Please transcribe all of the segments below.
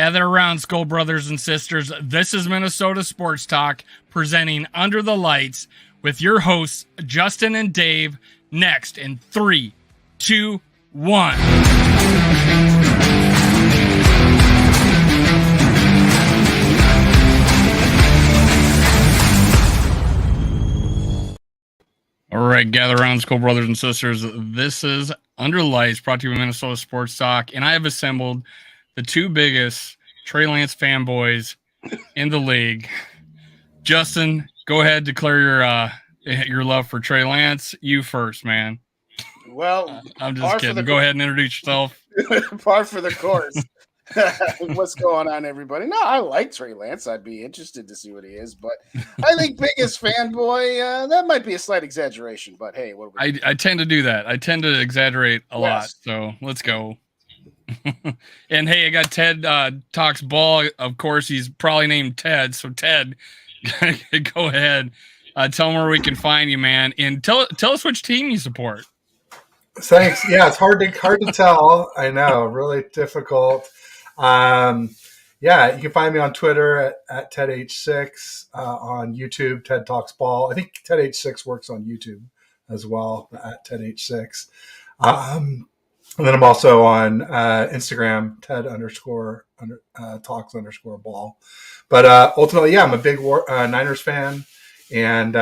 Gather around, SKOL brothers and sisters. This is Minnesota Sports Talk, presenting Under the Lights with your hosts, Justin and Dave. Next in 3, 2, 1. All right, gather around, SKOL brothers and sisters. This is Under the Lights, brought to you by Minnesota Sports Talk, and I have assembled the two biggest Trey Lance fanboys in the league. Justin, go ahead, declare your love for Trey Lance. You first, man. Well, I'm just kidding. Go ahead and introduce yourself. Par for the course. What's going on, everybody? No, I like Trey Lance. I'd be interested to see what he is, but I think biggest fanboy, that might be a slight exaggeration, but hey, what are we I tend to do that. I tend to exaggerate a lot, so let's go. And hey, I got Ted talks ball. Of course, he's probably named Ted, so Ted, go ahead. Tell him where we can find you, man, and tell us which team you support. Thanks. Yeah, it's hard to tell. I know, really difficult. Yeah, you can find me on Twitter at TedH6, on YouTube, Ted Talks Ball. I think TedH6 works on YouTube as well, at TedH6. And then I'm also on Instagram, Ted_talks_ball. But ultimately, yeah, I'm a big Niners fan and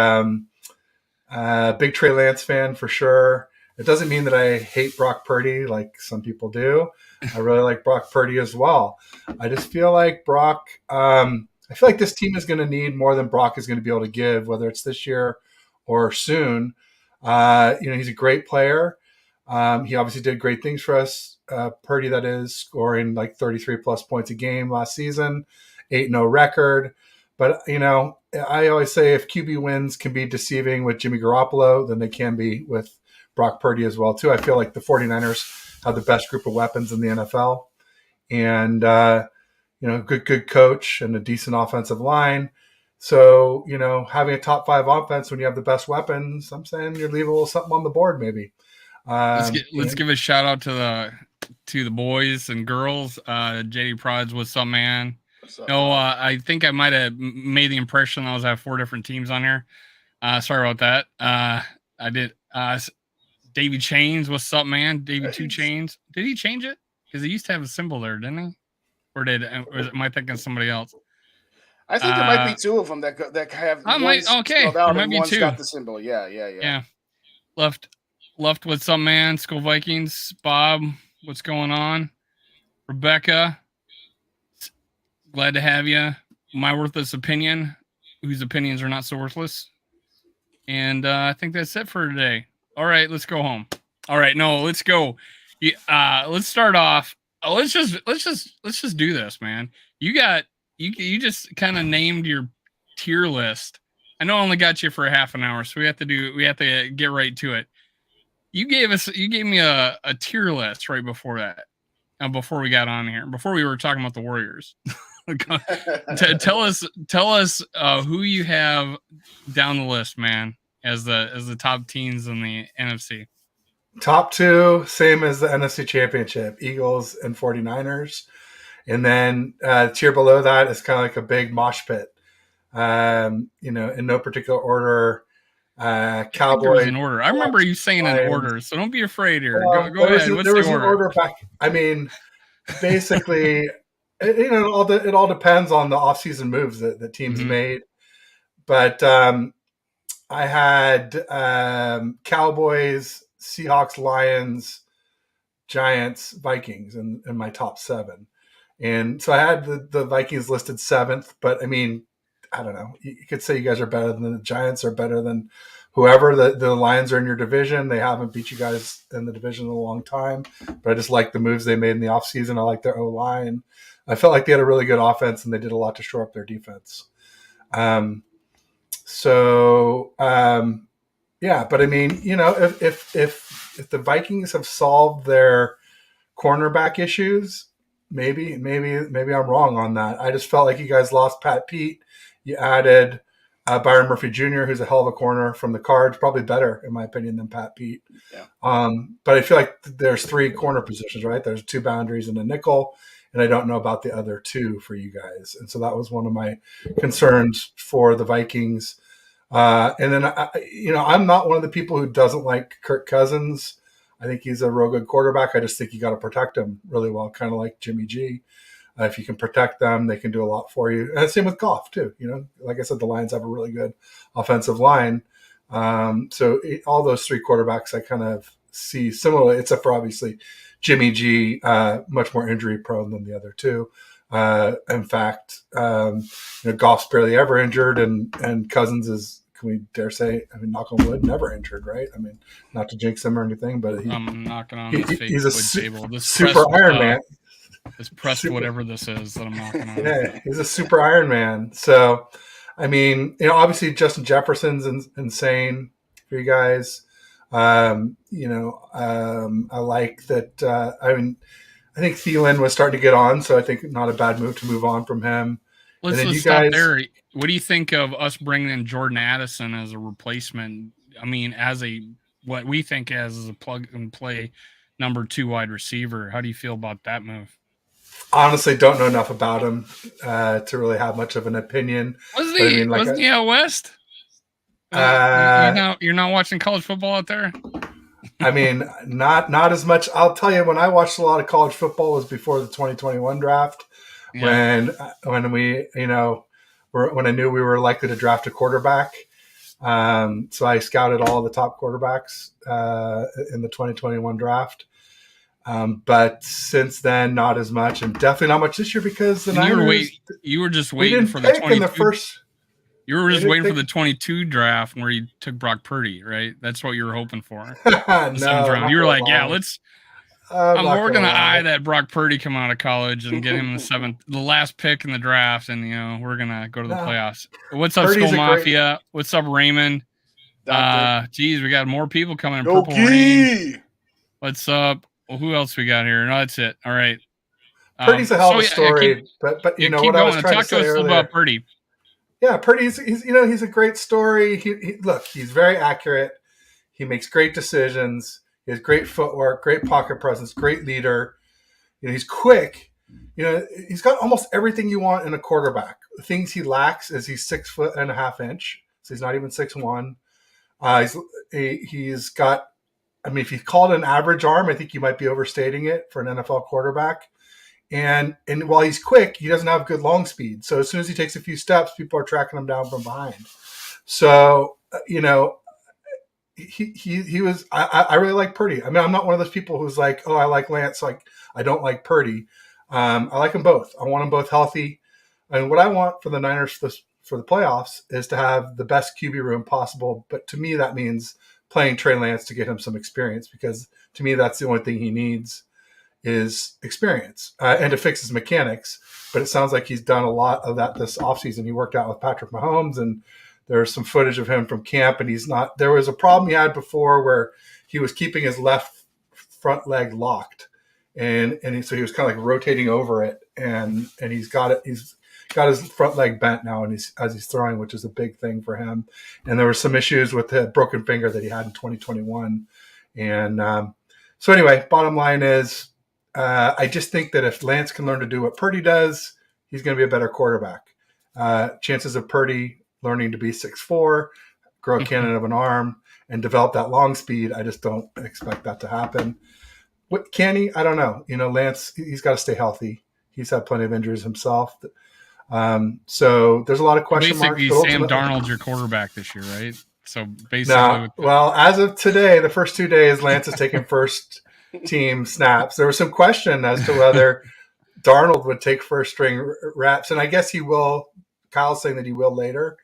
big Trey Lance fan for sure. It doesn't mean that I hate Brock Purdy like some people do. I really like Brock Purdy as well. I just feel like Brock, I feel like this team is going to need more than Brock is going to be able to give, whether it's this year or soon. He's a great player. He obviously did great things for us. Purdy, that is, scoring like 33 plus points a game last season, 8-0 record. But, I always say if QB wins can be deceiving with Jimmy Garoppolo, then they can be with Brock Purdy as well, too. I feel like the 49ers have the best group of weapons in the NFL. And, good coach and a decent offensive line. So, having a top 5 offense when you have the best weapons, I'm saying you're leaving a little something on the board maybe. Let's give a shout out to the boys and girls. JD Prods, what's up, man? No, I think I might have made the impression I have 4 different teams on here. Sorry about that. I did. Davey Chains, what's up, man? Davey Two Chains. Did he change it? Because he used to have a symbol there, didn't he? Or am I thinking of somebody else? I think there might be 2 of them that have. I might. Okay, there might be 2. Got the symbol. Yeah. Left. What's up, man? SKOL Vikings. Bob, what's going on? Rebecca, glad to have you. My worthless opinion, whose opinions are not so worthless. And I think that's it for today. All right, let's go home. All right, no, let's go. Let's start off. Let's just do this, man. You just kind of named your tier list. I know I only got you for a half an hour, so we have to get right to it. You gave me a tier list right before that. Before we got on here, before we were talking about the Warriors. Tell us who you have down the list, man, as the top teams in the NFC. Top 2, same as the NFC Championship, Eagles and 49ers. And then tier below that is kind of like a big mosh pit. In no particular order. Cowboys in order. I remember you saying in order, so don't be afraid here. Go ahead. What's there was the an order back. I mean, basically, it all depends on the offseason moves that teams made. But I had Cowboys, Seahawks, Lions, Giants, Vikings in my top 7. And so I had the Vikings listed 7th, but I mean, I don't know. You could say you guys are better than the Giants, are better than whoever. The Lions are in your division. They haven't beat you guys in the division in a long time. But I just like the moves they made in the offseason. I like their O-line. I felt like they had a really good offense, and they did a lot to shore up their defense. Yeah. But I mean, if the Vikings have solved their cornerback issues, maybe I'm wrong on that. I just felt like you guys lost Pat Pete. You added Byron Murphy Jr., who's a hell of a corner from the Cards, probably better, in my opinion, than Pat Pete. Yeah. But I feel like there's 3 corner positions, right? There's 2 boundaries and a nickel. and I don't know about the other two for you guys. And so that was one of my concerns for the Vikings. And then, I'm not one of the people who doesn't like Kirk Cousins. I think he's a real good quarterback. I just think you got to protect him really well, kind of like Jimmy G. If you can protect them, they can do a lot for you. And same with Goff too. Like I said, the Lions have a really good offensive line. All those three quarterbacks I kind of see similarly, except for obviously Jimmy G, much more injury prone than the other two. In fact, Goff's barely ever injured, and Cousins is, can we dare say, knock on wood, never injured, right? Not to jinx him or anything, but I'm knocking on this fake he's wood table. This super Iron Man. This pressed whatever this is that I'm knocking on. Yeah, he's a super Iron Man. So, obviously Justin Jefferson's insane for you guys. I like that. I think Thielen was starting to get on, so I think not a bad move to move on from him. Let's stop there. What do you think of us bringing in Jordan Addison as a replacement? As what we think as a plug and play number 2 wide receiver. How do you feel about that move? Honestly, don't know enough about him to really have much of an opinion. Wasn't he out west? You're not watching college football out there? Not as much. I'll tell you, when I watched a lot of college football was before the 2021 draft. Yeah. When we, when I knew we were likely to draft a quarterback. So I scouted all the top quarterbacks in the 2021 draft. But since then, not as much, and definitely not much this year because the Niners. You were just waiting for the 22. You were just waiting for the 22 draft where you took Brock Purdy, right? That's what you were hoping for. No, you were like, yeah, let's. We're gonna eye that Brock Purdy come out of college and get him the last pick in the draft, and we're gonna go to the playoffs. What's up, SKOL Mafia? What's up, Raymond? Geez, we got more people coming in. Purple Rain. What's up? Well, who else we got here? No, that's it. All right. Purdy's a hell of a story, but what I was trying to say earlier. About Purdy. Yeah, Purdy's he's a great story. He's very accurate. He makes great decisions. He has great footwork, great pocket presence, great leader. He's quick. He's got almost everything you want in a quarterback. The things he lacks is he's 6'1.5", so he's not even 6'1". He's got. If you called an average arm, I think you might be overstating it for an NFL quarterback. And while he's quick, he doesn't have good long speed. So as soon as he takes a few steps, people are tracking him down from behind. So, he was, I really like Purdy. I'm not one of those people who's like, oh, I like Lance, so I don't like Purdy. I like them both. I want them both healthy. And what I want for the Niners for the playoffs is to have the best QB room possible. But to me, that means playing Trey Lance to get him some experience, because to me, that's the only thing he needs is experience and to fix his mechanics. But it sounds like he's done a lot of that this offseason. He worked out with Patrick Mahomes, and there's some footage of him from camp, and there was a problem he had before where he was keeping his left front leg locked. So he was kind of like rotating over it, and he's got it. He's got his front leg bent now, and as he's throwing, which is a big thing for him. And there were some issues with the broken finger that he had in 2021. And so anyway, bottom line is, I just think that if Lance can learn to do what Purdy does, he's going to be a better quarterback. Chances of Purdy learning to be 6'4", grow a cannon of an arm, and develop that long speed, I just don't expect that to happen. What can he? I don't know. Lance, he's got to stay healthy. He's had plenty of injuries himself. So there's a lot of question marks. Basically, Sam Darnold's your quarterback this year, right? So basically, well, as of today, the first 2 days, Lance has taken first team snaps. There was some question as to whether Darnold would take first string reps, and I guess he will. Kyle's saying that he will later.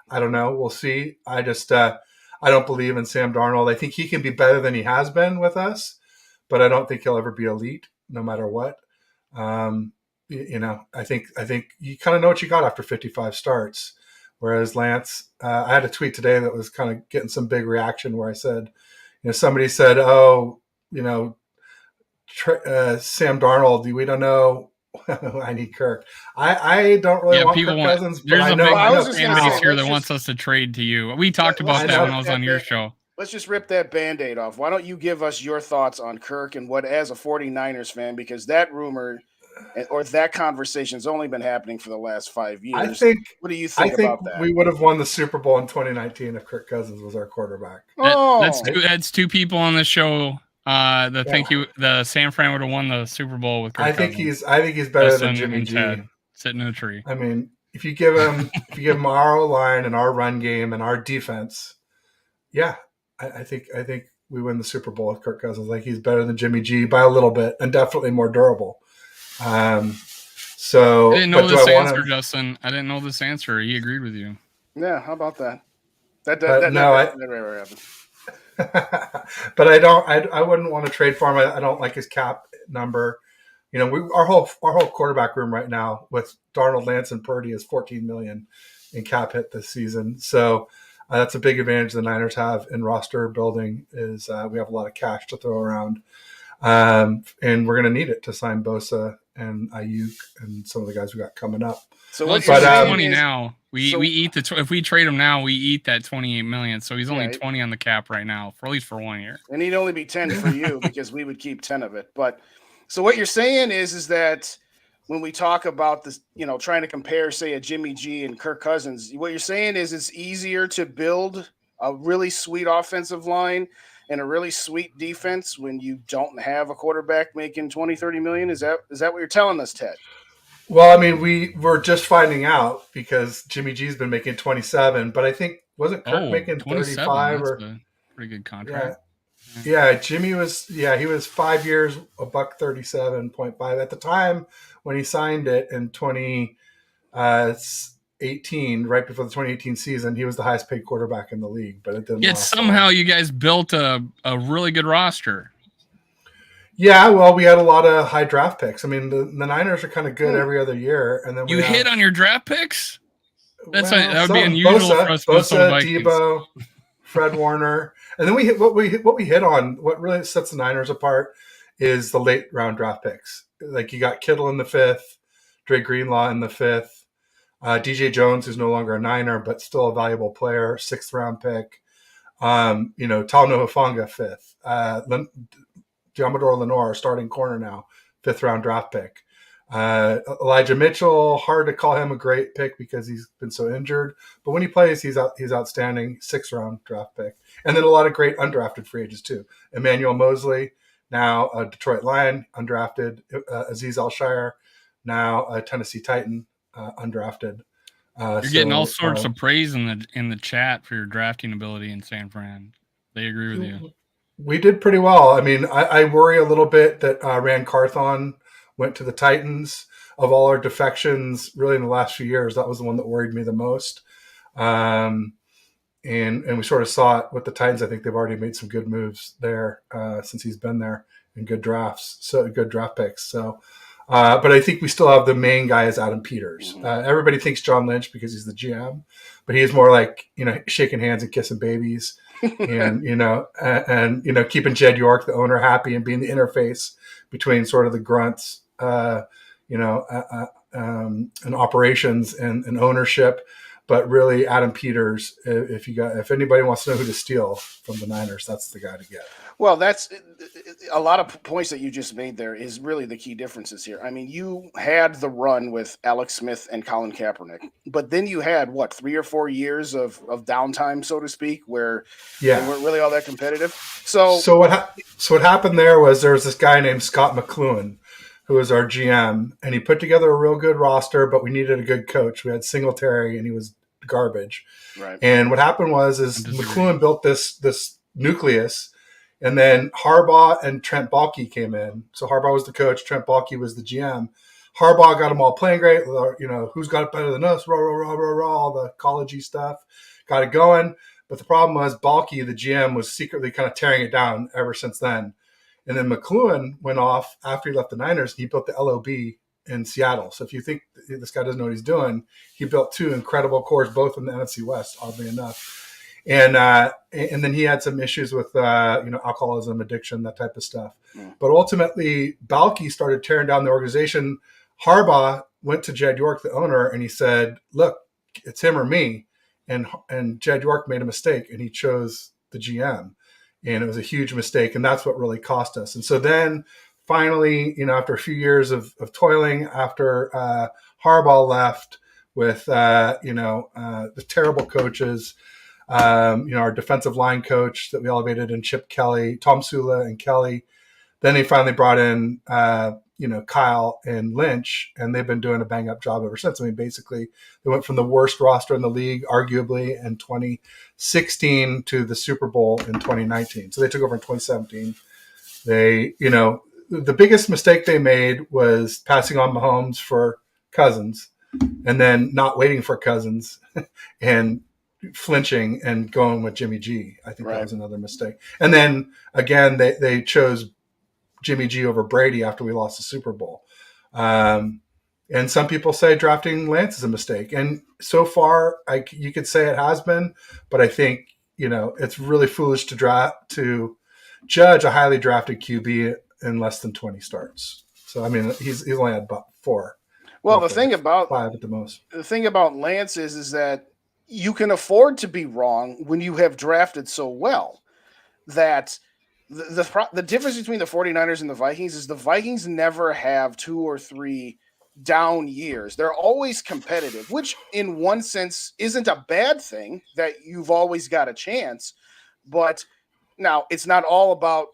I don't know. We'll see. I just I don't believe in Sam Darnold. I think he can be better than he has been with us, but I don't think he'll ever be elite, no matter what. I think you kind of know what you got after 55 starts. Whereas Lance, I had a tweet today that was kind of getting some big reaction where I said, somebody said, oh, Sam Darnold, we don't know. I need Kirk. I don't really want Kirk Cousins. There's a big fan base here that wants us to trade to you. We talked about that when I was on your show. Let's just rip that Band-Aid off. Why don't you give us your thoughts on Kirk and what, as a 49ers fan, because that rumor or that conversation's only been happening for the last 5 years. I think. What do you I think think about that? we would have won the Super Bowl in 2019 if Kirk Cousins was our quarterback. That's two people on the show that think the San Fran would have won the Super Bowl with Kirk Cousins. I think he's better Justin than Jimmy and G. Ted sitting in a tree. I mean, if you give him our line and our run game and our defense, yeah, I think we win the Super Bowl with Kirk Cousins. Like, he's better than Jimmy G by a little bit and definitely more durable. So I didn't know this answer, Justin. I didn't know this answer. He agreed with you. Yeah, how about that? That never happened. But I wouldn't want to trade for him. I don't like his cap number. You know, our whole quarterback room right now with Darnold, Lance, and Purdy is $14 million in cap hit this season. So that's a big advantage the Niners have in roster building is we have a lot of cash to throw around, and we're going to need it to sign Bosa and Ayuk and some of the guys we got coming up. So let's say 20 now. We eat if we trade him now, we eat that $28 million. So he's only 20 on the cap right now, for at least for 1 year. And he'd only be 10 for you because we would keep 10 of it. But so what you're saying is that when we talk about this, you know, trying to compare, say, a Jimmy G and Kirk Cousins, what you're saying is it's easier to build a really sweet offensive line and a really sweet defense when you don't have a quarterback making 20, 30 million. Is that what you're telling us, Ted? Well, I mean, we're just finding out because Jimmy G's been making 27, but I think wasn't Kirk making 35 or a pretty good contract. Yeah, Jimmy was he was 5 years, $137.5 at the time when he signed it in 2018, right before the 2018 season. He was the highest paid quarterback in the league, but it didn't. Yet somehow you guys built a really good roster. Yeah, well, we had a lot of high draft picks. I mean, the Niners are kind of good every other year, and then hit on your draft picks. That would be unusual for us. Bosa, Debo, Fred Warner, and then we hit what we hit on. What really sets the Niners apart is the late round draft picks. Like, you got Kittle in the 5th, Dre Greenlaw in the 5th, DJ Jones, who's no longer a Niner but still a valuable player, 6th round pick. Talanoa Hufanga 5th. Diamador Lenore, starting corner now, 5th round draft pick. Elijah Mitchell, hard to call him a great pick because he's been so injured, but when he plays, he's outstanding, 6th round draft pick. And then a lot of great undrafted free agents too. Emmanuel Mosley, now a Detroit Lion, undrafted. Azeez Al-Shire, now a Tennessee Titan, undrafted. You're getting all sorts of praise in the chat for your drafting ability in San Fran. They agree with you. We did pretty well. I mean, I worry a little bit that Rand Carthon went to the Titans. Of all our defections, really in the last few years, that was the one that worried me the most. And we sort of saw it with the Titans. I think they've already made some good moves there since he's been there, and good drafts, so good draft picks. So, but I think we still have the main guy is Adam Peters. Everybody thinks John Lynch because he's the GM, but he's more like, shaking hands and kissing babies. And keeping Jed York, the owner, happy and being the interface between sort of the grunts, and operations and ownership. But really, Adam Peters, if anybody wants to know who to steal from the Niners, that's the guy to get. Well, that's a lot of points that you just made there is really the key differences here. I mean, you had the run with Alex Smith and Colin Kaepernick, but then you had 3 or 4 years of downtime, so to speak, where they weren't really all that competitive. So what happened there was this guy named Scott McCloughan, who was our GM, and he put together a real good roster, but we needed a good coach. We had Singletary, and he was garbage. Right. And what happened was McCloughan built this nucleus. And then Harbaugh and Trent Baalke came in. So Harbaugh was the coach. Trent Baalke was the GM. Harbaugh got them all playing great. Who's got it better than us? Rah, rah, rah, rah, rah, all the college-y stuff. Got it going. But the problem was Baalke, the GM, was secretly kind of tearing it down ever since then. And then McCloughan went off after he left the Niners, and he built the LOB in Seattle. So if you think this guy doesn't know what he's doing, he built 2 incredible cores, both in the NFC West, oddly enough. And then he had some issues with alcoholism, addiction, that type of stuff. But ultimately, Baalke started tearing down the organization. Harbaugh went to Jed York, the owner, and he said, "Look, it's him or me." And Jed York made a mistake, and he chose the GM, and it was a huge mistake, and that's what really cost us. And so then finally, after a few years of toiling, after Harbaugh left with, the terrible coaches, our defensive line coach that we elevated in Chip Kelly, Tom Sula and Kelly. Then they finally brought in, Kyle and Lynch, and they've been doing a bang-up job ever since. I mean, basically, they went from the worst roster in the league, arguably, in 2016 to the Super Bowl in 2019. So they took over in 2017. They, the biggest mistake they made was passing on Mahomes for Cousins and then not waiting for Cousins and flinching and going with Jimmy G. I think that was another mistake. And then, again, they chose Jimmy G over Brady after we lost the Super Bowl. And some people say drafting Lance is a mistake. And so far, you could say it has been, but I think, it's really foolish to judge a highly drafted QB in less than 20 starts. So, I mean, he's only had about 4. Well, the thing about 5 at the most. The thing about Lance is that you can afford to be wrong when you have drafted so well. That the difference between the 49ers and the Vikings is the Vikings never have 2 or 3 down years. They're always competitive, which in one sense isn't a bad thing, that you've always got a chance. But now it's not all about,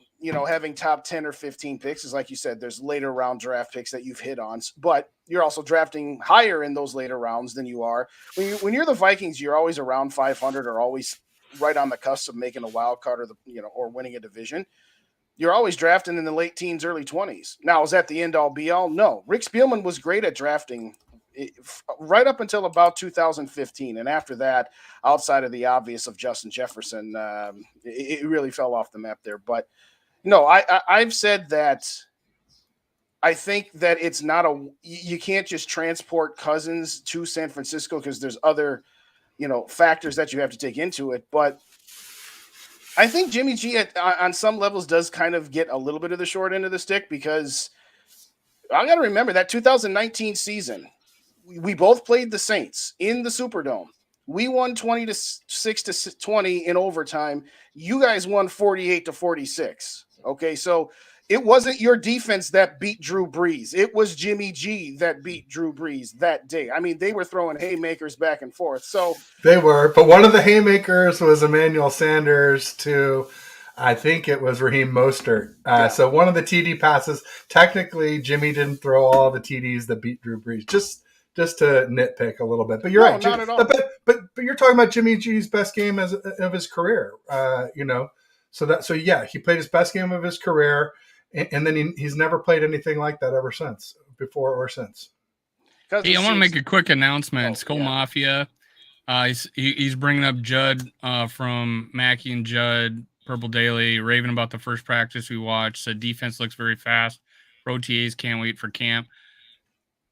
having top 10 or 15 picks. Is like you said, there's later round draft picks that you've hit on, but you're also drafting higher in those later rounds than you are. When you're the Vikings, you're always around 500 or always right on the cusp of making a wild card or winning a division. You're always drafting in the late teens, early 20s. Now, is that the end all be all? No. Rick Spielman was great at drafting right up until about 2015. And after that, outside of the obvious of Justin Jefferson, it really fell off the map there. But no, I've said that I think that it's not you can't just transport Cousins to San Francisco because there's other, factors that you have to take into it. But I think Jimmy G on some levels does kind of get a little bit of the short end of the stick, because I got to remember that 2019 season, we both played the Saints in the Superdome. We won 20-6-20 in overtime. You guys won 48-46. Okay, so it wasn't your defense that beat Drew Brees. It was Jimmy G that beat Drew Brees that day. I mean, they were throwing haymakers back and forth. So they were, but one of the haymakers was Emmanuel Sanders to, I think it was Raheem Mostert. So one of the TD passes, technically Jimmy didn't throw all the TDs that beat Drew Brees. Just to nitpick a little bit, but you're right. Not at all. But you're talking about Jimmy G's best game of his career. So yeah, he played his best game of his career. And then he's never played anything like that ever since, before or since. Hey, I want to make a quick announcement. SKOL Mafia, he's bringing up Judd from Mackey and Judd, Purple Daily, raving about the first practice we watched. Said defense looks very fast. Pro TAs can't wait for camp.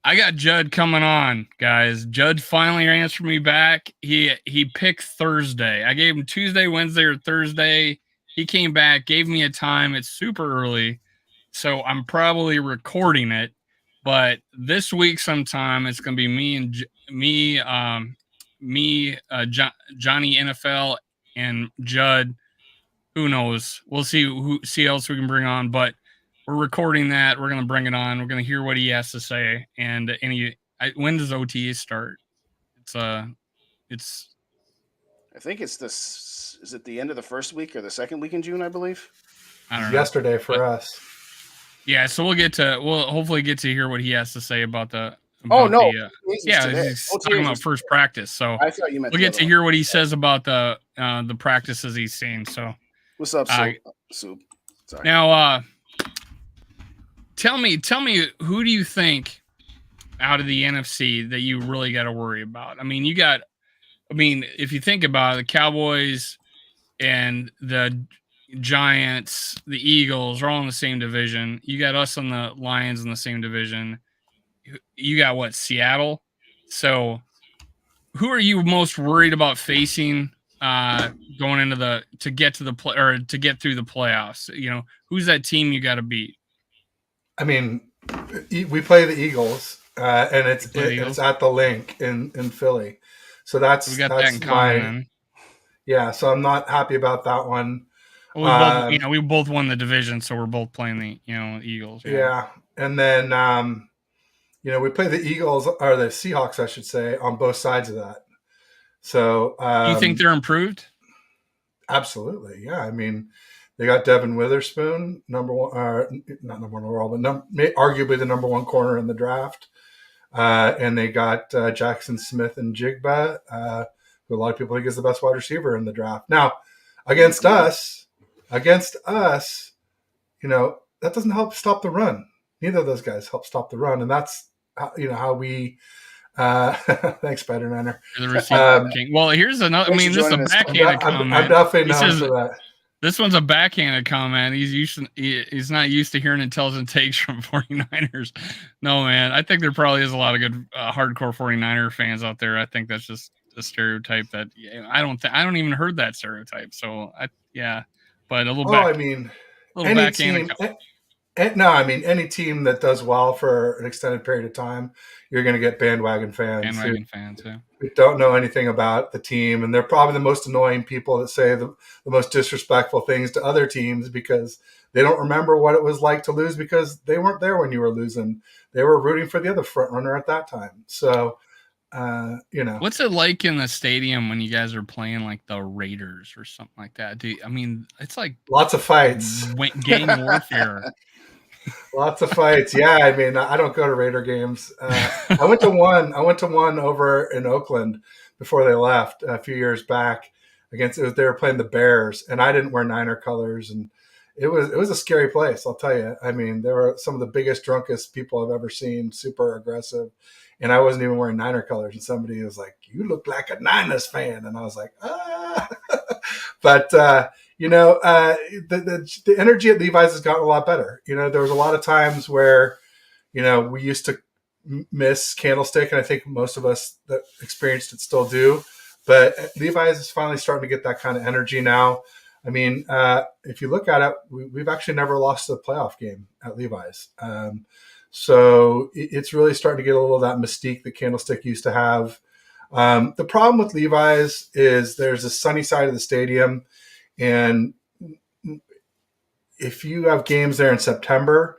I got Judd coming on, guys. Judd finally answered me back. He picked Thursday. I gave him Tuesday, Wednesday, or Thursday. He came back, gave me a time. It's super early. So I'm probably recording it, but this week sometime it's going to be Johnny NFL and Judd. Who knows? We'll see else we can bring on, but we're recording that. We're going to bring it on. We're going to hear what he has to say. And when does OTA start? I think it's this. Is it the end of the first week or the second week in June? I believe. I don't know. Yesterday for us. Yeah, so we'll hopefully get to hear what he has to say about the. He's talking about first practice. So I thought you meant we'll get to hear what he says about the practices he's seen. So what's up, Soup? Sorry. Now, tell me, who do you think out of the NFC that you really got to worry about? I mean, if you think about it, the Cowboys and the Giants, the Eagles are all in the same division. You got us and the Lions in the same division. You got Seattle. So who are you most worried about facing going into to get through the playoffs? Who's that team you got to beat? I mean, we play the Eagles, and it's at the Link in Philly. So we got that in common. Yeah, so I'm not happy about that one. Well, we both won the division, so we're both playing the Eagles. Yeah, and then we play the Eagles or the Seahawks, I should say, on both sides of that. So Do you think they're improved? Absolutely, yeah. I mean, they got Devin Witherspoon, number one, not number one overall, but arguably the number one corner in the draft. And they got Jackson Smith and Jigba, who a lot of people think is the best wide receiver in the draft. Now, against us, that doesn't help stop the run. Neither of those guys help stop the run, and that's how we. Thanks, Spider Niner. Well, here's another. I mean, this is a backhanded comment. I'm definitely known for that. This one's a backhanded comment. He's not used to hearing intelligent takes from 49ers. No, man. I think there probably is a lot of good hardcore 49er fans out there. I think that's just a stereotype that I don't even heard that stereotype. So but a little backhanded. Any team that does well for an extended period of time, you're going to get bandwagon fans who don't know anything about the team, and they're probably the most annoying people that say the most disrespectful things to other teams because they don't remember what it was like to lose because they weren't there when you were losing. They were rooting for the other front runner at that time. So, what's it like in the stadium when you guys are playing like the Raiders or something like that? It's like lots of fights, gang warfare. Lots of fights. Yeah, I mean, I don't go to Raider games. I went to one over in Oakland before they left a few years back. They were playing the Bears, and I didn't wear Niner colors, and it was a scary place. I'll tell you. I mean, there were some of the biggest, drunkest people I've ever seen. Super aggressive, and I wasn't even wearing Niner colors. And somebody was like, "You look like a Niners fan," and I was like, "Ah." But the energy at Levi's has gotten a lot better. There was a lot of times where, we used to miss Candlestick, and I think most of us that experienced it still do. But Levi's is finally starting to get that kind of energy now. I mean, if you look at it, we've actually never lost a playoff game at Levi's. So it's really starting to get a little of that mystique that Candlestick used to have. The problem with Levi's is there's a sunny side of the stadium, and if you have games there in September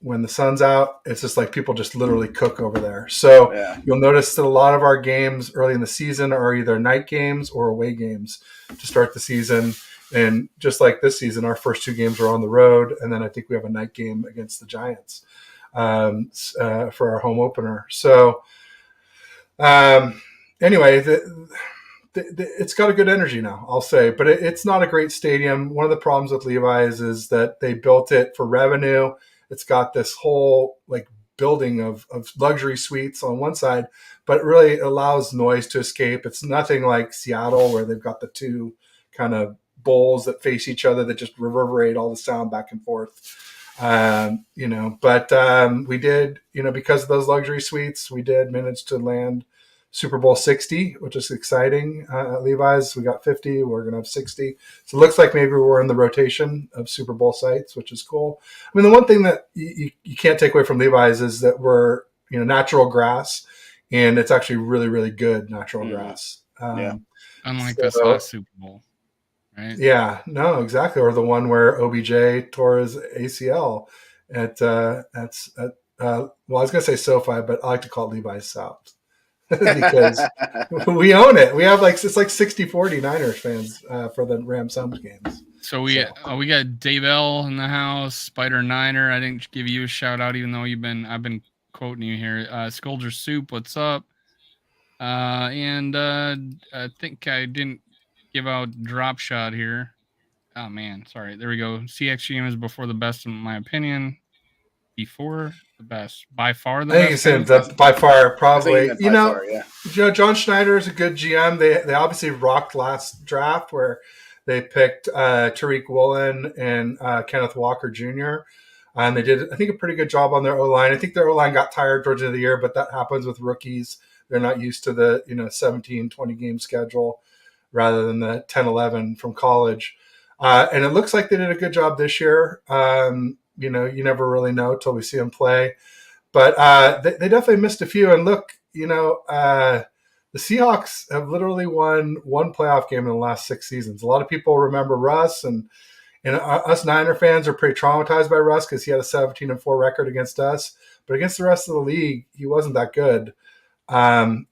when the sun's out, it's just like people just literally cook over there. So You'll notice that a lot of our games early in the season are either night games or away games to start the season. And just like this season, our first two games were on the road, and then I think we have a night game against the Giants for our home opener. So anyway, it's got a good energy now, I'll say, but it's not a great stadium. One of the problems with Levi's is that they built it for revenue. It's got this whole building of luxury suites on one side, but it really allows noise to escape. It's nothing like Seattle where they've got the two kind of bowls that face each other that just reverberate all the sound back and forth. But we did, because of those luxury suites, we did manage to land Super Bowl 60, which is exciting. At Levi's, we got 50. We're going to have 60. So it looks like maybe we're in the rotation of Super Bowl sites, which is cool. I mean, the one thing that you can't take away from Levi's is that we're, natural grass, and it's actually really, really good natural grass. Unlike this last Super Bowl, right? Yeah, no, exactly. Or the one where OBJ tore his ACL well, I was going to say SoFi, but I like to call it Levi's South. Because we own it. We have it's like 60-40 Niners fans for the Rams Suns games. So we got Dave L in the house, Spider Niner. I didn't give you a shout out, even though I've been quoting you here. Scolder Soup, what's up? And I think I didn't give out Drop Shot here. Oh man, sorry. There we go. CXGM is before the best in my opinion. Before the best, by far the best. I think it's by far, probably. John Schneider is a good GM. They obviously rocked last draft where they picked Tariq Woolen and Kenneth Walker Jr. And they did, I think, a pretty good job on their O-line. I think their O-line got tired towards the end of the year, but that happens with rookies. They're not used to the 17, 20 game schedule rather than the 10, 11 from college. And it looks like they did a good job this year. You never really know till we see them play. But they definitely missed a few. And look, the Seahawks have literally won one playoff game in the last 6 seasons. A lot of people remember Russ, and us Niner fans are pretty traumatized by Russ because he had a 17-4 record against us. But against the rest of the league, he wasn't that good. Like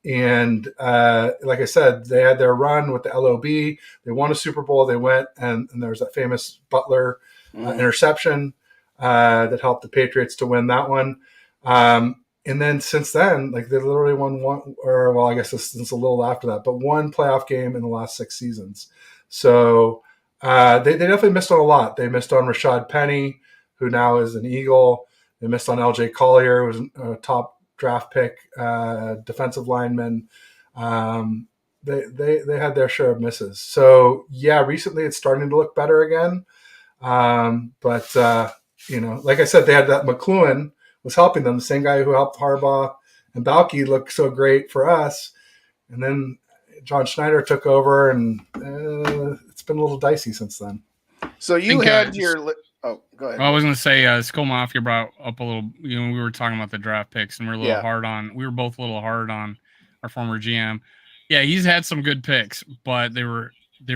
I said, they had their run with the LOB. They won a Super Bowl. They went and there was that famous Butler interception that helped the Patriots to win that one. And then since then, like they literally won one, or well, I guess it's a little after that, but one playoff game in the last 6 seasons. So they definitely missed on a lot. They missed on Rashad Penny, who now is an Eagle. They missed on LJ Collier, who was a top draft pick, defensive lineman. They had their share of misses. So yeah, recently it's starting to look better again. But like I said, they had that McLuhan was helping them, the same guy who helped Harbaugh and Balky look so great for us. And then John Schneider took over, and it's been a little dicey since then. So you had your. Oh, go ahead. I was going to say, SKOL Mafia brought up a little. We were talking about the draft picks, and we were both a little hard on our former GM. Yeah, he's had some good picks, but there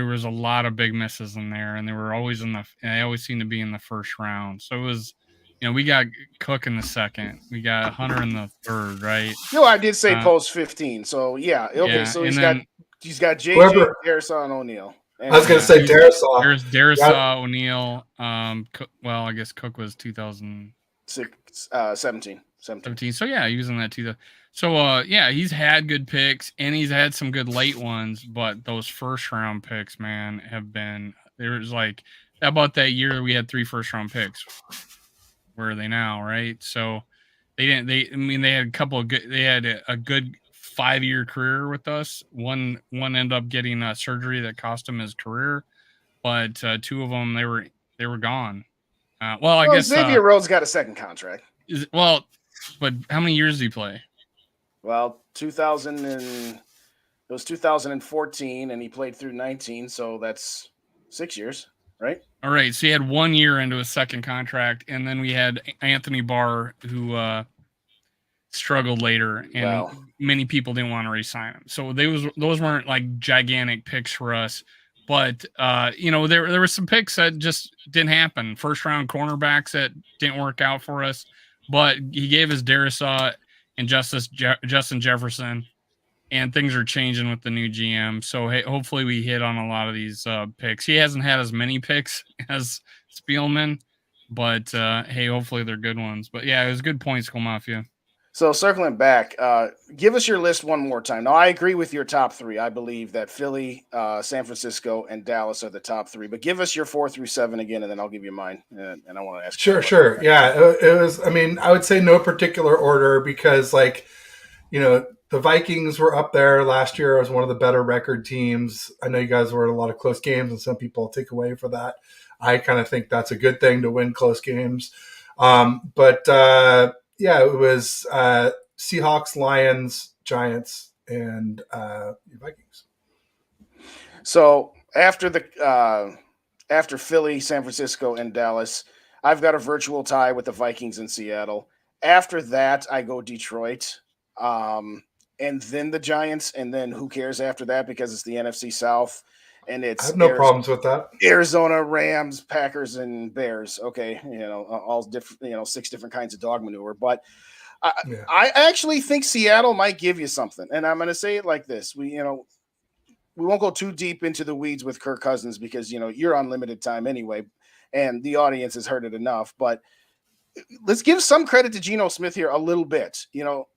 was a lot of big misses in there, and they always seem to be in the first round. So it was, we got Cook in the second, we got Hunter in the third, right? No, I did say post 15. So yeah, okay. Yeah, so he's got JJ, Darrisaw, and O'Neal. I was going to say Darrisaw. There's Darrisaw, O'Neal. Well, I guess Cook was 2017. So yeah, he was in that too. So he's had good picks, and he's had some good late ones. But those first round picks, man, have been. There's like about that year we had 3 first round picks. Where are they now, right? So they didn't. They had a couple of good. They had a good 5-year career with us. One ended up getting a surgery that cost him his career, but 2 of them they were gone. I guess Xavier Rhodes got a second contract. But how many years did he play? Well, 2014, and he played through 19, so that's 6 years, right? All right, so he had 1 year into his second contract, and then we had Anthony Barr, who struggled later, and many people didn't want to re-sign him. So those weren't like gigantic picks for us, but there were some picks that just didn't happen. First round cornerbacks that didn't work out for us, but he gave us Darrisaw and Justin Jefferson, and things are changing with the new GM. So hey, hopefully we hit on a lot of these picks. He hasn't had as many picks as Spielman, but hey, hopefully they're good ones. But yeah, it was good points, SKOL Mafia. So circling back, give us your list one more time. Now, I agree with your top 3. I believe that Philly, San Francisco, and Dallas are the top 3. But give us your 4 through 7 again, and then I'll give you mine. And I want to ask. Sure. Yeah, it was. I mean, I would say no particular order because, the Vikings were up there last year as one of the better record teams. I know you guys were in a lot of close games, and some people take away for that. I kind of think that's a good thing to win close games. Yeah, it was Seahawks, Lions, Giants, and Vikings. So after Philly, San Francisco, and Dallas, I've got a virtual tie with the Vikings in Seattle. After that, I go Detroit, and then the Giants, and then who cares after that because it's the NFC South. And it's I have no problems with that. Arizona, Rams, Packers, and Bears. Okay, all different, 6 different kinds of dog manure. But I actually think Seattle might give you something. And I'm going to say it like this: we won't go too deep into the weeds with Kirk Cousins because you're on limited time anyway, and the audience has heard it enough. But let's give some credit to Geno Smith here a little bit.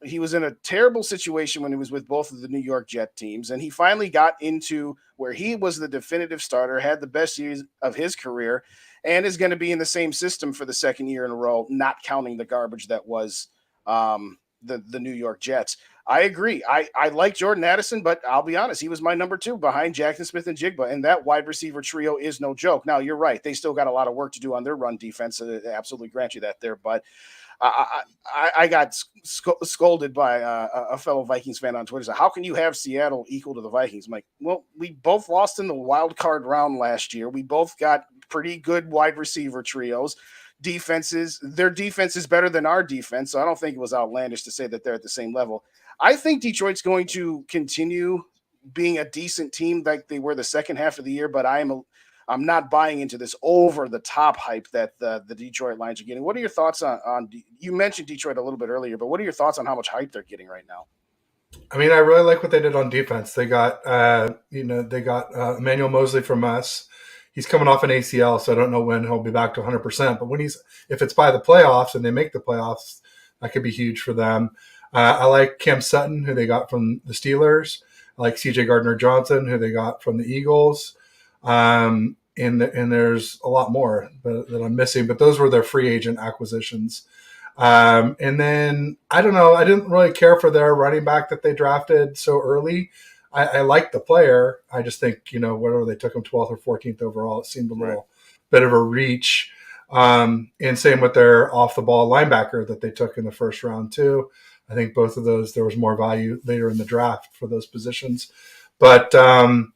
He was in a terrible situation when he was with both of the New York Jet teams, and he finally got into where he was the definitive starter, had the best years of his career, and is going to be in the same system for the second year in a row, not counting the garbage that was the New York Jets. I agree. I like Jordan Addison, but I'll be honest, he was my number 2 behind Jackson Smith and Jigba, and that wide receiver trio is no joke. Now, you're right. They still got a lot of work to do on their run defense. So I absolutely grant you that there, but I got scolded by a fellow Vikings fan on Twitter. So how can you have Seattle equal to the Vikings? I'm like, well, we both lost in the wild card round last year. We both got pretty good wide receiver trios. defenses. Their defense is better than our defense, so I don't think it was outlandish to say that they're at the same level. I think Detroit's going to continue being a decent team like they were the second half of the year, but I'm not buying into this over the top hype that the Detroit Lions are getting. What are your thoughts on you mentioned Detroit a little bit earlier, but what are your thoughts on how much hype they're getting right now? I mean, I really like what they did on defense. They got, Emmanuel Mosley from us. He's coming off an ACL, so I don't know when he'll be back to 100%. But if it's by the playoffs and they make the playoffs, that could be huge for them. I like Cam Sutton, who they got from the Steelers. I like C.J. Gardner-Johnson, who they got from the Eagles. And there's a lot more that I'm missing, but those were their free agent acquisitions. And then I don't know. I didn't really care for their running back that they drafted so early. I liked the player. I just think, whatever they took him 12th or 14th overall, it seemed a little bit of a reach. And same with their off the ball linebacker that they took in the first round too. I think both of those, there was more value later in the draft for those positions. But, ultimately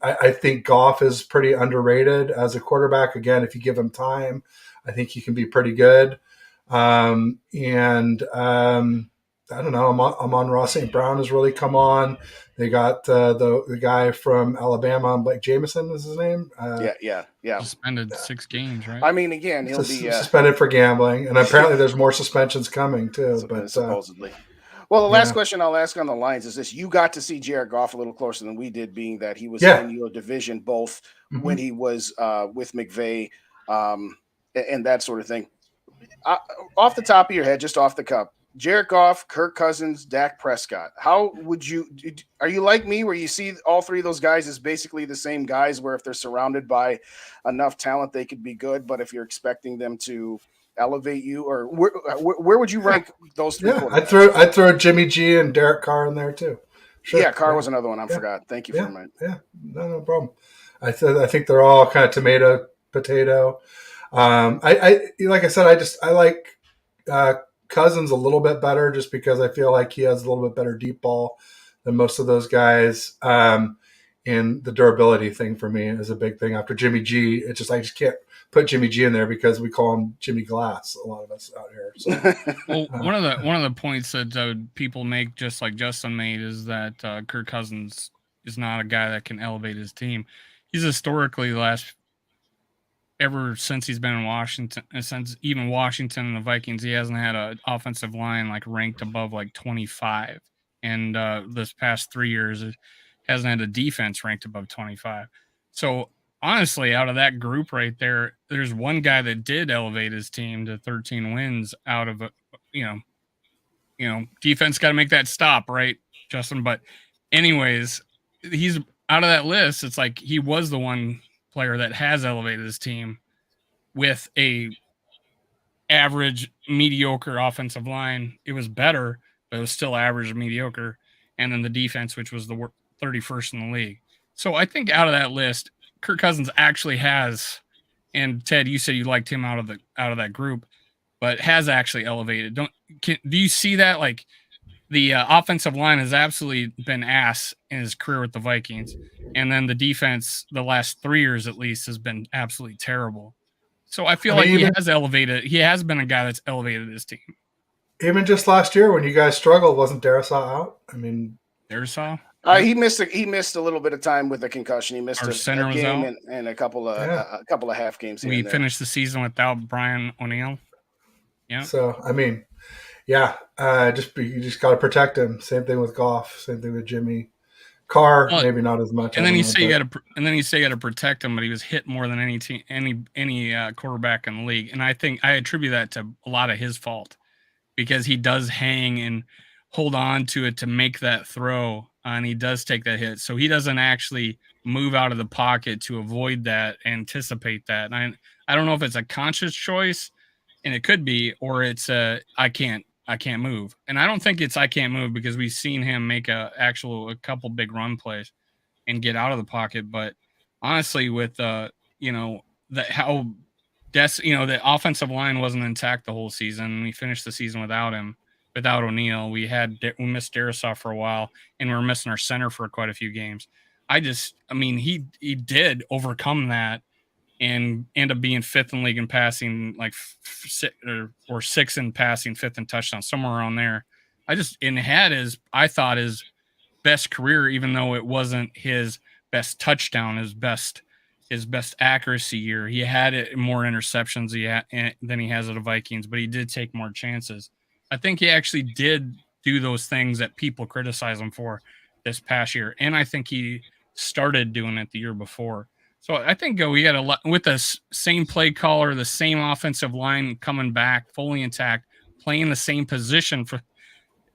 I think Goff is pretty underrated as a quarterback. Again, if you give him time, I think he can be pretty good. I don't know. Amon-Ra St. Brown has really come on. They got the guy from Alabama, Blake Jameson is his name. Yeah. Suspended 6 games, right? I mean, again, he'll be suspended for gambling, and apparently there's more suspensions coming too. But supposedly. Well, the last question I'll ask on the Lions is this: you got to see Jared Goff a little closer than we did, being that he was in your division both when he was with McVay and that sort of thing. Off the top of your head, just off the cuff, Jared Goff, Kirk Cousins, Dak Prescott. How would you – are you like me where you see all three of those guys as basically the same guys where if they're surrounded by enough talent, they could be good, but if you're expecting them to elevate you, or where would you rank those three quarterbacks? I'd throw Jimmy G and Derek Carr in there too. Sure. Yeah, Carr was another one I forgot. Thank you for reminding me. Yeah, no problem. I think they're all kind of tomato, potato. Like I said, I like Cousins a little bit better just because I feel like he has a little bit better deep ball than most of those guys. And the durability thing for me is a big thing. After Jimmy G, I just can't put Jimmy G in there because we call him Jimmy Glass, a lot of us out here. So, well, one of the points that people make, just like Justin made, is that Kirk Cousins is not a guy that can elevate his team. He's historically ever since he's been in Washington, since even Washington and the Vikings, he hasn't had an offensive line like ranked above like 25. And this past 3 years, it hasn't had a defense ranked above 25. So honestly, out of that group right there, there's one guy that did elevate his team to 13 wins out of, defense got to make that stop, right, Justin? But anyways, he's out of that list. It's like he was the one player that has elevated his team with a average mediocre offensive line. It was better, but it was still average or mediocre. And then the defense, which was the 31st in the league. So I think out of that list, Kirk Cousins actually has, and Ted, you said you liked him out of that group, but has actually elevated. Do you see that? Like the offensive line has absolutely been ass in his career with the Vikings. And then the defense, the last 3 years at least, has been absolutely terrible. So I feel like he has elevated. He has been a guy that's elevated his team. Even just last year when you guys struggled, wasn't Darisaw out? I mean, Darisaw? He missed a little bit of time with a concussion. He missed a game and a couple of half games. We finished the season without Brian O'Neill. Yeah. So I mean, you just got to protect him. Same thing with Goff. Same thing with Jimmy. Carr, maybe not as much. And then you say you got to protect him, but he was hit more than any team, any quarterback in the league. And I think I attribute that to a lot of his fault because he does hang and hold on to it to make that throw, and he does take that hit. So he doesn't actually move out of the pocket to avoid that, anticipate that. And I don't know if it's a conscious choice, and it could be, or it's I can't move. And I don't think it's I can't move because we've seen him make a couple big run plays and get out of the pocket. But honestly, with the offensive line wasn't intact the whole season. We finished the season without him, without O'Neill. We missed Darisaw for a while, and we were missing our center for quite a few games. He did overcome that and end up being 5th in league in passing, like or 6th in passing, 5th in touchdowns, somewhere around there. I thought his best career, even though it wasn't his best touchdown, his best accuracy year. He had more interceptions than he has at the Vikings, but he did take more chances. I think he actually did do those things that people criticize him for this past year, and I think he started doing it the year before. So I think we got a lot with the same play caller, the same offensive line coming back fully intact, playing the same position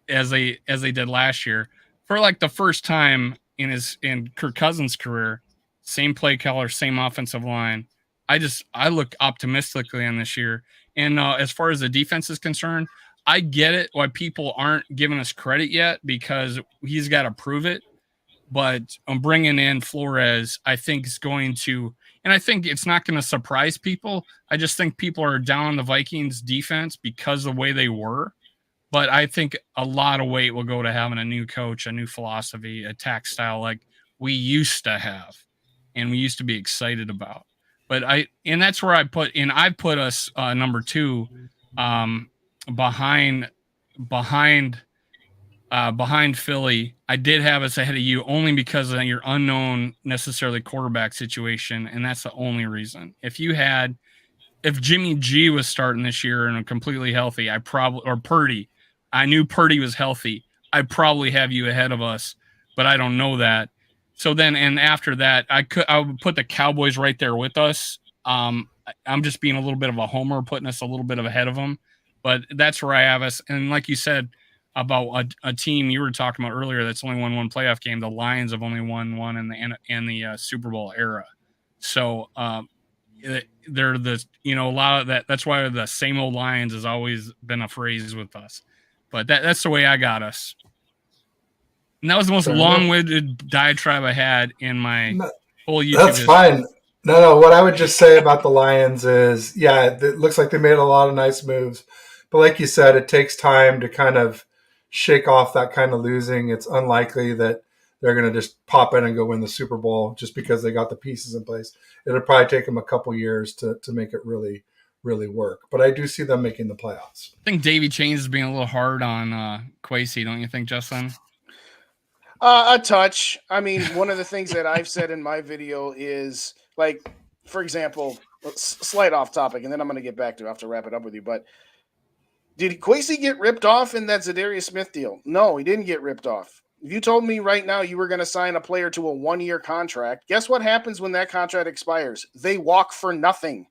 as they did last year for like the first time in Kirk Cousins' career. Same play caller, same offensive line. I look optimistically on this year. And as far as the defense is concerned, I get it why people aren't giving us credit yet, because he's got to prove it. But I'm bringing in Flores, I think is going to, and I think it's not going to surprise people. I just think people are down on the Vikings defense because of the way they were. But I think a lot of weight will go to having a new coach, a new philosophy, attack style like we used to have and we used to be excited about. But and that's where I put us number 2 behind Philly. I did have us ahead of you only because of your unknown necessarily quarterback situation, and that's the only reason. If Jimmy G was starting this year and completely healthy, or Purdy, I knew Purdy was healthy, I'd probably have you ahead of us, but I don't know that. So then, and after that, I would put the Cowboys right there with us. I'm just being a little bit of a homer, putting us a little bit ahead of them, but that's where I have us. And like you said about a team you were talking about earlier that's only won one playoff game, the Lions have only won one in the Super Bowl era. So they're a lot of that. That's why the same old Lions has always been a phrase with us. But that's the way I got us. And that was the most long-winded diatribe I had in my whole YouTube. That's fine. No. What I would just say about the Lions is, it looks like they made a lot of nice moves. But like you said, it takes time to kind of shake off that kind of losing. It's unlikely that they're going to just pop in and go win the Super Bowl just because they got the pieces in place. It'll probably take them a couple years to make it really, really work. But I do see them making the playoffs. I think Davy Chains is being a little hard on Kwesi, don't you think, Justin? A touch. I mean, one of the things that I've said in my video is, like, for example, slight off topic, and then I'm going to get back to it. I have to wrap it up with you. But did Kwesi get ripped off in that Zadarius Smith deal? No, he didn't get ripped off. If you told me right now you were going to sign a player to a 1-year contract, guess what happens when that contract expires? They walk for nothing.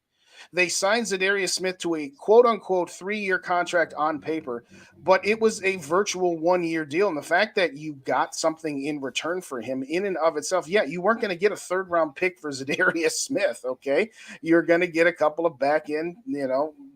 They signed Zadarius Smith to a quote-unquote 3-year contract on paper, but it was a virtual 1-year deal. And the fact that you got something in return for him in and of itself, you weren't going to get a 3rd-round pick for Zadarius Smith, okay? You're going to get a couple of back-end,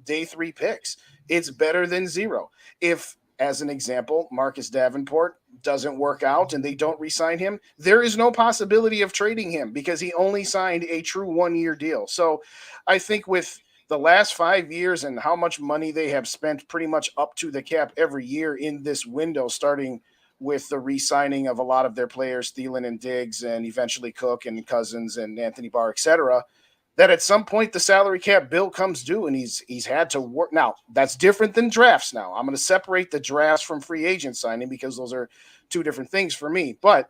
day 3 picks. It's better than 0. If, as an example, Marcus Davenport doesn't work out and they don't re-sign him, there is no possibility of trading him because he only signed a true 1-year deal. So I think with the last 5 years and how much money they have spent pretty much up to the cap every year in this window, starting with the re-signing of a lot of their players, Thielen and Diggs, and eventually Cook and Cousins and Anthony Barr, etc., that at some point the salary cap bill comes due and he's had to work. Now, that's different than drafts now. I'm going to separate the drafts from free agent signing because those are 2 different things for me. But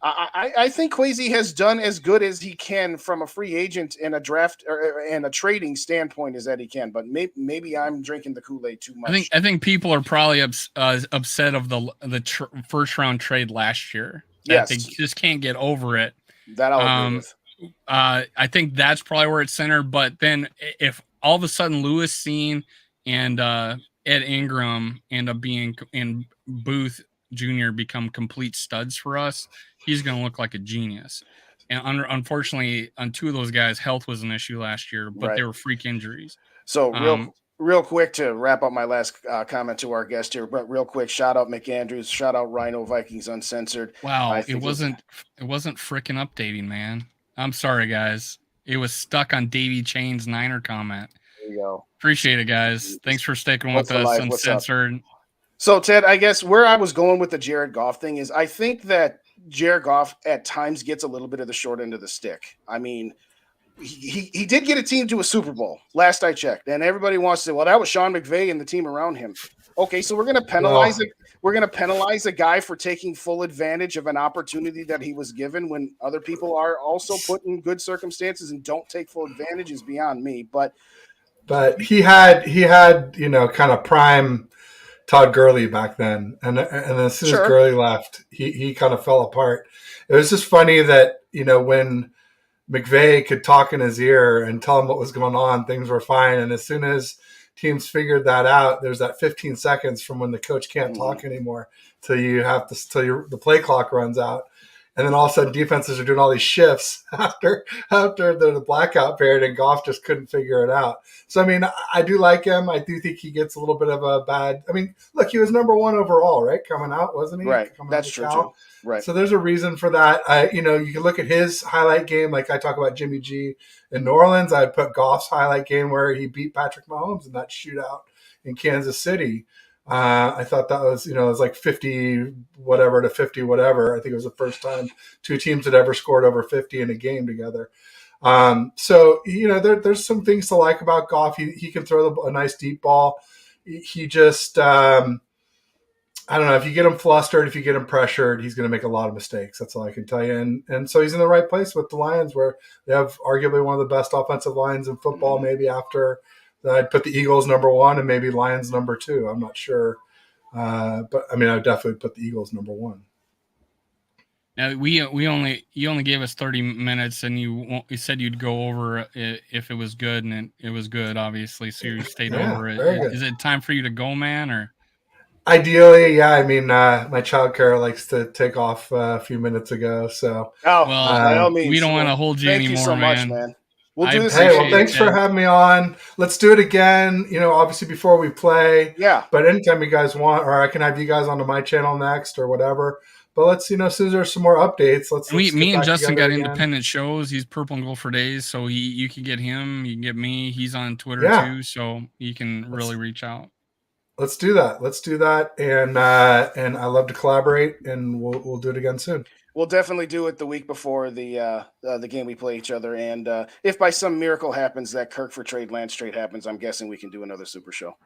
I think Kwesi has done as good as he can from a free agent and a draft and a trading standpoint as that he can. But maybe I'm drinking the Kool-Aid too much. I think people are probably upset of the first round trade last year. Yes, they just can't get over it. That I'll agree with. I think that's probably where it's centered. But then if all of a sudden Lewis Cine and Ed Ingram end up being in Booth Jr. become complete studs for us, he's going to look like a genius. And unfortunately, on 2 of those guys, health was an issue last year, but they were freak injuries. So real quick to wrap up my last comment to our guest here, but real quick, shout out McAndrews, shout out Rhino Vikings Uncensored. Wow, it wasn't freaking updating, man. I'm sorry, guys. It was stuck on Davy Chain's Niner comment. There you go. Appreciate it, guys. Thanks for sticking with us, Uncensored. So, Ted, I guess where I was going with the Jared Goff thing is I think that Jared Goff at times gets a little bit of the short end of the stick. I mean, he did get a team to a Super Bowl last I checked, and everybody wants to say, well, that was Sean McVay and the team around him. Okay, so we're going to penalize it. We're going to penalize a guy for taking full advantage of an opportunity that he was given when other people are also put in good circumstances and don't take full advantage is beyond me. But he had kind of prime Todd Gurley back then, and as soon as Gurley left, he kind of fell apart. It was just funny that when McVay could talk in his ear and tell him what was going on, things were fine. And as soon as teams figured that out, there's that 15 seconds from when the coach can't talk anymore till the play clock runs out. And then all of a sudden defenses are doing all these shifts after the blackout period, and Goff just couldn't figure it out. So, I mean, I do like him. I do think he gets a little bit of a bad – I mean, look, he was number 1 overall, right, coming out, wasn't he? Right, that's true, too. Right. So there's a reason for that. You can look at his highlight game, like I talk about Jimmy G in New Orleans. I'd put Goff's highlight game where he beat Patrick Mahomes in that shootout in Kansas City. I thought that was, it was like 50 whatever to 50 whatever. I think it was the first time two teams had ever scored over 50 in a game together. So, there's some things to like about Goff. He can throw a nice deep ball. He just, I don't know, if you get him flustered, if you get him pressured, he's going to make a lot of mistakes. That's all I can tell you. And so he's in the right place with the Lions, where they have arguably one of the best offensive lines in football, maybe after – I'd put the Eagles number 1 and maybe Lions number 2. I'm not sure. But, I mean, I would definitely put the Eagles number 1. Now, you only gave us 30 minutes, and you said you'd go over if it was good, and it was good, obviously, so you stayed over it. Is it time for you to go, man, or? Ideally, yeah. I mean, my childcare likes to take off a few minutes ago, so. By all means, we don't want to hold you anymore, thank you so man. much, man. We'll do this. Hey, well, thanks for having me on. Let's do it again. Obviously before we play. Yeah. But anytime you guys want, or I can have you guys onto my channel next or whatever. But let's, as soon as there's some more updates, me and Justin got independent shows. He's Purple and Gold for Days, so you can get him. You can get me. He's on Twitter too, so you can really reach out. Let's do that. And I love to collaborate, and we'll do it again soon. We'll definitely do it the week before the game we play each other. And if by some miracle happens that Kirk for trade, Lance trade happens, I'm guessing we can do another super show.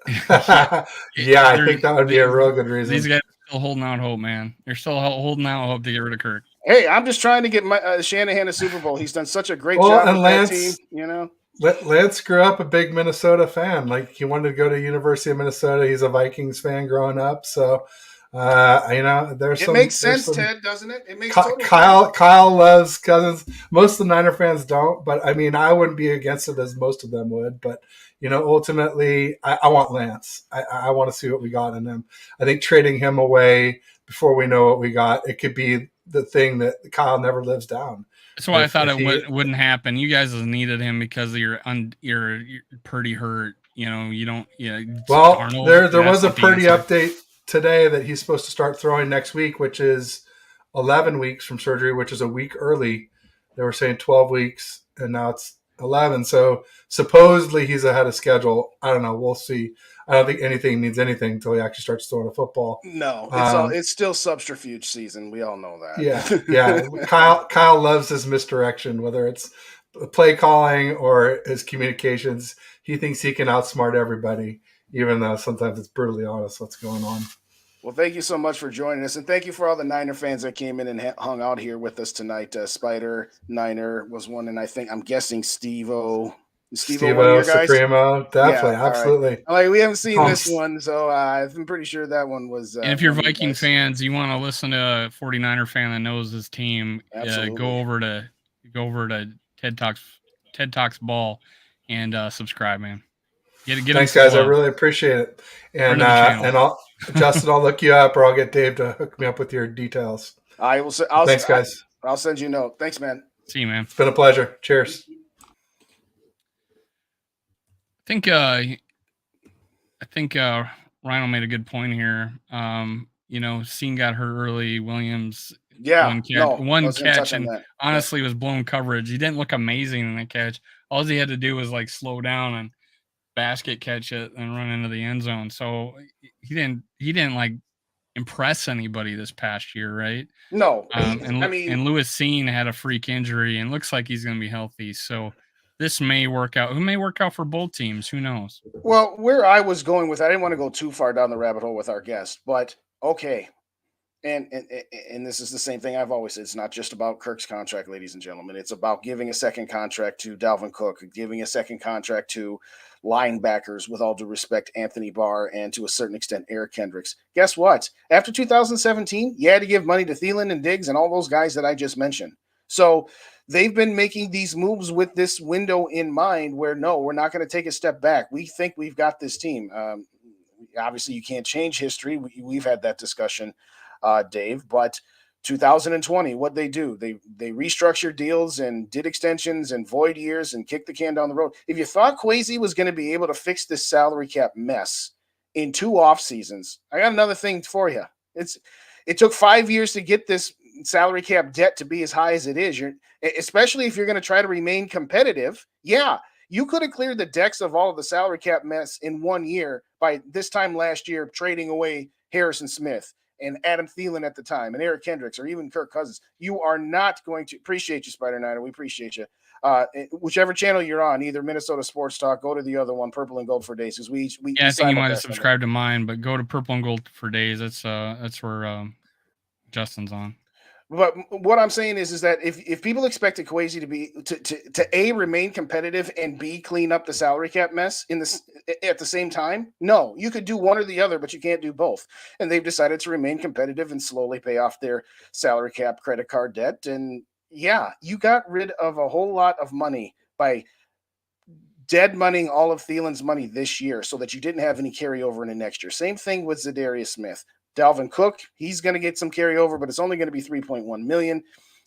I think that would be a real good reason. These guys are still holding out hope, man. They're still holding out hope to get rid of Kirk. Hey, I'm just trying to get Shanahan a Super Bowl. He's done such a great job with that team, Lance grew up a big Minnesota fan. Like, he wanted to go to University of Minnesota. He's a Vikings fan growing up, so – there's it makes sense, Ted, doesn't it? It makes Kyle loves Cousins. Most of the Niner fans don't, but I mean, I wouldn't be against it as most of them would. But ultimately, I want Lance. I want to see what we got in him. I think trading him away before we know what we got, it could be the thing that Kyle never lives down. That's why I thought it wouldn't happen. You guys needed him because you're pretty hurt. You don't. Well, Arnold, there was a pretty update today that he's supposed to start throwing next week, which is 11 weeks from surgery, which is a week early. They were saying 12 weeks, and now it's 11. So supposedly he's ahead of schedule. I don't know. We'll see. I don't think anything means anything until he actually starts throwing a football. No, it's still subterfuge season. We all know that. Yeah. Kyle loves his misdirection, whether it's play calling or his communications. He thinks he can outsmart everybody, even though sometimes it's brutally honest what's going on. Well, thank you so much for joining us, and thank you for all the Niner fans that came in and hung out here with us tonight. Spider Niner was one, and I'm guessing Steve-O, Supremo, definitely, absolutely. Right. We haven't seen this one, so I'm pretty sure that one was. And if you're Viking fans, you want to listen to a 49er fan that knows his team, go over to TED Talks Ball and subscribe, man. Thanks, guys. I really appreciate it. And Justin, I'll look you up, or I'll get Dave to hook me up with your details. I will. Thanks, guys. I'll send you a note. Thanks, man. See you, man. It's been a pleasure. Cheers. I think Rhino made a good point here. Seen got hurt early. Williams, one catch, and honestly was blown coverage. He didn't look amazing in that catch. All he had to do was slow down and basket catch it and run into the end zone. So he didn't impress anybody this past year, right? No, And I mean, and Lewis Seen had a freak injury and looks like he's going to be healthy. So this may work out. Who may work out for both teams? Who knows? well, where I was going with, I didn't want to go too far down the rabbit hole with our guest, but okay. And this is the same thing I've always said. It's not just about Kirk's contract, ladies and gentlemen. It's about giving a second contract to Dalvin Cook, giving a second contract to linebackers, with all due respect, Anthony Barr, and to a certain extent, Eric Kendricks. Guess what? After 2017, you had to give money to Thielen and Diggs and all those guys that I just mentioned. So they've been making these moves with this window in mind where, no, we're not going to take a step back. We think we've got this team. Obviously, you can't change history. We've had that discussion, Dave, but 2020, what they do, they restructured deals and did extensions and void years and kicked the can down the road. If you thought Kwesi was going to be able to fix this salary cap mess in 2 off seasons, I got another thing for you. It took 5 years to get this salary cap debt to be as high as it is. Especially if you're going to try to remain competitive. Yeah, you could have cleared the decks of all of the salary cap mess in 1 year by this time last year, trading away Harrison Smith and Adam Thielen at the time, and Eric Kendricks, or even Kirk Cousins. You are not going to appreciate you, Spider Niner. We appreciate you. Whichever channel you're on, either Minnesota Sports Talk, go to the other one, Purple and Gold for Days, because we Yeah, I think you might have subscribed to mine, but go to Purple and Gold for Days. That's where Justin's on. But what I'm saying is that if people expected Kwesi to be to A, remain competitive, and B, clean up the salary cap mess in this at the same time, no, you could do one or the other, but you can't do both. And they've decided to remain competitive and slowly pay off their salary cap credit card debt. And yeah, you got rid of a whole lot of money by dead moneying all of Thielen's money this year so that you didn't have any carryover into next year. Same thing with Zadarius Smith. Dalvin Cook, he's going to get some carryover, but it's only going to be $3.1 million.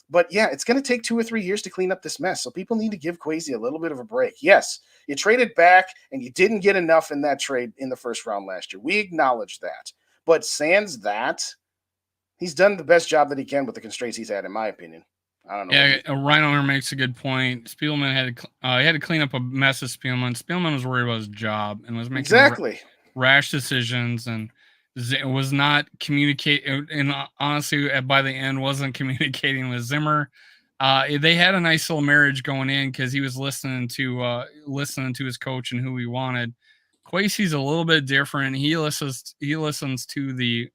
But yeah, it's going to take 2 or 3 years to clean up this mess. So people need to give Kwesi a little bit of a break. Yes, you traded back and you didn't get enough in that trade in the first round last year. We acknowledge that. But sans that, he's done the best job that he can with the constraints he's had, in my opinion. I don't know. Yeah, Rhino makes a good point. Spielman had to clean up a mess of Spielman. Spielman was worried about his job and was making rash decisions and was not communicating, and honestly, by the end, wasn't communicating with Zimmer. They had a nice little marriage going in because he was listening to his coach and who he wanted. Kwesi's a little bit different. He listens to the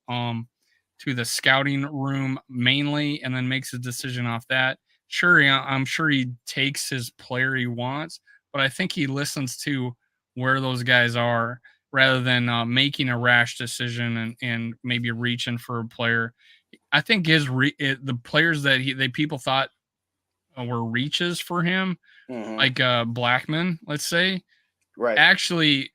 scouting room mainly, and then makes a decision off that. Sure, I'm sure he takes his player he wants, but I think he listens to where those guys are, rather than making a rash decision and maybe reaching for a player. I think the players that people thought were reaches for him, like Blackman, let's say, right, actually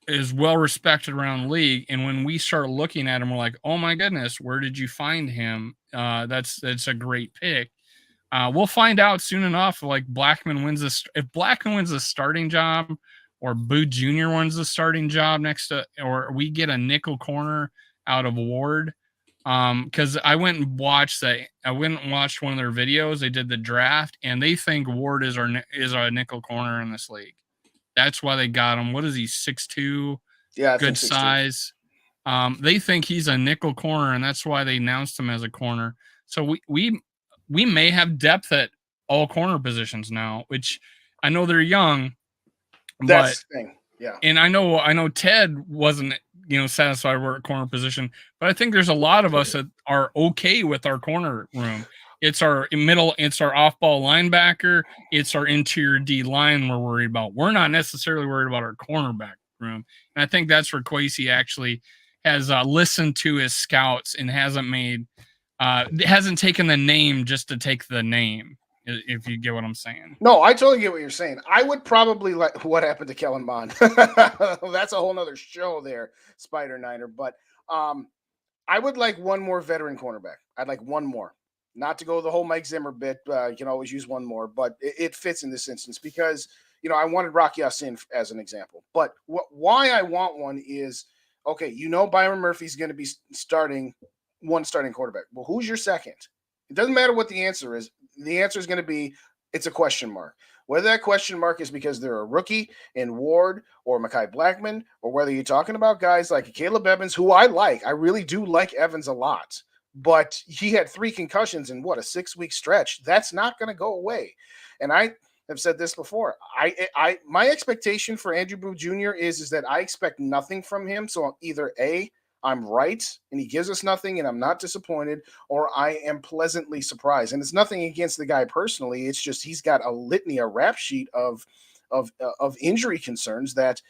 is well respected around the league. And when we start looking at him, we're like, oh my goodness, where did you find him? That's a great pick. We'll find out soon enough. Like if Blackman wins the starting job, or Boo Jr. wins the starting job or we get a nickel corner out of Ward. Because I went and watched one of their videos. They did the draft, and they think Ward is our nickel corner in this league. That's why they got him. What is he, 6'2"? Yeah, good size. They think he's a nickel corner, and that's why they announced him as a corner. So we may have depth at all corner positions now, which I know they're young. That's the thing. Yeah. And I know Ted wasn't, satisfied with our corner position, but I think there's a lot of us that are okay with our corner room. It's our middle, it's our off-ball linebacker, it's our interior D line we're worried about. We're not necessarily worried about our cornerback room. And I think that's where Kwesi actually has listened to his scouts and hasn't taken the name just to take the name. If you get what I'm saying. No, I totally get what you're saying. I would probably like what happened to Kellen Mond. That's a whole nother show there, Spider Niner. But I would like one more veteran cornerback. I'd like one more. Not to go the whole Mike Zimmer bit. You can always use one more, but it fits in this instance because, I wanted Rocky Ya-Sin as an example. But why I want one is, okay, Byron Murphy's going to be starting quarterback. Well, who's your second? It doesn't matter what the answer is. The answer is going to be it's a question mark. Whether that question mark is because they're a rookie in Ward or Mekhi Blackman, or whether you're talking about guys like Caleb Evans, who I like. I really do like Evans a lot. But he had 3 concussions in what, a 6-week stretch. That's not going to go away. And I have said this before. My expectation for Andrew Booth Jr. is that I expect nothing from him. So either A, I'm right and he gives us nothing and I'm not disappointed, or I am pleasantly surprised. And it's nothing against the guy personally. It's just he's got a litany, a rap sheet of injury concerns that.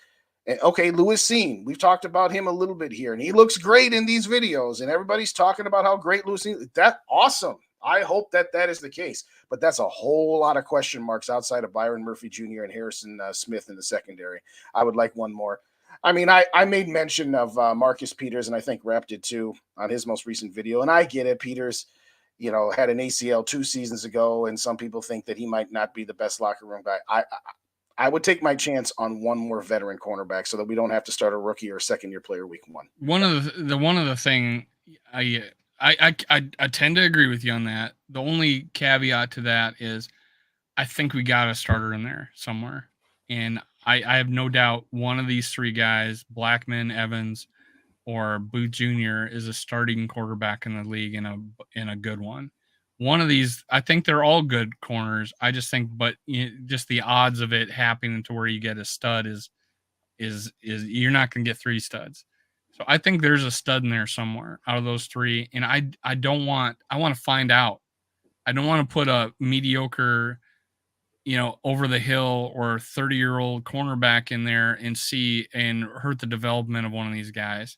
Okay, Lewis Seen. We've talked about him a little bit here, and he looks great in these videos, and everybody's talking about how great Lewis Seen. That's awesome. I hope that is the case, but that's a whole lot of question marks outside of Byron Murphy Jr. and Harrison Smith in the secondary. I would like one more. I mean, I made mention of Marcus Peters, and I think Rap did too on his most recent video, and I get it. Peters, had an ACL 2 seasons ago, and some people think that he might not be the best locker room guy. I would take my chance on one more veteran cornerback so that we don't have to start a rookie or a second-year player week 1. One of the thing I tend to agree with you on that. The only caveat to that is I think we got a starter in there somewhere, and I have no doubt one of these 3 guys, Blackman, Evans, or Booth Jr., is a starting quarterback in the league in a good one. One of these, I think they're all good corners. I just think, but just the odds of it happening to where you get a stud is you're not going to get 3 studs. So I think there's a stud in there somewhere out of those 3. And I want to find out. I don't want to put a mediocre, over the hill or 30-year-old cornerback in there and hurt the development of one of these guys.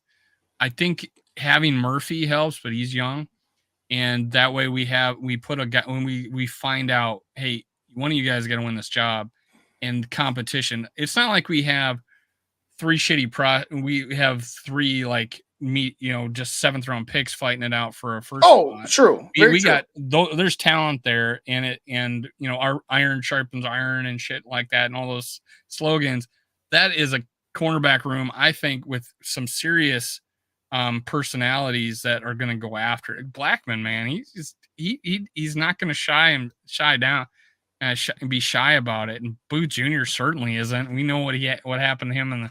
I think having Murphy helps, but he's young. And that way we put a guy when we find out, hey, one of you guys got to win this job and competition. It's not like we have 3 shitty we have 3 just 7th round picks fighting it out for a first. Oh, spot. True. We got there's talent there, and our iron sharpens iron and shit like that, and all those slogans. That is a cornerback room, I think, with some serious personalities that are going to go after it. Blackman, man, he's not going to shy down and be shy about it. And Booth Jr. certainly isn't. We know what happened to him and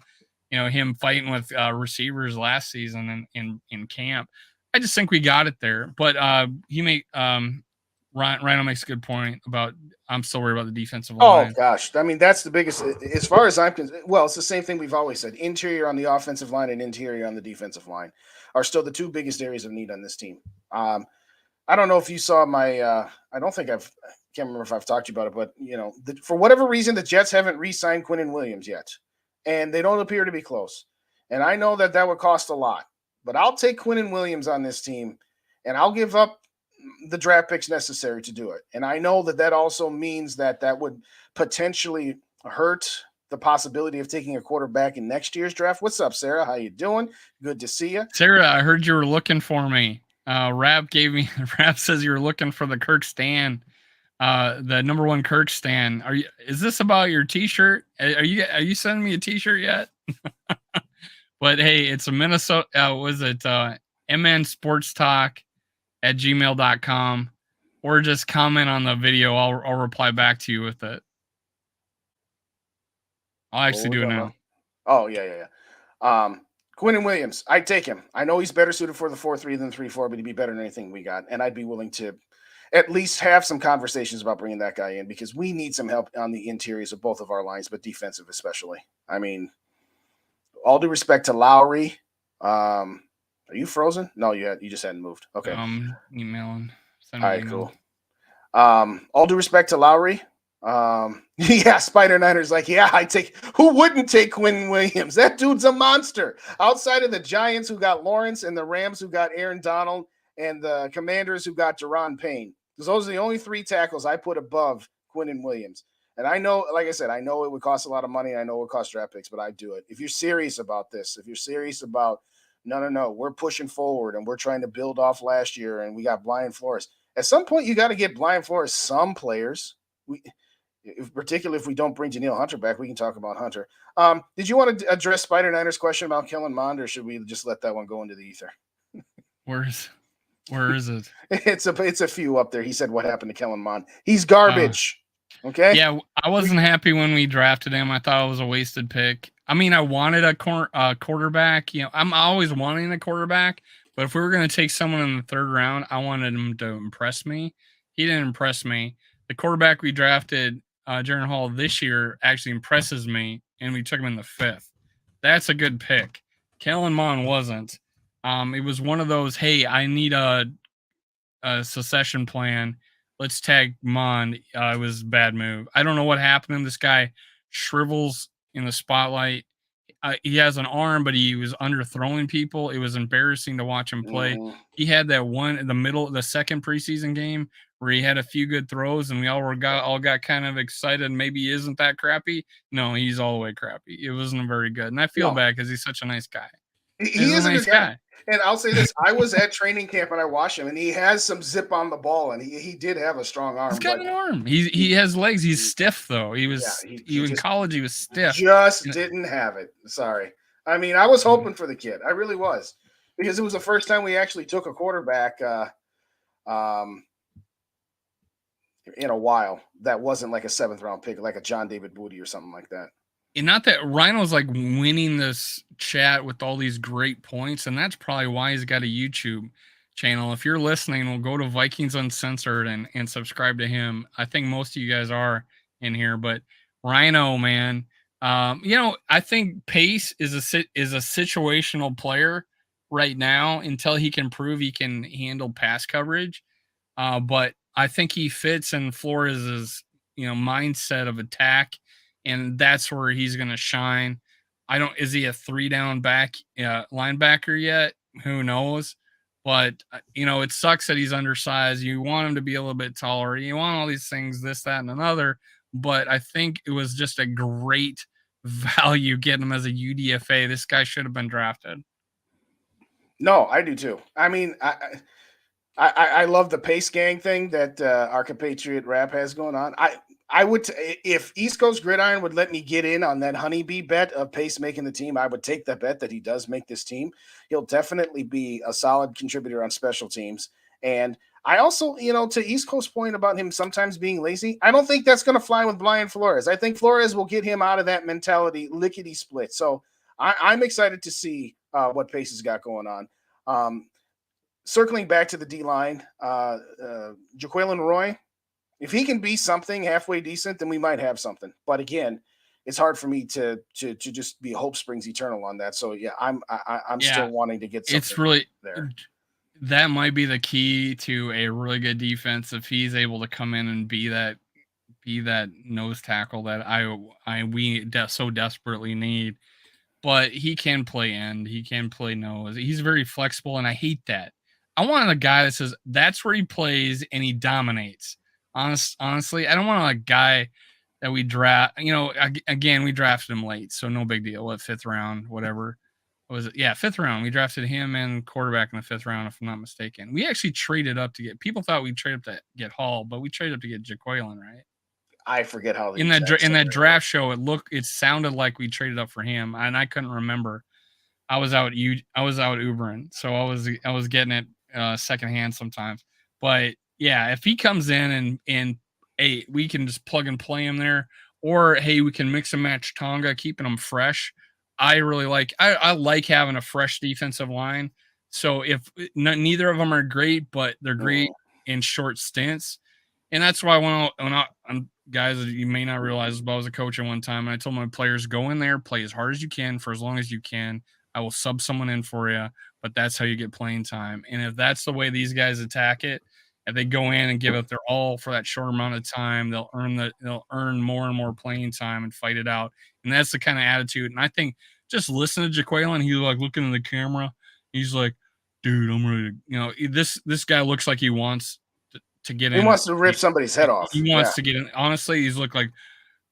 him fighting with receivers last season in camp. I just think we got it there. But Rhino makes a good point about I'm still worried about the defensive line. Oh, gosh. I mean, that's the biggest – as far as I'm concerned – well, it's the same thing we've always said. Interior on the offensive line and interior on the defensive line are still the 2 biggest areas of need on this team. I don't know if you saw my I don't think I can't remember if I've talked to you about it, but, for whatever reason, the Jets haven't re-signed Quinnen Williams yet, and they don't appear to be close. And I know that would cost a lot, but I'll take Quinnen Williams on this team, and I'll give up the draft picks necessary to do it. And I know that also means that would potentially hurt the possibility of taking a quarterback in next year's draft. What's up, Sarah? How you doing? Good to see you. Sarah, I heard you were looking for me. Rap says you were looking for the Kirk Stan, the number 1 Kirk Stan. Is this about your t-shirt? Are you sending me a t-shirt yet? But hey, it's a Minnesota, was it MN Sports Talk at gmail.com, or just comment on the video. I'll reply back to you with it. I'll actually do it now. Oh, yeah. Quinnen Williams, I'd take him. I know he's better suited for the 4-3 than 3-4, but he'd be better than anything we got. And I'd be willing to at least have some conversations about bringing that guy in, because we need some help on the interiors of both of our lines, but defensive especially. I mean, all due respect to Lowry. Are you frozen? No, you just hadn't moved. Okay. Emailing. All right, cool. All due respect to Lowry. Yeah, Spider Niner's like, yeah, who wouldn't take Quinnen Williams? That dude's a monster. Outside of the Giants, who got Lawrence, and the Rams, who got Aaron Donald, and the Commanders, who got Deron Payne. Those are the only 3 tackles I put above Quinnen Williams. And I know, like I said, I know it would cost a lot of money. I know it would cost draft picks, but I'd do it. If you're serious about this, if you're serious about, no, we're pushing forward and we're trying to build off last year, and we got Brian Flores. At some point, you got to get Brian Flores some players. Particularly if we don't bring Danielle Hunter back, we can talk about Hunter. Did you want to address Spider Niner's question about Kellen Mond, or should we just let that one go into the ether? Where is it? It's a few up there. He said, what happened to Kellen Mond? He's garbage. Okay. Yeah, I wasn't happy when we drafted him. I thought it was a wasted pick. I mean, I wanted a quarterback. You know, I'm always wanting a quarterback, but if we were going to take someone in the third round, I wanted him to impress me. He didn't impress me. The quarterback we drafted, Jaren Hall, this year actually impresses me, and we took him in the 5th. That's a good pick. Kellen Mond wasn't. It was one of those, hey, I need a succession plan. Let's tag Mon. It was a bad move. I don't know what happened to him. This guy shrivels in the spotlight. He has an arm, but he was underthrowing people. It was embarrassing to watch him play. He had that one in the middle, the second preseason game where he had a few good throws, and we all got kind of excited. Maybe he isn't that crappy. No, he's all the way crappy. It wasn't very good, and I feel bad because he's such a nice guy. He is a nice guy. And I'll say this: I was at training camp and I watched him, and he has some zip on the ball, and he did have a strong arm. He's got an arm. He has legs. He's stiff though. He was in college. He was stiff. Just didn't have it. Sorry. I mean, I was hoping for the kid. I really was, because it was the first time we actually took a quarterback in a while that wasn't like a 7th round pick, like a John David Booty or something like that. And not that Rhino's like winning this chat with all these great points, and that's probably why he's got a YouTube channel. If you're listening, we'll go to Vikings Uncensored and subscribe to him. I think most of you guys are in here, but Rhino, man, you know, I think Pace is a situational player right now until he can prove he can handle pass coverage. But I think he fits in Flores' mindset of attack. And that's where he's going to shine. Is he a 3-down back linebacker yet? Who knows? But, it sucks that he's undersized. You want him to be a little bit taller. You want all these things, this, that, and another. But I think it was just a great value getting him as a UDFA. This guy should have been drafted. No, I do too. I mean, I love the Pace Gang thing that our compatriot Rap has going on. I would, if East Coast Gridiron would let me get in on that honeybee bet of Pace making the team, I would take the bet that he does make this team. He'll definitely be a solid contributor on special teams. And I also, to East Coast point about him sometimes being lazy, I don't think that's going to fly with Brian Flores. I think Flores will get him out of that mentality, lickety split. So I'm excited to see what Pace has got going on. Circling back to the D-line, Jaquelin Roy, if he can be something halfway decent, then we might have something. But again, it's hard for me to just be hope springs eternal on that. So yeah, I'm still wanting to get something. It's really there. That might be the key to a really good defense if he's able to come in and be that nose tackle that we so desperately need. But he can play end, he can play nose. He's very flexible, and I hate that. I want a guy that says that's where he plays and he dominates. Honestly, I don't want a guy that we draft. Again, we drafted him late, so no big deal. 5th round, whatever. What was it? Yeah, 5th round. We drafted him and quarterback in the 5th round, if I'm not mistaken. We actually traded up to get. People thought we'd trade up to get Hall, but we traded up to get Jaquelin, right? I forget how in that draft show it sounded like we traded up for him, and I couldn't remember. I was out Ubering, so I was getting it secondhand sometimes. But yeah, if he comes in and hey, we can just plug and play him there, or hey, we can mix and match Tonga, keeping him fresh. I really like having a fresh defensive line. So if neither of them are great, but they're great in short stints, and that's why when guys, you may not realize, but I was a coach at one time, and I told my players, go in there, play as hard as you can for as long as you can. I will sub someone in for you, but that's how you get playing time. And if that's the way these guys attack it, if they go in and give up their all for that short amount of time, they'll earn more and more playing time and fight it out. And that's the kind of attitude. And I think just listen to Jaquelin. He's like looking in the camera. He's like, dude, I'm ready to, this guy looks like he wants to get in. He wants to rip somebody's head off. He wants to get in. Honestly, he's look like,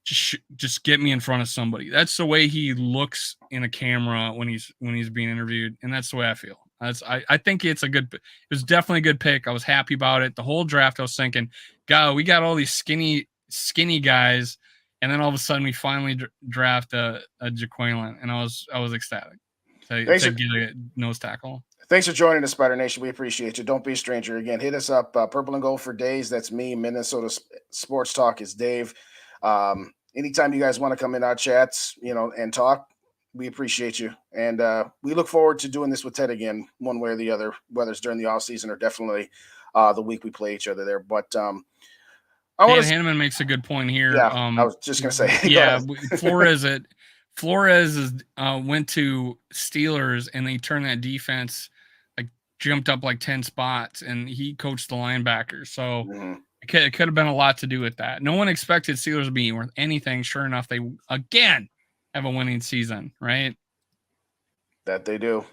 just get me in front of somebody. That's the way he looks in a camera when he's being interviewed, and that's the way I feel. I think it was definitely a good pick. I was happy about it. The whole draft, I was thinking, God, we got all these skinny guys, and then all of a sudden we finally draft a Jaquelin, and I was ecstatic to get a nose tackle. Thanks for joining us, Spider Nation. We appreciate you. Don't be a stranger. Again, hit us up. Purple and Gold for days. That's me. Minnesota Sports Talk is Dave. Anytime you guys want to come in our chats, and talk, we appreciate you. And we look forward to doing this with Ted again, one way or the other, whether it's during the off season or definitely the week we play each other there. But Dan Hanneman makes a good point here. Yeah, I was just gonna say. Yeah, Flores went to Steelers and they turned that defense, like jumped up like 10 spots, and he coached the linebackers. So it could have been a lot to do with that. No one expected Steelers to be worth anything. Sure enough, they again have a winning season, right? That they do.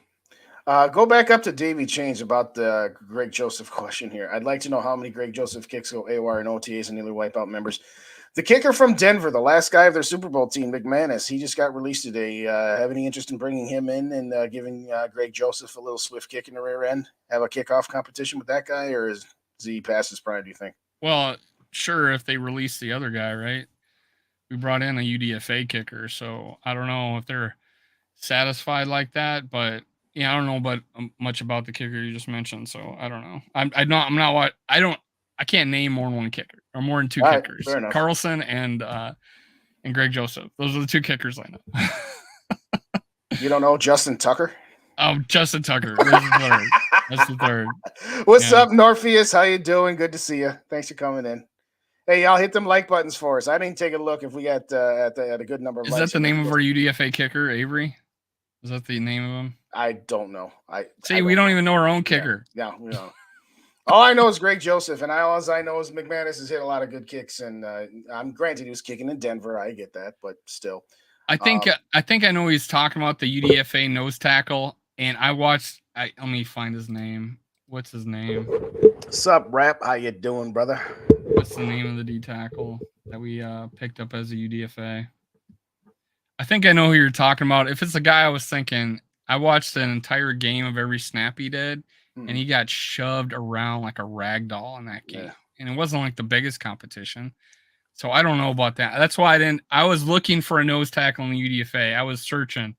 Go back up to Davey Chains about the Greg Joseph question here. I'd like to know how many Greg Joseph kicks go AWR and OTAs and nearly wipe out members. The kicker from Denver, the last guy of their Super Bowl team, McManus, he just got released today. Have any interest in bringing him in and giving Greg Joseph a little swift kick in the rear end? Have a kickoff competition with that guy, or is he past his prime, do you think? Well, sure, if they release the other guy, right? We brought in a UDFA kicker, so I don't know if they're satisfied like that, but yeah, I don't know much about the kicker you just mentioned, so I don't know. I can't name more than one kicker or more than two kickers. Fair enough. Carlson and Greg Joseph. Those are the two kickers I know. You don't know Justin Tucker? Oh, Justin Tucker. That's the third. What's up, Norpheus? How you doing? Good to see you. Thanks for coming in. Hey, y'all hit them like buttons for us. I didn't take a look if we got at a good number of likes. Is that the name of our UDFA kicker, Avery? Is that the name of him? I don't know. We don't even know our own kicker. Yeah, we don't. All I know is Greg Joseph, and all I know is McManus has hit a lot of good kicks. And I'm granted he was kicking in Denver. I get that, but still. I think I know he's talking about the UDFA nose tackle, and I watched. Let me find his name. What's his name? What's up, Rap? How you doing, brother? What's the name of the D tackle that we picked up as a UDFA? I think I know who you're talking about. If it's the guy I was thinking, I watched an entire game of every snap he did, and he got shoved around like a rag doll in that game. Yeah. And it wasn't like the biggest competition. So I don't know about that. That's why I was looking for a nose tackle in the UDFA. I was searching,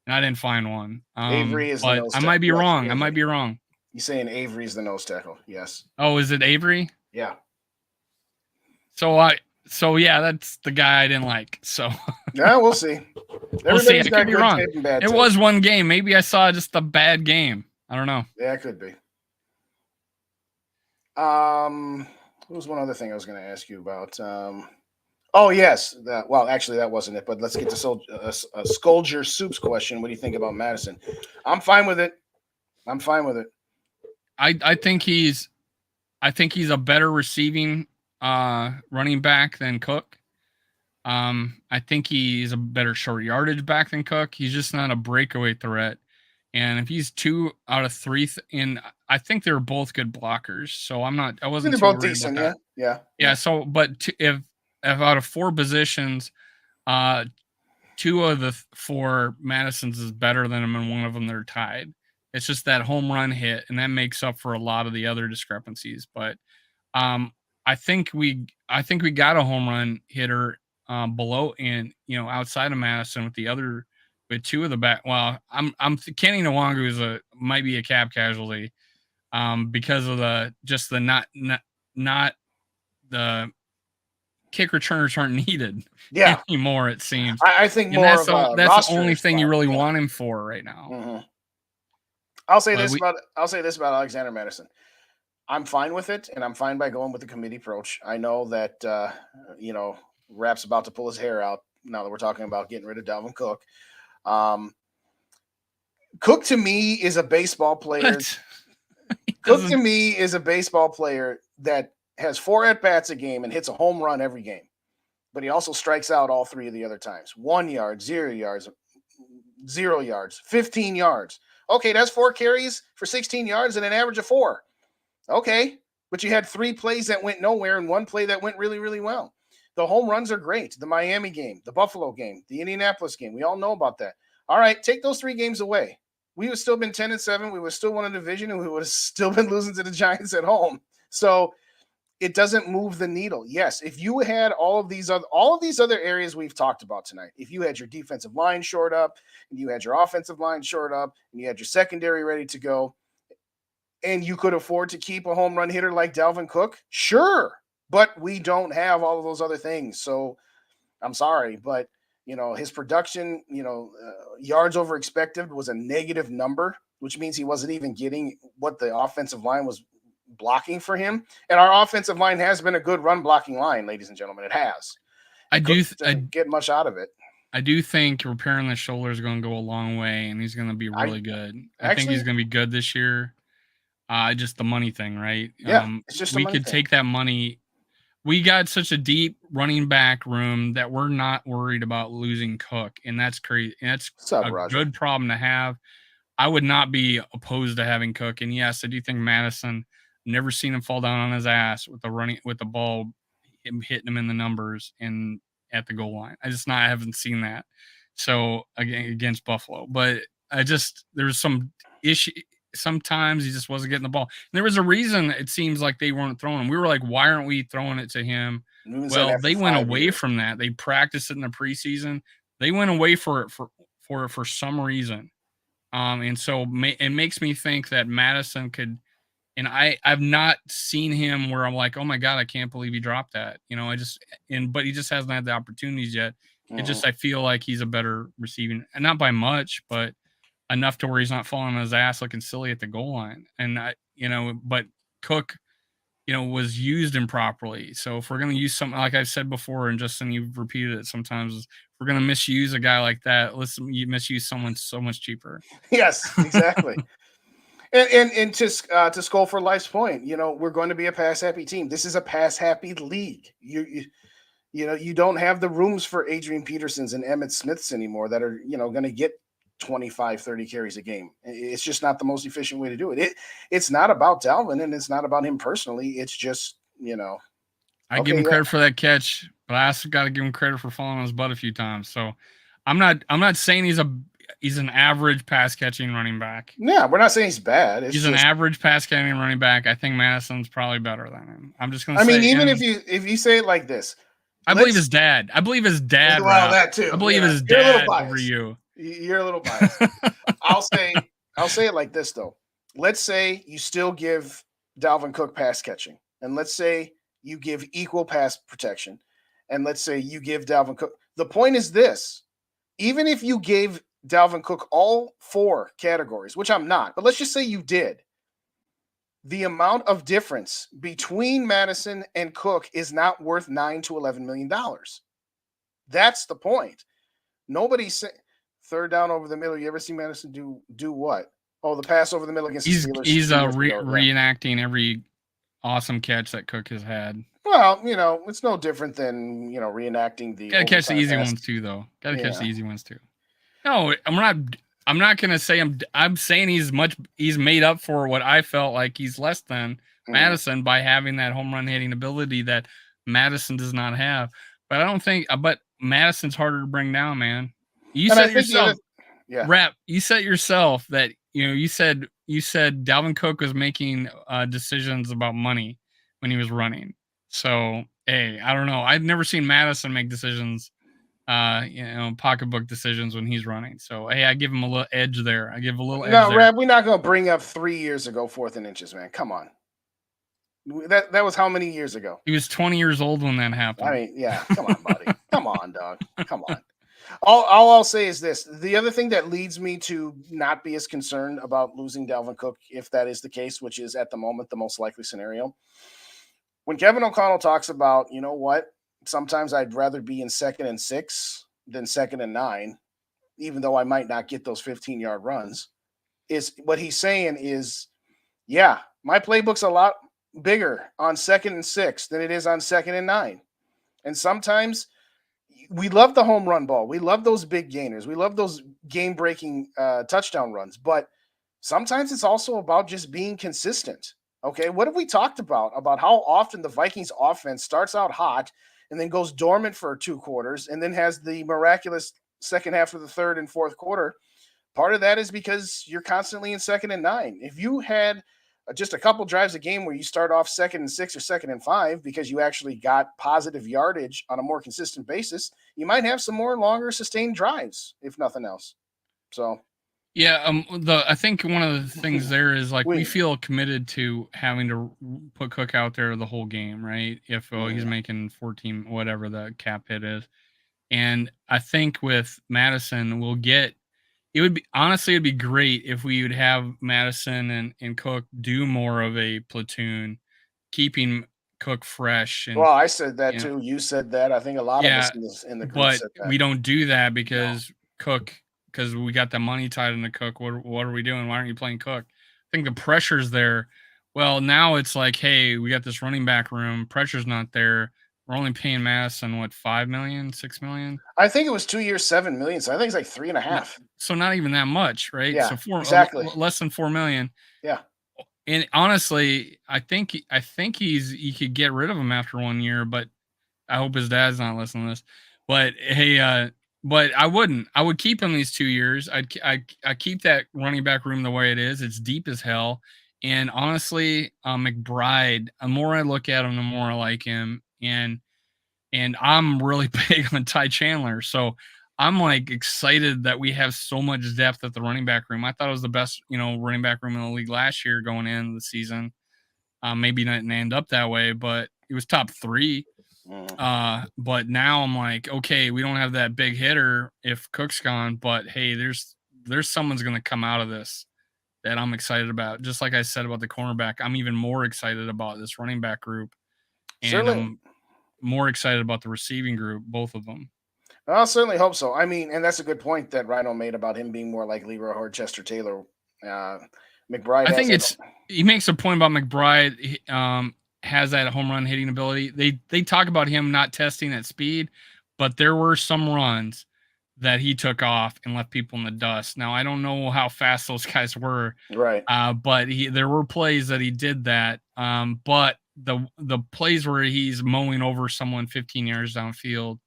and I didn't find one. Avery is the nose tackle. I might be wrong. Avery. I might be wrong. You're saying Avery's the nose tackle. Yes. Oh, is it Avery? Yeah. So yeah, that's the guy I didn't like. So yeah, we'll see. We'll see. I could be wrong. It was one game. Maybe I saw just a bad game. I don't know. Yeah, it could be. What was one other thing I was going to ask you about? Oh yes. Actually, that wasn't it. But let's get to Skolger Soup's question. What do you think about Madison? I'm fine with it. I think he's a better receiving running back than Cook. I think he's a better short yardage back than Cook. He's just not a breakaway threat. And if he's 2 out of 3, I think they're both good blockers. So I wasn't. They're both decent, yeah. So, but if out of 4 positions, 2 of the 4 Madison's is better than him, and one of them they're tied. It's just that home run hit, and that makes up for a lot of the other discrepancies. But I think we got a home run hitter below and outside of Madison with 2 of the back. Well, Kenny Nwangu might be a cap casualty because of the kick returners aren't needed anymore. It seems. I think more that's the only thing you really want him for right now. Mm-hmm. I'll say this about Alexander Madison. I'm fine with it, and I'm fine by going with the committee approach. I know that Rap's about to pull his hair out now that we're talking about getting rid of Dalvin Cook. Cook to me is a baseball player. Cook to me is a baseball player that has 4 at-bats a game and hits a home run every game. But he also strikes out all 3 of the other times. 1 yard, 0 yards, 0 yards, 15 yards. Okay, that's 4 carries for 16 yards and an average of 4. Okay, but you had 3 plays that went nowhere and 1 play that went really, really well. The home runs are great. The Miami game, the Buffalo game, the Indianapolis game. We all know about that. All right, take those 3 games away. We would still been 10-7. We would still won a division, and we would have still been losing to the Giants at home. So it doesn't move the needle. Yes, if you had all of these other areas we've talked about tonight, if you had your defensive line shored up, and you had your offensive line shored up, and you had your secondary ready to go, and you could afford to keep a home run hitter like Dalvin Cook, sure. But we don't have all of those other things. So I'm sorry, but his production, yards over expected was a negative number, which means he wasn't even getting what the offensive line was blocking for him. And our offensive line has been a good run blocking line, ladies and gentlemen. It has. I get much out of it. I do think repairing the shoulder is going to go a long way, and he's going to be really good. I think he's going to be good this year. Just the money thing, right? Yeah, it's just we could take that money. We got such a deep running back room that we're not worried about losing Cook, and that's crazy. And that's good problem to have. I would not be opposed to having Cook, and yes, I do think Madison. Never seen him fall down on his ass with the ball, hitting him in the numbers and at the goal line. I haven't seen that. So against Buffalo, but there's some issue. Sometimes he just wasn't getting the ball. And there was a reason it seems like they weren't throwing him. We were like, why aren't we throwing it to him? Well, they went away from that. They practiced it in the preseason. They went away for some reason. And so it makes me think that Madison could, and I've not seen him where I'm like, oh my God, I can't believe he dropped that. But he just hasn't had the opportunities yet. Mm-hmm. I feel like he's a better receiving, and not by much, but enough to where he's not falling on his ass looking silly at the goal line. And but Cook, was used improperly. So if we're going to use something, like I've said before, and Justin, you've repeated it sometimes, if we're going to misuse a guy like that, you misuse someone so much cheaper. Yes, exactly. and to SKOL for Life's point, we're going to be a pass happy team. This is a pass happy league. You don't have the rooms for Adrian Petersons and Emmitt Smiths anymore that are, going to get 25, 30 carries a game. It's just not the most efficient way to do it. It's not about Dalvin, and it's not about him personally. It's just, I give him credit for that catch, but I also got to give him credit for falling on his butt a few times. So I'm not saying he's an average pass catching running back. Yeah, we're not saying he's bad. He's an average pass catching running back. I think Madison's probably better than him. I'm just going to say. I mean, even if you say it like this, I believe his dad. Well, that too. I believe his dad over you. You're a little biased. I'll say it like this though. Let's say you still give Dalvin Cook pass catching, and let's say you give equal pass protection, and let's say you give Dalvin Cook. The point is this: even if you gave Dalvin Cook all 4 categories, which I'm not, but let's just say you did, the amount of difference between Madison and Cook is not worth $9 to $11 million. That's the point. Nobody's saying third down over the middle. You ever see Madison do what? Oh, the pass over the middle against the Steelers. He's reenacting every awesome catch that Cook has had. Well, it's no different than reenacting the. Gotta catch the easy ones too, though. Catch the easy ones too. No, I'm not gonna say I'm saying he's made up for what I felt like he's less than Madison by having that home run hitting ability that Madison does not have. But I don't think. But Madison's harder to bring down, man. You said yourself, Rap. You said yourself that you said Dalvin Cook was making decisions about money when he was running. So hey, I don't know. I've never seen Madison make decisions. Pocketbook decisions when he's running. So, hey, I give him a little edge there. No, Rab, we're not going to bring up 3 years ago, 4th and inches, man. Come on. That was how many years ago? He was 20 years old when that happened. I mean, yeah. Come on, buddy. Come on, dog. Come on. All I'll say is this. The other thing that leads me to not be as concerned about losing Dalvin Cook, if that is the case, which is at the moment the most likely scenario, when Kevin O'Connell talks about, sometimes I'd rather be in 2nd and 6 than 2nd and 9, even though I might not get those 15-yard runs. Is what he's saying is, yeah, my playbook's a lot bigger on 2nd and 6 than it is on 2nd and 9. And sometimes we love the home run ball. We love those big gainers. We love those game-breaking touchdown runs. But sometimes it's also about just being consistent. Okay, what have we talked about how often the Vikings offense starts out hot and then goes dormant for 2 quarters and then has the miraculous second half of the 3rd and 4th quarter? Part of that is because you're constantly in 2nd and 9. If you had just a couple drives a game where you start off 2nd and 6 or 2nd and 5 because you actually got positive yardage on a more consistent basis, you might have some more longer sustained drives, if nothing else. So Yeah, I think one of the things there is like we We- feel committed to having to put Cook out there the whole game, right? If he's making 14, whatever the cap hit is, and I think with Madison, we'll get. It would be honestly, it'd be great if we would have Madison and Cook do more of a platoon, keeping Cook fresh and Well, I said that you know, too. You said that. I think a lot of us yeah, in the group but said that. we don't do that No. because we got the money tied into Cook. What are we doing? Why aren't you playing Cook? I think the pressure's there. Well, now it's like, hey, we got this running back room. Pressure's not there. We're only paying Madison what, 5 million, 6 million? I think it was 2 years, 7 million. So I think it's like 3.5. So not even that much, right? Yeah, So exactly. less than 4 million. Yeah. And honestly, I think he could get rid of him after 1 year, but I hope his dad's not listening to this. But hey, but I wouldn't. I would keep him these 2 years. I keep that running back room the way it is. It's deep as hell. And honestly, McBride, the more I look at him, the more I like him. And I'm really big on Ty Chandler. So I'm like excited that we have so much depth at the running back room. I thought it was the best, running back room in the league last year going into the season. Maybe not end up that way, but it was top 3. But now I'm like, okay, we don't have that big hitter if Cook's gone, but hey, there's someone's gonna come out of this that I'm excited about. Just like I said about the cornerback, I'm even more excited about this running back group, and Certainly. I'm more excited about the receiving group, both of them. I certainly hope so. I mean, and that's a good point that Rhino made about him being more like Leroy or Chester Taylor. McBride. I think he makes a point about McBride. Has that home run hitting ability. They talk about him not testing at speed, but there were some runs that he took off and left people in the dust. Now I don't know how fast those guys were, right? But there were plays that he did that. But the plays where he's mowing over someone 15 yards downfield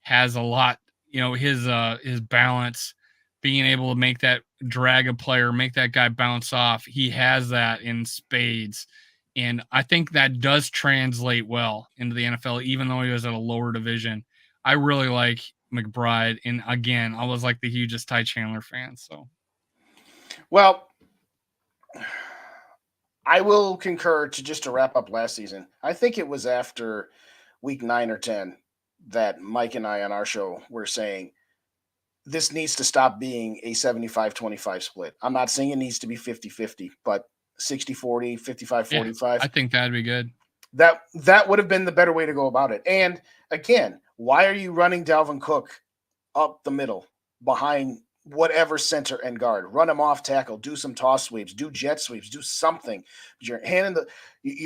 has a lot. His balance, being able to make that drag a player, make that guy bounce off. He has that in spades. And I think that does translate well into the NFL, even though he was at a lower division. I really like McBride. And again, I was like the hugest Ty Chandler fan. So, well, I will concur to wrap up last season. I think it was after week 9 or 10 that Mike and I on our show were saying this needs to stop being a 75-25 split. I'm not saying it needs to be 50-50, but 60-40, 55-45. Yeah, I think that'd be good. That would have been the better way to go about it. And again, why are you running Dalvin Cook up the middle behind whatever center and guard? Run him off tackle, do some toss sweeps, do jet sweeps, do something. You're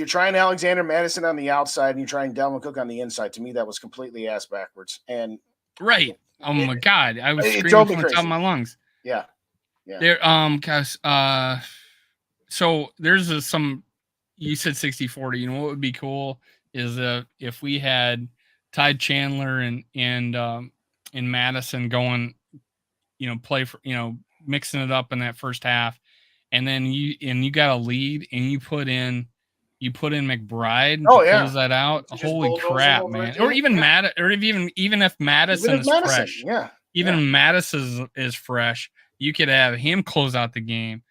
trying Alexander Madison on the outside and you're trying Dalvin Cook on the inside. To me, that was completely ass backwards. And right. Oh my God. I was screaming from the top of my lungs. Yeah. There, guys, so there's some, you said 60-40. What would be cool is if we had Ty Chandler and Madison going, play for, mixing it up in that first half, and then you got a lead and you put in McBride to close that out. Holy crap, man! Or even even if Madison is fresh, Madison is fresh, you could have him close out the game.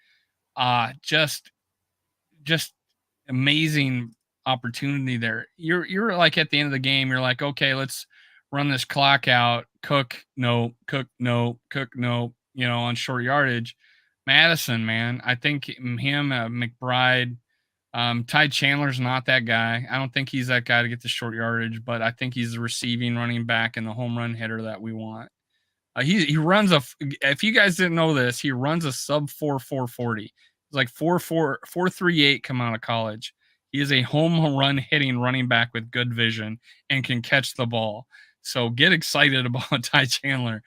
Just amazing opportunity there. You're like at the end of the game, you're like, okay, let's run this clock out. Cook, no, on short yardage. Madison, man, I think him, McBride, Ty Chandler's not that guy. I don't think he's that guy to get the short yardage, but I think he's the receiving running back and the home run hitter that we want. He runs if you guys didn't know this, he runs a sub 4.40. It's like 4.38 come out of college. He is a home run hitting running back with good vision and can catch the ball. So get excited about Ty Chandler.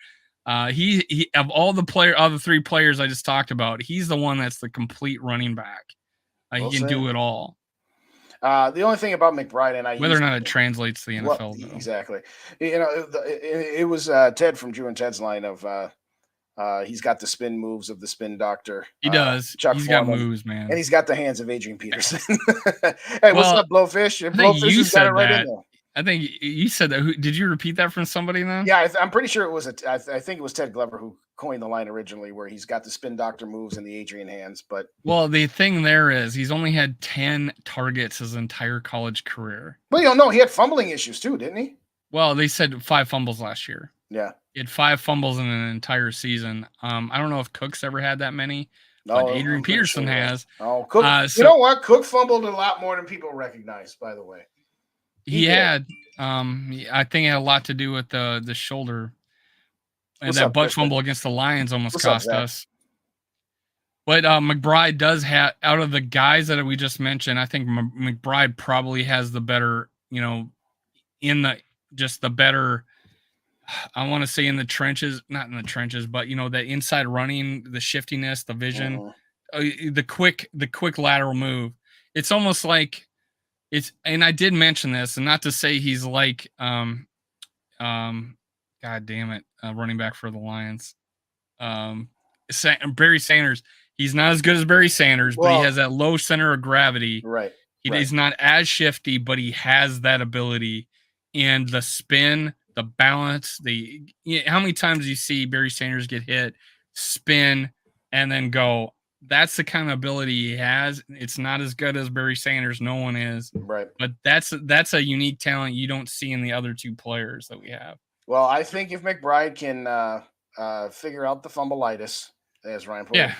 He of all the 3 players I just talked about, he's the one that's the complete running back. He can do it all. The only thing about McBride and whether or not it translates to the NFL, though. Exactly. It was Ted from Drew and Ted's line of he's got the spin moves of the spin doctor. He does. He's got moves, man, and he's got the hands of Adrian Peterson. Hey, what's up, Blowfish? Blowfish has got it right in there. I think you said that. Did you repeat that from somebody then? Yeah, I'm pretty sure it was I think it was Ted Glover who coined the line originally, where he's got the spin doctor moves and the Adrian hands. But Well, the thing there is he's only had 10 targets his entire college career. you don't know, he had fumbling issues too, didn't he? Well, they said 5 fumbles last year. Yeah. He had 5 fumbles in an entire season. I don't know if Cook's ever had that many, No, but Adrian Peterson sure has. Oh, Cook. So you know what? Cook fumbled a lot more than people recognize, by the way. he had. I think it had a lot to do with the shoulder. And that butt fumble against the Lions almost cost us. But McBride does have, out of the guys that we just mentioned, I think McBride probably has the better, the better, I want to say in the trenches, not in the trenches, but that inside running, the shiftiness, the vision, the quick lateral move. It's almost like and I did mention this, and not to say he's like, God damn it, running back for the Lions, Barry Sanders. He's not as good as Barry Sanders, but he has that low center of gravity. Right. He's not as shifty, but he has that ability, and the spin, the balance, how many times do you see Barry Sanders get hit, spin, and then go? That's the kind of ability he has. It's not as good as Barry Sanders. No one is. Right. But that's a unique talent you don't see in the other two players that we have. Well, I think if McBride can figure out the fumbleitis, as Ryan put it,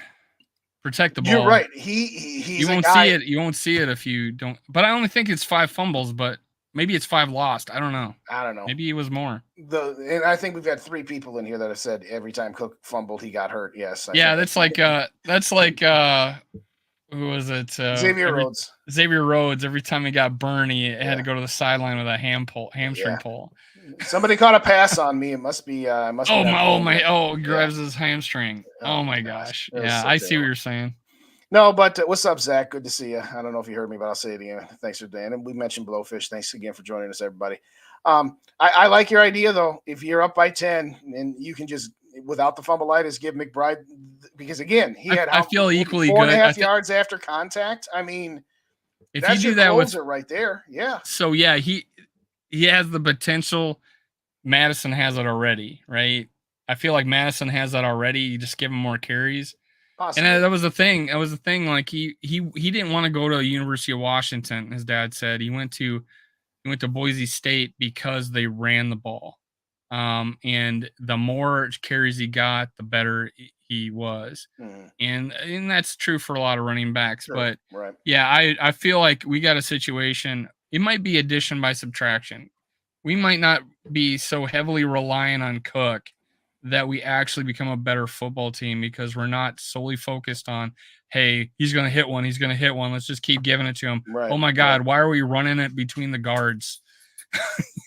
protect the ball. You're right. He's you won't see it. You won't see it if you don't. But I only think it's 5 fumbles, but maybe it's 5 lost. I don't know. Maybe it was more. And I think we've had 3 people in here that have said every time Cook fumbled, he got hurt. Yes. That's like who was it? Xavier Rhodes. Xavier Rhodes. Every time he got burned, he had to go to the sideline with a hamstring pull. Somebody caught a pass on me. It must be. Grabs his hamstring. Oh my gosh. Yeah, I see what you're saying. No, but what's up, Zach? Good to see you. I don't know if you heard me, but I'll say it again. Thanks for Dan. And we mentioned Blowfish. Thanks again for joining us, everybody. I like your idea though. If you're up by 10 and you can just, without the fumbleitis, give McBride, because again, he had I feel equally 4.5 yards after contact. I mean, if you do that with right there, yeah. So yeah, he has the potential. Madison has it already, right? I feel like Madison has that already. You just give him more carries. Possibly. And that was the thing. Like he didn't want to go to University of Washington. His dad said he went to Boise State because they ran the ball. And the more carries he got, the better he was. And that's true for a lot of running backs. Sure. But yeah, I feel like we got a situation. It might be addition by subtraction. We might not be so heavily reliant on Cook that we actually become a better football team, because we're not solely focused on, hey, he's going to hit one. Let's just keep giving it to him. Right. Oh my God, why are we running it between the guards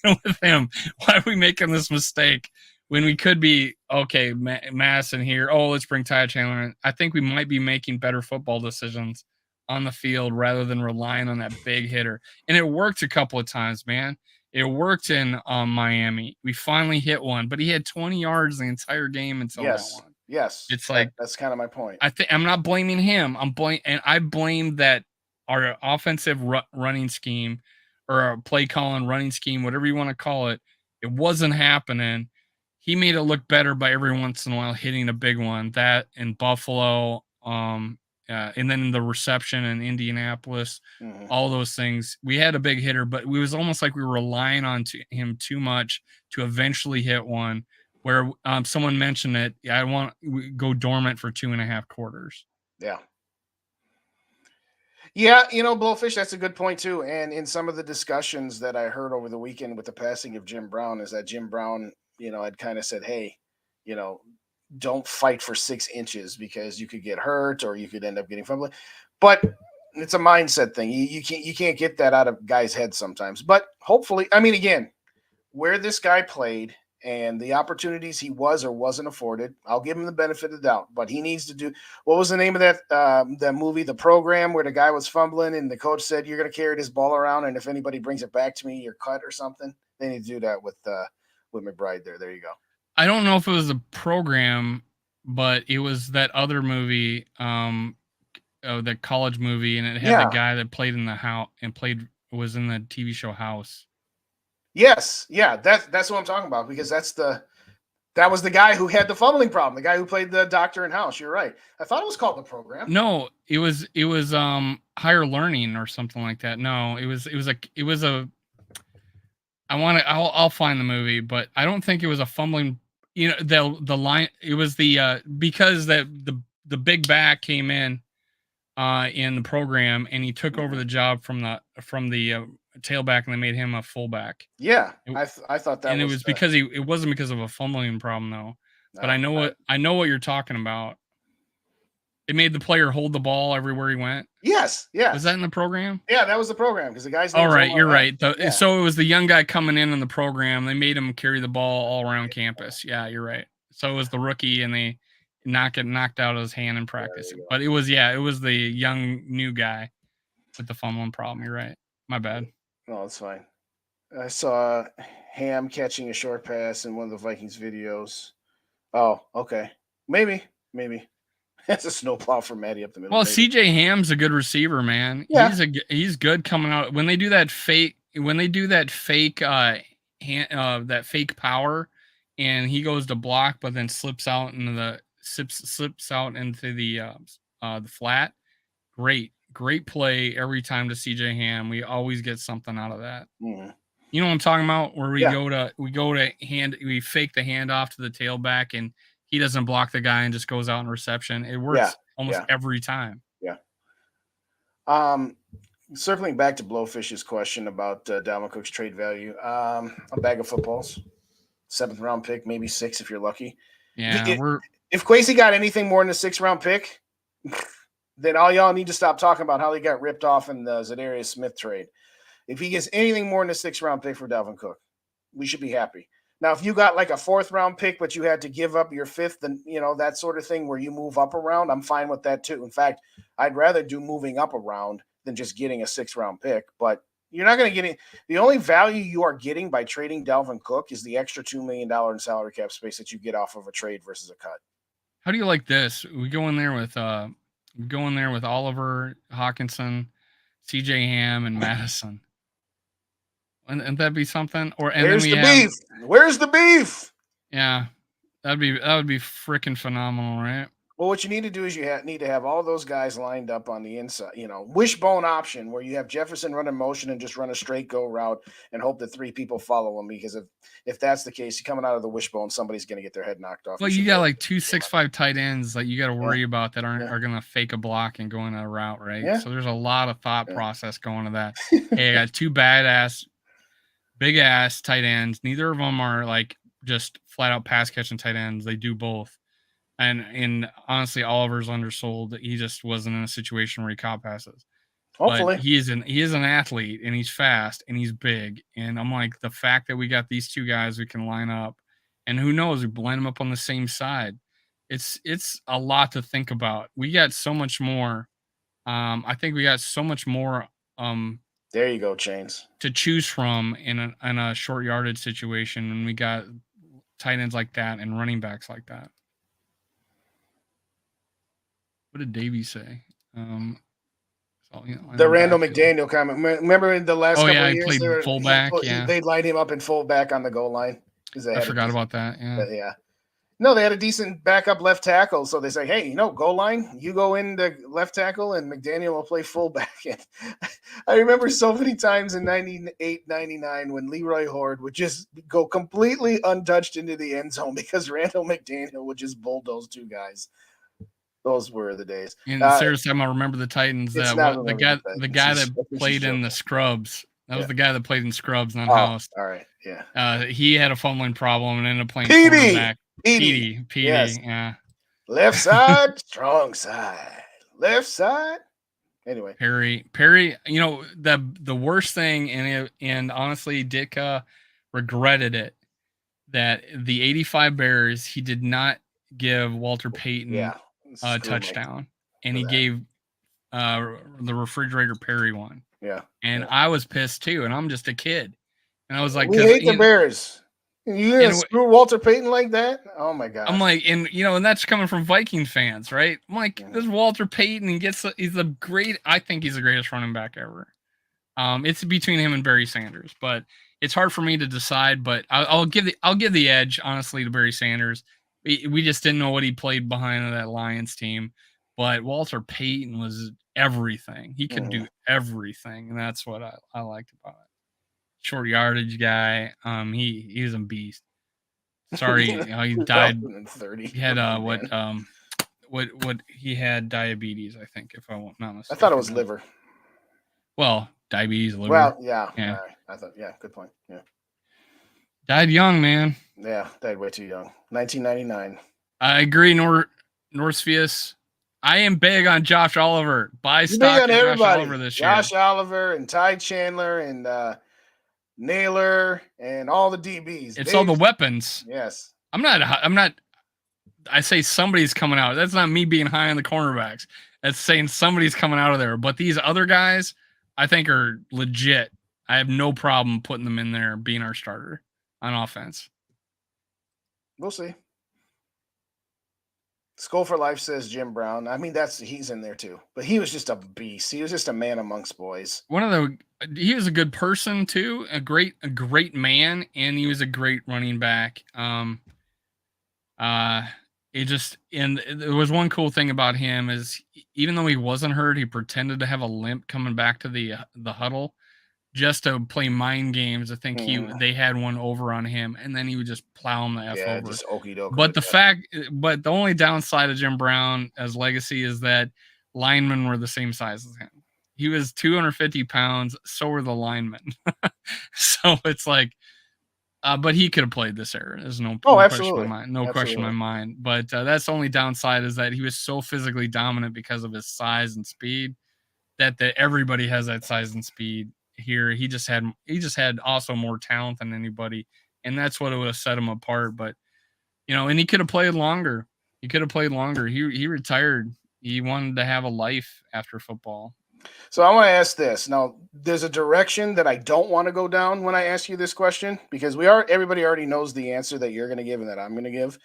with him? Why are we making this mistake when we could be, okay, Madison here. Oh, let's bring Ty Chandler in. I think we might be making better football decisions on the field rather than relying on that big hitter. And it worked a couple of times, man. It worked in Miami. We finally hit one, but he had 20 yards the entire game until that one. Yes. It's like, that's kind of my point. I'm not blaming him. I blame that our offensive running scheme, or our play calling running scheme, whatever you want to call it, it wasn't happening. He made it look better by every once in a while hitting a big one. That in Buffalo, and then in the reception in Indianapolis, all those things. We had a big hitter, but it was almost like we were relying on him too much to eventually hit one, where someone mentioned it. I want to go dormant for 2.5 quarters. Yeah. Yeah, Blowfish, that's a good point too. And in some of the discussions that I heard over the weekend with the passing of Jim Brown, is that Jim Brown, had kind of said, hey, don't fight for 6 inches because you could get hurt or you could end up getting fumbled. But it's a mindset thing. You can't get that out of guys' heads sometimes. But hopefully, again, where this guy played and the opportunities he was or wasn't afforded, I'll give him the benefit of the doubt. But he needs to do, what was the name of that movie, The Program, where the guy was fumbling and the coach said, you're going to carry this ball around, and if anybody brings it back to me, you're cut or something? They need to do that with McBride there. There you go. I don't know if it was a program, but it was that other movie, the college movie, and it had the guy that played in the house and was in the TV show House. Yes, yeah, that's what I'm talking about because that was the guy who had the fumbling problem, the guy who played the doctor in House. You're right. I thought it was called The Program. No, it was higher learning or something like that. No, it was a I'll find the movie, but I don't think it was a fumbling. You know, the line, it was because the big back came in the program, and he took over the job from the tailback, and they made him a fullback. Yeah, It- I thought that and was it was because it wasn't because of a fumbling problem though. But I know what you're talking about. It made the player hold the ball everywhere he went. Yes. Was that in the program? Yeah, that was the program because the guy's All name's right, Omar you're Hack. right. Yeah. So it was the young guy coming in the program. They made him carry the ball all around campus. Yeah, you're right. So it was the rookie, and they knocked out his hand in practice. But it was the young new guy with the fumbling problem. You're right. My bad. No, it's fine. I saw Ham catching a short pass in one of the Vikings videos. Oh, okay. Maybe. That's a snowplow for Maddie up the middle. Well, maybe. CJ Ham's a good receiver, man. Yeah. He's good coming out. When they do that fake that fake power, and he goes to block but then slips out into the flat. Great play every time to CJ Ham. We always get something out of that. Mm-hmm. You know what I'm talking about? Where we fake the handoff to the tailback, and he doesn't block the guy and just goes out in reception. It works almost every time. Yeah. Circling back to Blowfish's question about Dalvin Cook's trade value, a bag of footballs, 7th round pick, maybe 6 if you're lucky. Yeah, if Kwesi got anything more than a 6th round pick, then all y'all need to stop talking about how he got ripped off in the Zadarius Smith trade. If he gets anything more than a 6th round pick for Dalvin Cook, we should be happy. Now, if you got like a 4th round pick, but you had to give up your 5th and, that sort of thing where you move up around, I'm fine with that too. In fact, I'd rather do moving up around than just getting a 6th round pick. But you're not going to get it. The only value you are getting by trading Dalvin Cook is the extra $2 million in salary cap space that you get off of a trade versus a cut. How do you like this? We go in there with Oliver, Hawkinson, CJ Ham, and Madison. Wouldn't that be something? Where's the beef? Yeah, that would be freaking phenomenal, right? Well, what you need to do is you need to have all those guys lined up on the inside. Wishbone option where you have Jefferson run in motion and just run a straight go route and hope that 3 people follow him. Because if that's the case, coming out of the wishbone, somebody's going to get their head knocked off. Well, you got like 2 6'5" tight ends that you got to worry about that are going to fake a block and go in a route, right? Yeah. So there's a lot of thought process going to that. Hey, I got 2 big ass tight ends. Neither of them are like just flat out pass catching tight ends. They do both. And honestly, Oliver's undersold. He just wasn't in a situation where he caught passes. Hopefully, but he is an athlete, and he's fast and he's big. And I'm like, the fact that we got these 2 guys we can line up, and who knows, we line them up on the same side. It's a lot to think about. We got so much more. I think we got so much more. There you go, Chains. To choose from in a short yardage situation when we got tight ends like that and running backs like that. What did Davey say? The Randall McDaniel comment. Remember in the last couple of years, he played fullback. They'd line him up in fullback on the goal line. I forgot about that. Yeah. No, they had a decent backup left tackle, so they say, "Hey, goal line, you go in the left tackle, and McDaniel will play fullback." And I remember so many times in 98, 99 when Leroy Horde would just go completely untouched into the end zone because Randall McDaniel would just bulldoze 2 guys. Those were the days. And seriously, I remember the Titans. The guy that played in the scrubs. That was the guy that played in scrubs, not House. All right, yeah. He had a fumbling problem and ended up playing quarterback. PD, yes. Yeah. Left side, strong side. Left side. Anyway, Perry. The worst thing, and honestly, Ditka regretted it, that the 85 Bears, he did not give Walter Payton a touchdown, and he gave the refrigerator Perry one. Yeah, and I was pissed too, and I'm just a kid, and I was like, we hate the Bears. You gonna screw Walter Payton like that? Oh my god! I'm like, and that's coming from Viking fans, right? I'm like, this is Walter Payton, and I think he's the greatest running back ever. It's between him and Barry Sanders, but it's hard for me to decide, but I'll give the edge honestly to Barry Sanders. We just didn't know what he played behind that Lions team, but Walter Payton was everything. He could do everything, and that's what I liked about it. Short yardage guy. He was a beast. Sorry, he died. 30. He had what he had diabetes, I think, if I'm not mistaken. I thought it was liver. Well, diabetes, liver. Well, yeah. Yeah. Right. I thought, yeah, good point. Yeah. Died young, man. Yeah, died way too young. 1999. I agree, Norsefius. I am big on Josh Oliver. Buy stock on in everybody. Josh Oliver this year. Josh Oliver and Ty Chandler and Naylor and all the DBs. It's all the weapons. Yes. I'm not. I say somebody's coming out. That's not me being high on the cornerbacks. That's saying somebody's coming out of there. But these other guys, I think, are legit. I have no problem putting them in there being our starter on offense. We'll see. SKOL for Life says Jim Brown. I mean, he's in there too. But he was just a beast. He was just a man amongst boys. He was a good person too, a great man, and he was a great running back. There was one cool thing about him is even though he wasn't hurt, he pretended to have a limp coming back to the huddle just to play mind games. I think they had one over on him, and then he would just plow him the F over. Just okie doke. But the only downside of Jim Brown as legacy is that linemen were the same size as him. He was 250 pounds, so were the linemen. So it's like, but he could have played this era. There's no question in my mind. No question in my mind. But that's the only downside is that he was so physically dominant because of his size and speed that everybody has that size and speed. Here he just had also more talent than anybody, and that's what would have set him apart. But and he could have played longer. He retired. He wanted to have a life after football. So I want to ask this. Now, there's a direction that I don't want to go down when I ask you this question, because everybody already knows the answer that you're going to give and that I'm going to give.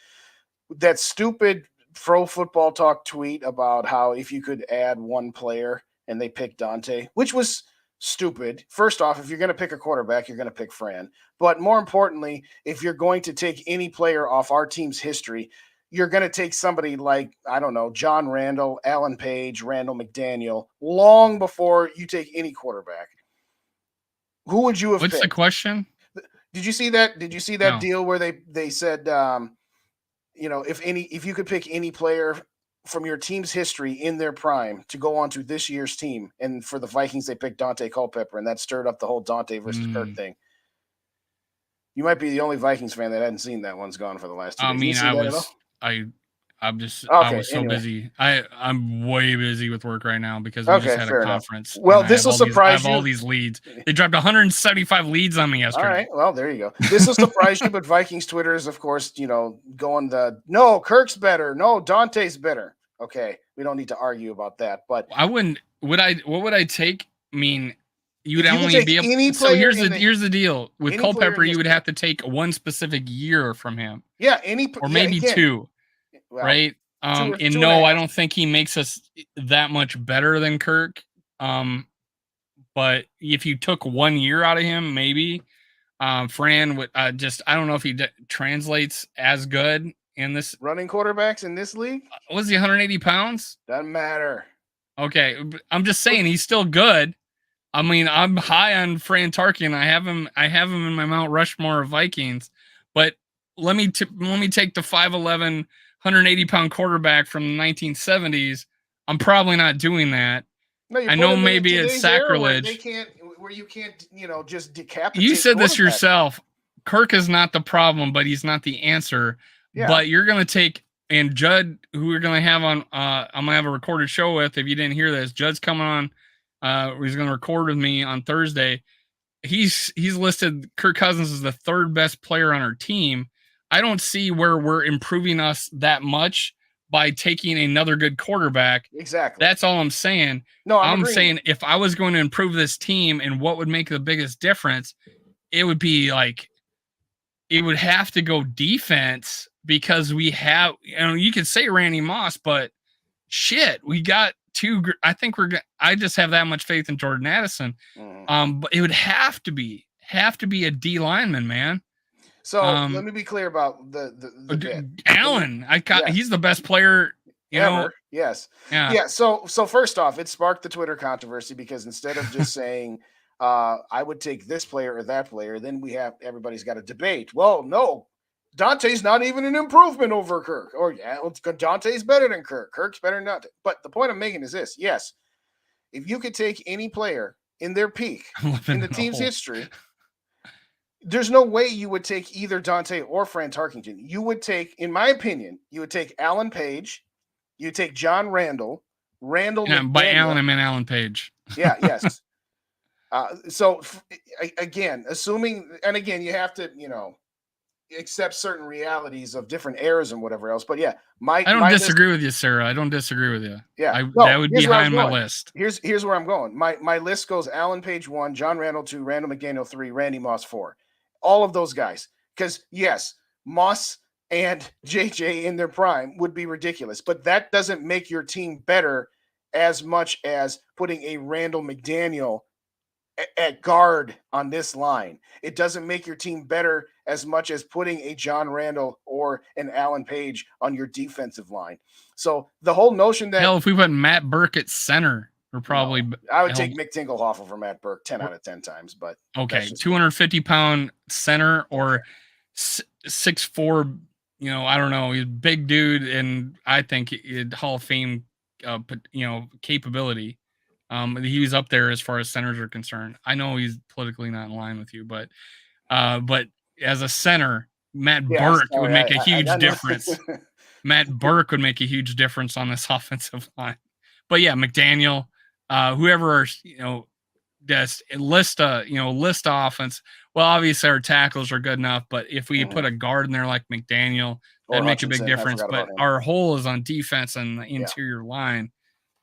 That stupid Pro Football Talk tweet about how if you could add one player and they picked Dante, which was stupid. First off, if you're going to pick a quarterback, you're going to pick Fran. But more importantly, if you're going to take any player off our team's history, you're going to take somebody like, I don't know, John Randall, Alan Page, Randall McDaniel, long before you take any quarterback. Who would you have picked? What's the question? Did you see that? Did you see that No. deal where they said, if you could pick any player from your team's history in their prime to go on to this year's team, and for the Vikings, they picked Dante Culpepper, and that stirred up the whole Dante versus Kirk thing. You might be the only Vikings fan that hadn't seen that one's gone for the last 2 days. I was so busy. I'm way busy with work right now because we just had a conference. Enough. Well, this will surprise you. I have all these leads. They dropped 175 leads on me yesterday. All right. Well, there you go. This will surprise you, but Vikings Twitter is, of course, going no, Kirk's better. No, Dante's better. Okay. We don't need to argue about that. But I wouldn't. What would I take? I mean, you'd only be able. So here's the deal with Culpepper. You would have to take one specific year from him. Yeah. Or maybe two. Well, right. I don't think he makes us that much better than Kirk. But if you took 1 year out of him, maybe Fran would I don't know if he translates as good in this running quarterbacks in this league. Was he 180 pounds? Doesn't matter. Okay. I'm just saying he's still good. I mean, I'm high on Fran Tarkin. I have him in my Mount Rushmore of Vikings, but let me take the 5'11", 180-pound quarterback from the 1970s. I'm probably not doing that. No, I know maybe it's sacrilege. Where you can't, just decapitate. You said this yourself. Kirk is not the problem, but he's not the answer. Yeah. But you're going to take, and Judd, who we're going to have on, I'm going to have a recorded show with. If you didn't hear this, Judd's coming on. He's going to record with me on Thursday. He's listed Kirk Cousins as the third best player on our team. I don't see where we're improving us that much by taking another good quarterback. Exactly. That's all I'm saying. No, I'm saying if I was going to improve this team and what would make the biggest difference, it would be like, it would have to go defense because we have, you could say Randy Moss, but shit, we got two. I just have that much faith in Jordan Addison. But it would have to be have to be a D lineman, man. So let me be clear about the bit. Allen. Yeah. He's the best player Ever. Yes. Yeah. Yeah. So first off, it sparked the Twitter controversy because instead of just saying I would take this player or that player, then everybody's got a debate. Well, no, Dante's not even an improvement over Kirk. Or Dante's better than Kirk. Kirk's better than Dante. But the point I'm making is this: yes, if you could take any player in their peak in the team's history, there's no way you would take either Dante or Fran Tarkington. You would take, in my opinion, you would take Alan Page. You take John Randall. Yeah, by Alan, I meant Alan Page. Yeah, yes. So again, assuming, and again, you have to, accept certain realities of different eras and whatever else. But yeah, I don't disagree with you, Sarah. I don't disagree with you. Yeah, that would be high on my list. Here's where I'm going. My list goes: Alan Page 1, John Randall 2, Randall McDaniel 3, Randy Moss 4. All of those guys, because yes, Moss and JJ in their prime would be ridiculous, but that doesn't make your team better as much as putting a Randall McDaniel at guard on this line. It doesn't make your team better as much as putting a John Randall or an Alan Page on your defensive line. So the whole notion that if we put Matt Burke at center, we're probably I would take Mick Tingelhoff over Matt Burke 10 out of 10 times, but okay, 250-pound center or 6'4", I don't know, he's a big dude, and I think Hall of Fame capability. He was up there as far as centers are concerned. I know he's politically not in line with you, but as a center, Matt Burke would make a huge difference. Matt Burke would make a huge difference on this offensive line. But yeah, McDaniel, whoever, just list offense. Well, obviously our tackles are good enough, but if we put a guard in there like McDaniel, that'd make a big difference. But our hole is on defense and the interior line.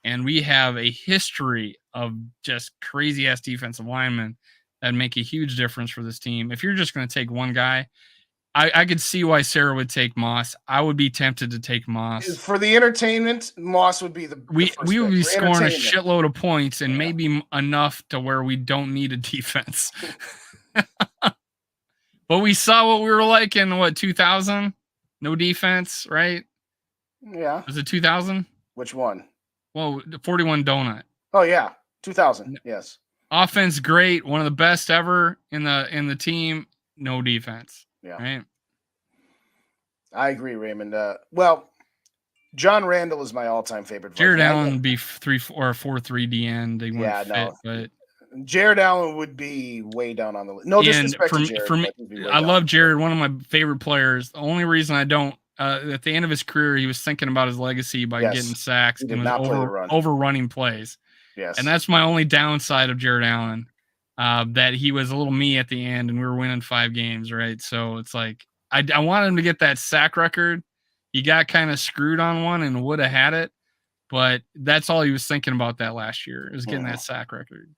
And we have a history of just crazy ass defensive linemen that make a huge difference for this team. If you're just going to take one guy, I could see why Sarah would take Moss. I would be tempted to take Moss. For the entertainment, Moss would be we would be scoring a shitload of points and maybe enough to where we don't need a defense. But we saw what we were like in 2000? No defense, right? Yeah. Was it 2000? Which one? Well, the 41 Donut. Oh yeah, 2000. Yes. Offense great, one of the best ever in the team. No defense. Yeah. Right. I agree, Raymond. Well, John Randall is my all-time favorite. Jared Allen would be 3-4 or 4-3 DN. They wouldn't fit, but Jared Allen would be way down on the list. No disrespect to Jared. For me, I love Jared. One of my favorite players. The only reason I don't. At the end of his career, he was thinking about his legacy by getting sacks and was overrunning plays. Yes. And that's my only downside of Jared Allen, that he was a little me at the end and we were winning 5 games, right? So it's like, I wanted him to get that sack record. He got kind of screwed on one and would have had it, but that's all he was thinking about that last year, is getting that sack record.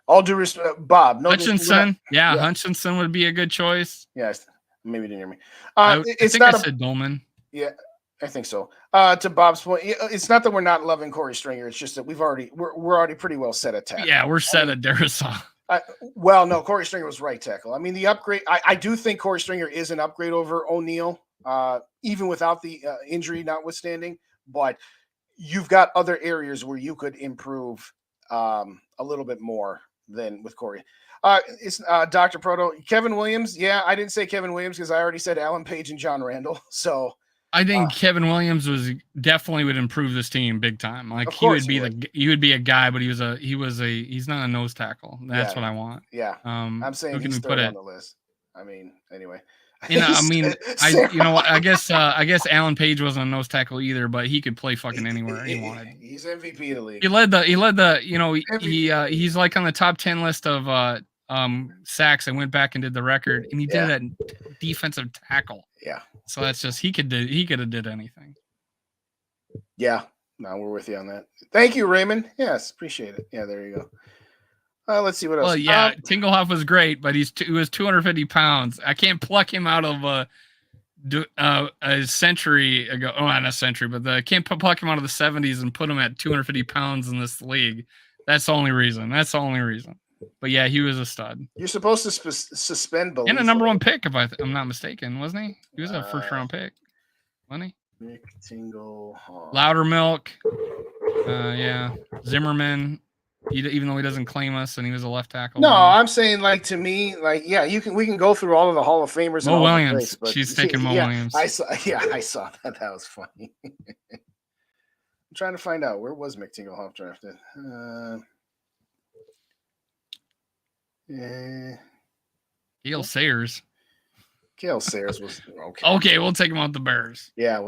All due respect, Bob. No, Hutchinson. Yeah, Hutchinson would be a good choice. Yes. Maybe you didn't hear me. I think I said Dolman. Yeah, I think so. To Bob's point, it's not that we're not loving Corey Stringer. It's just that we're already pretty well set at tackle. Yeah, we're set at Darisaw. Well, no, Corey Stringer was right tackle. I mean, the upgrade. I do think Corey Stringer is an upgrade over O'Neal, even without the injury notwithstanding. But you've got other areas where you could improve a little bit more than with Corey. It's Dr. Proto. Kevin Williams. Yeah, I didn't say Kevin Williams because I already said Alan Page and John Randall. So I think Kevin Williams definitely would improve this team big time. Like he would be a guy, but he's not a nose tackle. That's what I want. Yeah. I'm saying he's third on the list. I mean, anyway. I guess Alan Page wasn't a nose tackle either, but he could play fucking anywhere he wanted. He's MVP of the league. He led the he's like on the top 10 list of sacks. I went back and did the record, and he did that defensive tackle. Yeah. So that's just he could have did anything. Yeah. No, we're with you on that. Thank you, Raymond. Yes, appreciate it. Yeah, there you go. Let's see what else. Well, yeah, Tingelhoff was great, but he was 250 pounds. I can't pluck him out of a century ago. Oh, not a century, but I can't pluck him out of the 70s and put him at 250 pounds in this league. That's the only reason. But yeah, he was a stud. You're supposed to suspend belief. And a number 1 pick, if I'm not mistaken, wasn't he? He was a first round pick, wasn't he? Mick Tingle. Loudermilk. Yeah. Zimmerman. Even though he doesn't claim us, and he was a left tackle. No, I'm saying like to me, like yeah, we can go through all of the Hall of Famers. Mo and Williams. Place, but She's taking Mo Williams. I saw that. That was funny. I'm trying to find out where was Mick Tingle drafted. Gale Sayers. Gale Sayers was okay. Okay, we'll take him out the Bears. Yeah,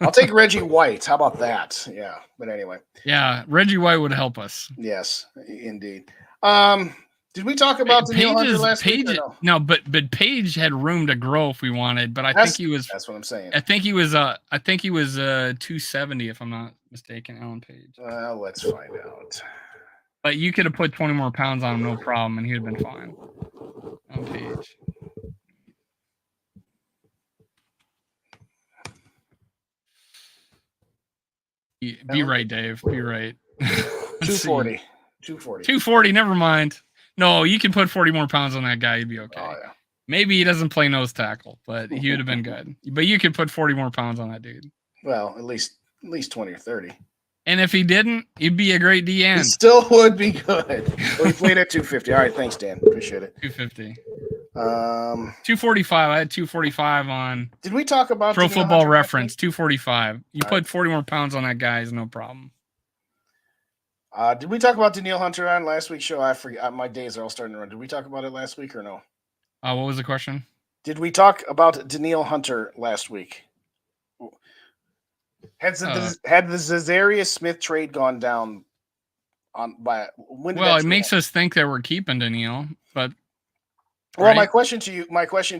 I'll take Reggie White. How about that? Yeah, but anyway. Yeah, Reggie White would help us. Yes, indeed. Did we talk about Danielle Hunter last week? No, but Page had room to grow if we wanted, but I think he was. That's what I'm saying. I think he was 270 if I'm not mistaken, Alan Page. Well, let's find out. But you could have put 20 more pounds on him, no problem, and he'd have been fine. Alan Page. Be right, Dave. Be right. 240. 240. Never mind. No, you can put 40 more pounds on that guy. You'd be okay. Oh, yeah. Maybe he doesn't play nose tackle, but he would have been good. But you could put 40 more pounds on that dude. Well, at least 20 or 30. And if he didn't, he'd be a great DN. He still would be good. Well, he played at 250. All right, thanks, Dan. Appreciate it. 250. 245. I had 245 on. Did we talk about Pro Football Reference? 245. You put 40 more pounds on that guy is no problem. Did we talk about Danielle Hunter on last week's show? I forget. My days are all starting to run. Did we talk about it last week or no? What was the question? Did we talk about Danielle Hunter last week? Had the Za'Darius Smith trade gone down when? Well, it makes us think that we're keeping Danielle, but. Well, right? my question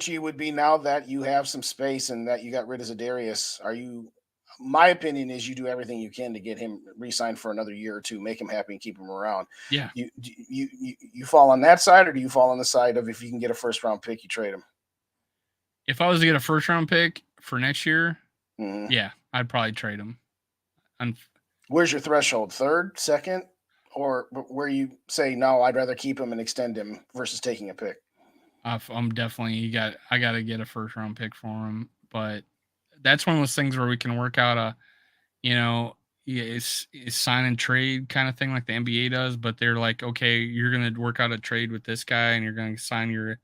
to you would be, now that you have some space and that you got rid of Za'Darius, my opinion is you do everything you can to get him re-signed for another year or two, make him happy and keep him around. Yeah. You fall on that side, or do you fall on the side of if you can get a first round pick, you trade him? If I was to get a first round pick for next year, yeah, I'd probably trade him. Where's your threshold? Third, second, or where you say, no, I'd rather keep him and extend him versus taking a pick? I'm definitely I got to get a first round pick for him, but that's one of those things where we can work out it's sign and trade kind of thing like the NBA does, but they're like, okay, you're going to work out a trade with this guy and you're going to sign your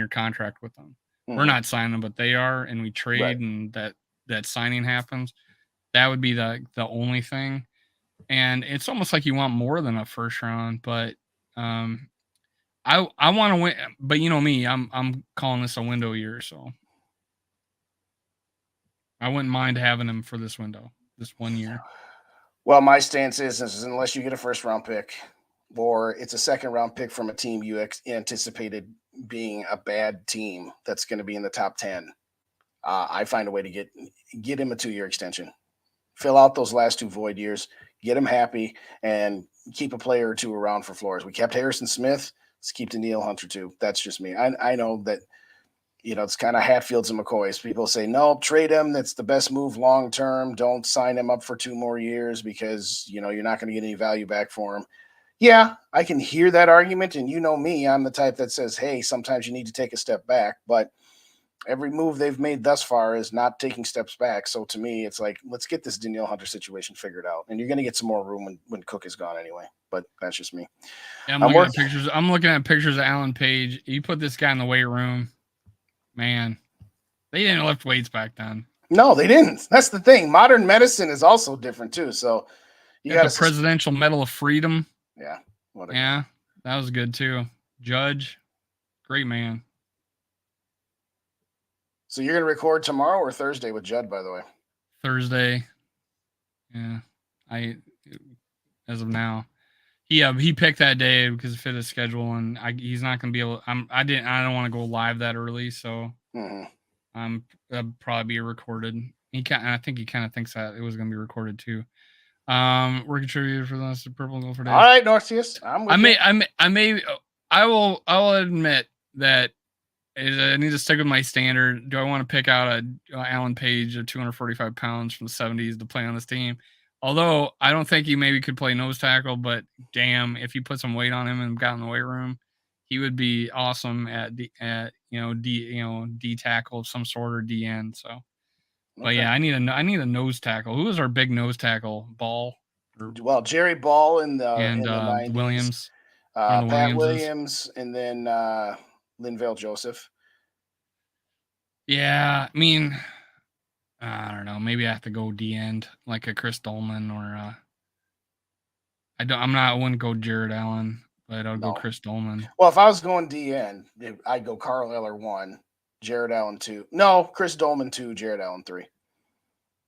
contract with them. We're not signing, but they are, and we trade, right. And that signing happens. That would be the only thing. And it's almost like you want more than a first round, but I want to win, but you know me, I'm calling this a window year, so I wouldn't mind having him for this window, this 1 year. Well, my stance is unless you get a first round pick or it's a second round pick from a team you anticipated being a bad team that's going to be in the top 10, I find a way to get him a 2-year extension, fill out those last 2 void years, get him happy, and keep a player or two around for floors. We kept Harrison Smith. Let's keep Danielle Hunter too. That's just me. I know that, it's kind of Hatfields and McCoys. People say, no, trade him. That's the best move long term. Don't sign him up for 2 more years because, you're not going to get any value back for him. Yeah, I can hear that argument. And you know me, I'm the type that says, hey, sometimes you need to take a step back. But every move they've made thus far is not taking steps back. So to me, it's like, let's get this Danielle Hunter situation figured out. And you're going to get some more room when Cook is gone anyway. But that's just me. Yeah, I'm looking at pictures of Alan Page. You put this guy in the weight room, man. They didn't lift weights back then. No, they didn't. That's the thing. Modern medicine is also different too. So you got the Presidential Medal of Freedom. Yeah. Yeah, that was good too. Judge, great man. So you're going to record tomorrow or Thursday with Judd, by the way? Thursday. Yeah. As of now. He picked that day because it fit his schedule, and he's not going to be able. I don't want to go live that early, so that'll probably be recorded. I think he kind of thinks that it was going to be recorded too. We're contributed for the Purple Gold for days. All right, Northeast. I will admit that I need to stick with my standard. Do I want to pick out a Alan Page of 245 pounds from the 70s to play on this team? Although I don't think he maybe could play nose tackle, but damn, if you put some weight on him and got in the weight room, he would be awesome at D tackle of some sort or D end. So, but Okay. yeah, I need a nose tackle. Who was our big nose tackle? Ball Well, Jerry Ball in the and 90s, Williams. One of the Pat Williamses. Williams, and then Linval Joseph. Yeah, I mean, I don't know. Maybe I have to go D end like a Chris Dolman or I wouldn't go Jared Allen, but I'll go Chris Dolman. Well, if I was going DN, I'd go Carl Eller 1, Jared Allen 2. No, Chris Dolman 2, Jared Allen 3.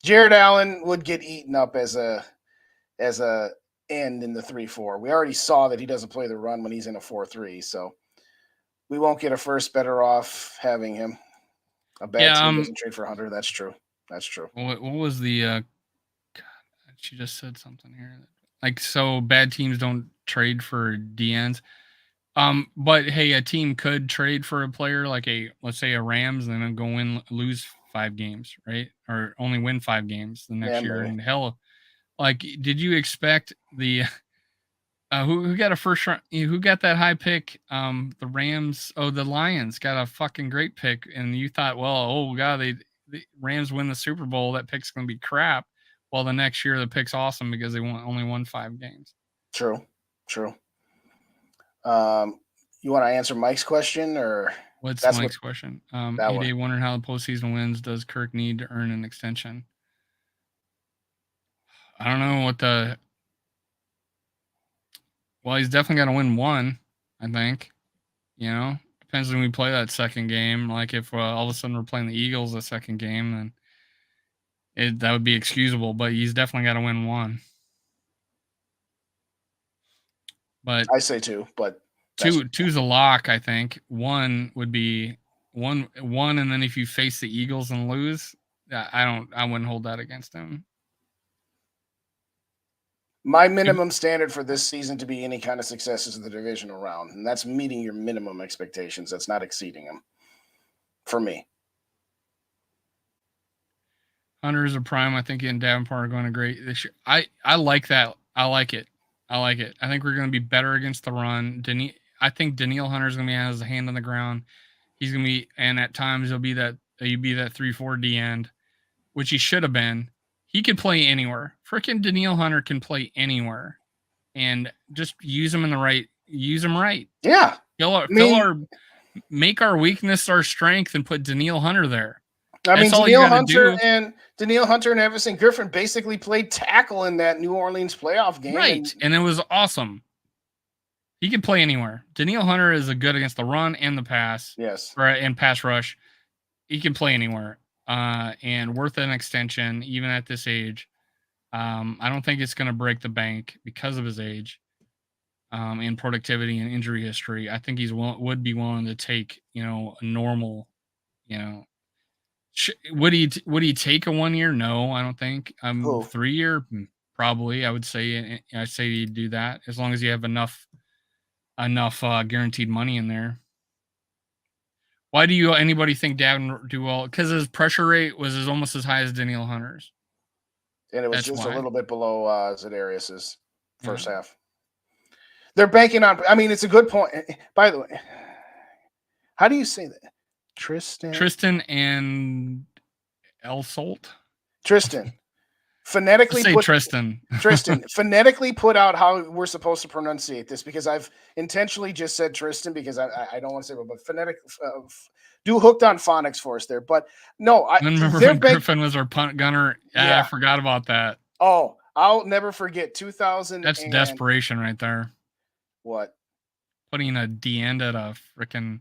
Jared Allen would get eaten up as a end in the 3-4. We already saw that he doesn't play the run when he's in a 4-3, so we won't get a first. Better off having him. A bad team doesn't trade for Hunter. That's true. That's true. What was the God, she just said something here. Like, so bad teams don't trade for DNs. But hey, a team could trade for a player like let's say a Rams, and then go lose 5 games, right? Or only win 5 games the next year. Maybe. And hell, like, did you expect the who got a first round? Who got that high pick? The Rams. Oh, the Lions got a fucking great pick, and you thought, well, oh god, the Rams win the Super Bowl. That pick's gonna be crap. Well, the next year the pick's awesome because they only won 5 games. True. You want to answer Mike's question, or what's Mike's question? Day wondering how the postseason wins. Does Kirk need to earn an extension? I don't know what the. Well, he's definitely got to win one. I think. Depends when we play that second game. Like if all of a sudden we're playing the Eagles the second game, then that would be excusable. But he's definitely got to win one. But I say 2, but two's a lock. I think 1 would be one, and then if you face the Eagles and lose, I wouldn't hold that against him. My minimum standard for this season to be any kind of success is the divisional round, and that's meeting your minimum expectations. That's not exceeding them. For me, Hunter is a prime. I think he and Davenport are going to great this year. I like that. I like it. I think we're going to be better against the run. I think Danielle Hunter is going to have his hand on the ground. He's going to be, and at times he'll be that 3-4 D end, which he should have been. He could play anywhere. Freaking Danielle Hunter can play anywhere, and just use him right. Yeah. Make our weakness our strength and put Danielle Hunter there. I mean, Danielle Hunter and Everson Griffin basically played tackle in that New Orleans playoff game. Right, and it was awesome. He can play anywhere. Danielle Hunter is good against the run and the pass. Yes. And pass rush. He can play anywhere. And worth an extension, even at this age. I don't think it's going to break the bank because of his age, and productivity and injury history. I think would be willing to take, a normal, would he take a 1 year? No, I don't think. 3 year, probably. I would say. I say he'd do that as long as you have enough guaranteed money in there. Why do anybody think Davin do well? Because his pressure rate was almost as high as Danielle Hunter's. And it was just a little bit below Zedarius's first half. They're banking on. I mean, it's a good point. By the way, how do you say that? Tristan and Elsolt? Tristan. Phonetically Tristan phonetically put out how we're supposed to pronunciate this, because I've intentionally just said Tristan because I don't want to say it, but phonetic do hooked on phonics for us there. But no, I remember when Griffin was our punt gunner. Yeah, I forgot about that. Oh, I'll never forget 2000. That's desperation right there. What? Putting a D end at a freaking.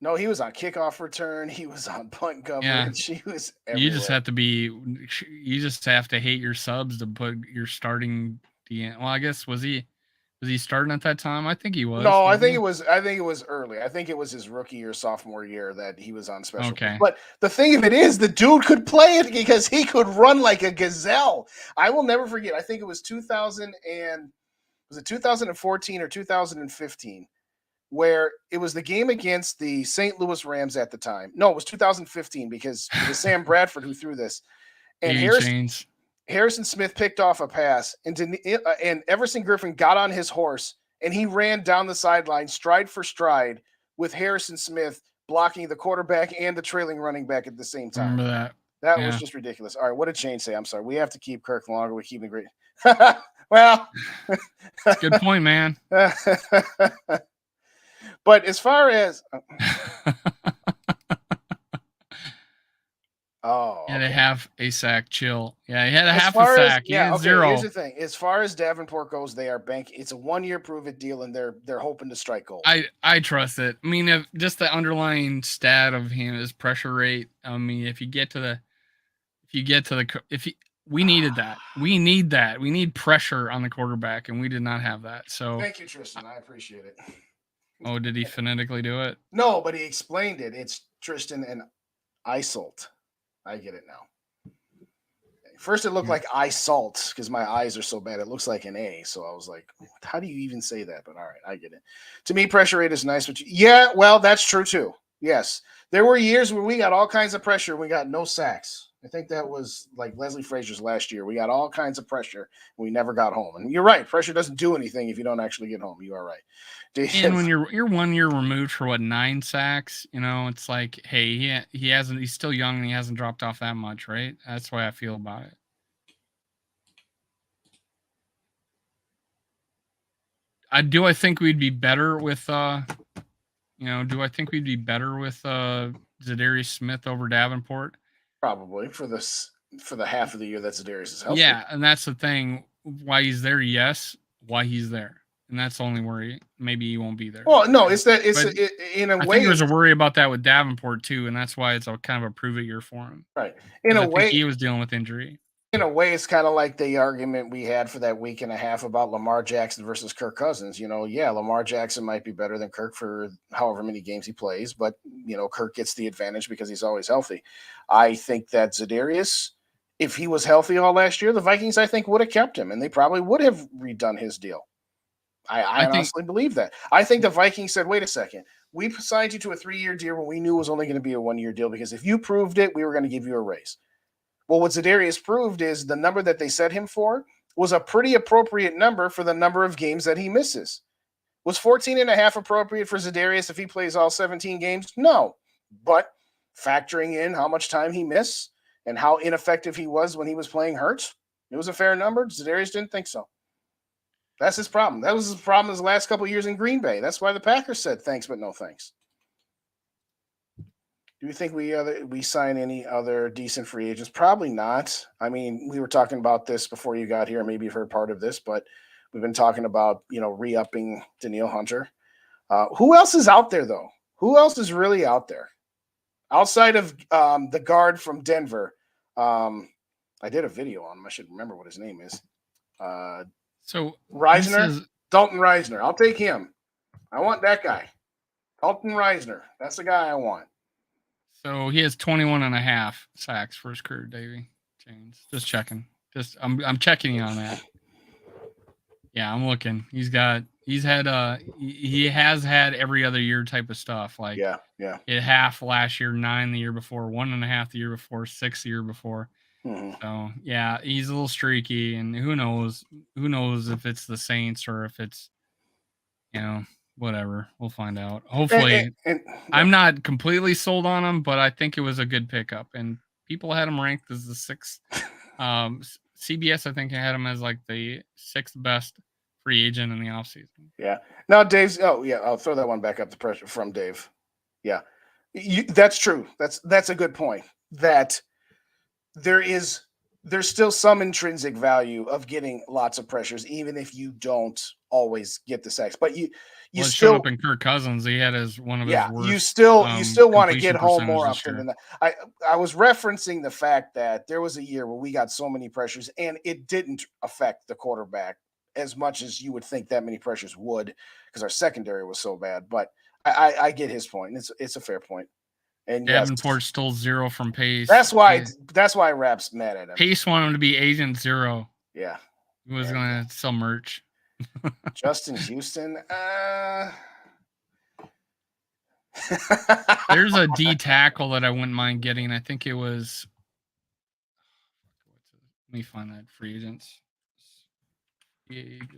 No, he was on kickoff return. He was on punt coverage. Yeah. He was everywhere. You just have to hate your subs to put your starting DN. Well, I guess was he starting at that time? I think he was. No, I think it was early. I think it was his rookie or sophomore year that he was on special. Okay. But the thing of it is, the dude could play it because he could run like a gazelle. I will never forget. I think it was 2014 or 2015. Where it was the game against the St. Louis Rams at the time. No, it was 2015 because it was Sam Bradford who threw this. And Harrison Smith picked off a pass, and Everson Griffin got on his horse, and he ran down the sideline stride for stride with Harrison Smith blocking the quarterback and the trailing running back at the same time. Remember that? That Yeah. was just ridiculous. All right, what did Shane say? I'm sorry. We have to keep Kirk longer. We keep him great. Well, Good point, man. But as far as He had a half a sack. Chill. Yeah, he had a half a sack. He had okay, zero. here's the thing. As far as Davenport goes, they are banking. It's a 1-year prove it deal, and they're hoping to strike gold. I trust it. I mean, if just the underlying stat of him, his pressure rate. I mean, we needed that. We need that. We need pressure on the quarterback, and we did not have that. So thank you, Tristan. I appreciate it. Oh, did he phonetically do it? No, but he explained it. It's Tristan and Isolt. I get it now. First, it looked like Isalt because my eyes are so bad. It looks like an A. So I was like, how do you even say that? But all right, I get it. To me, pressure rate is nice. But yeah, well, that's true too. Yes. There were years where we got all kinds of pressure. We got no sacks. I think that was like Leslie Frazier's last year. We got all kinds of pressure. We never got home. And you're right. Pressure doesn't do anything if you don't actually get home. You are right. And when you're 1 year removed for what, 9 sacks, it's like, hey, he's still young and he hasn't dropped off that much, right? That's the way I feel about it. I think we'd be better with Zadarius Smith over Davenport? Probably for the half of the year that Zadarius is healthy. Yeah, and that's the thing. Why he's there, yes. Why he's there. And that's the only worry. Maybe he won't be there. Well, no, in a I way. think there's a worry about that with Davenport too, and that's why it's a kind of a prove it year for him. Right. I think he was dealing with injury. In a way, it's kind of like the argument we had for that week and a half about Lamar Jackson versus Kirk Cousins. Lamar Jackson might be better than Kirk for however many games he plays, but Kirk gets the advantage because he's always healthy. I think that Zadarius, if he was healthy all last year, the Vikings, I think, would have kept him, and they probably would have redone his deal. I honestly believe that. I think the Vikings said, wait a second, we signed you to a 3-year deal when we knew it was only going to be a 1-year deal because if you proved it, we were going to give you a raise. Well, what Zadarius proved is the number that they set him for was a pretty appropriate number for the number of games that he misses. Was 14.5 appropriate for Zadarius if he plays all 17 games? No. But factoring in how much time he missed and how ineffective he was when he was playing hurt, it was a fair number. Zadarius didn't think so. That's his problem. That was his problem his last couple of years in Green Bay. That's why the Packers said thanks, but no thanks. Do you think we sign any other decent free agents? Probably not. I mean, we were talking about this before you got here. Maybe you've heard part of this, but we've been talking about, re-upping Danielle Hunter. Who else is out there, though? Who else is really out there? Outside of the guard from Denver. I did a video on him. I should remember what his name is. So Reisner? Dalton Reisner. I'll take him. I want that guy. Dalton Reisner. That's the guy I want. So he has 21.5 sacks for his career, Davey. James. Just checking. I'm checking you on that. Yeah, I'm looking. He has had every other year type of stuff. Like yeah. He had half last year, 9 the year before, 1.5 the year before, 6 the year before. Mm-hmm. So yeah, he's a little streaky, and who knows if it's the Saints or if it's whatever. We'll find out. Hopefully, I'm not completely sold on him, but I think it was a good pickup. And people had him ranked as the 6th. CBS, I think, had him as like the 6th best free agent in the offseason. Yeah. Now, Dave's. Oh, yeah. I'll throw that one back up. The pressure from Dave. Yeah, that's true. That's a good point. That there's still some intrinsic value of getting lots of pressures, even if you don't always get the sacks. But you still up in Kirk Cousins. He had one of his worst. You still want to get home more often than that. I was referencing the fact that there was a year where we got so many pressures, and it didn't affect the quarterback as much as you would think that many pressures would, because our secondary was so bad. But I get his point. It's a fair point. And Davenport stole 0 from Pace. That's why Rap's mad at him. Pace wanted him to be Agent 0. Yeah. He was going to sell merch. Justin Houston. There's a D tackle that I wouldn't mind getting. I think it was Let me find that free agents. Free agent.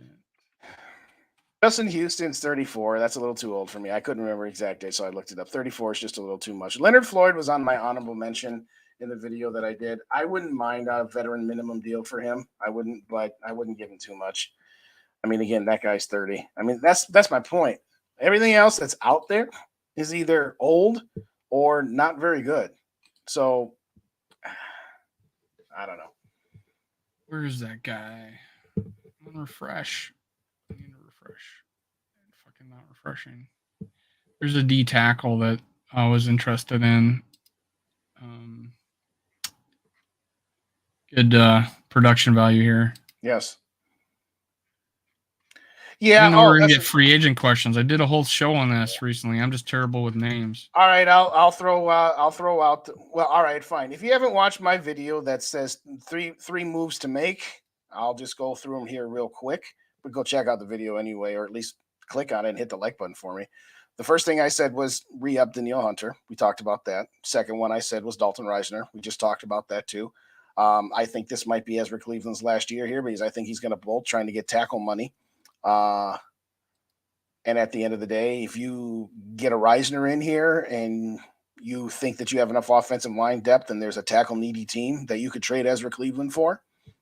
Justin Houston's 34. That's a little too old for me. I couldn't remember exact date, so I looked it up. 34 is just a little too much. Leonard Floyd was on my honorable mention in the video that I did. I wouldn't mind a veteran minimum deal for him. I wouldn't, but I wouldn't give him too much. I mean, again, that guy's 30. I mean, that's my point. Everything else that's out there is either old or not very good. So I don't know. Where's that guy? I'm gonna refresh. I need to refresh. Fucking not refreshing. There's a D tackle that I was interested in. Good production value here. Yes. Yeah. I know we're gonna get free agent questions. I did a whole show on this recently. I'm just terrible with names. All right, I'll throw out. Well, all right, fine. If you haven't watched my video that says three moves to make, I'll just go through them here real quick. But go check out the video anyway, or at least click on it and hit the like button for me. The first thing I said was re-up Danielle Hunter. We talked about that. Second one I said was Dalton Reisner. We just talked about that too. I think this might be Ezra Cleveland's last year here because I think he's going to bolt trying to get tackle money. And at the end of the day, if you get a Reisner in here and you think that you have enough offensive line depth and there's a tackle needy team that you could trade Ezra Cleveland for,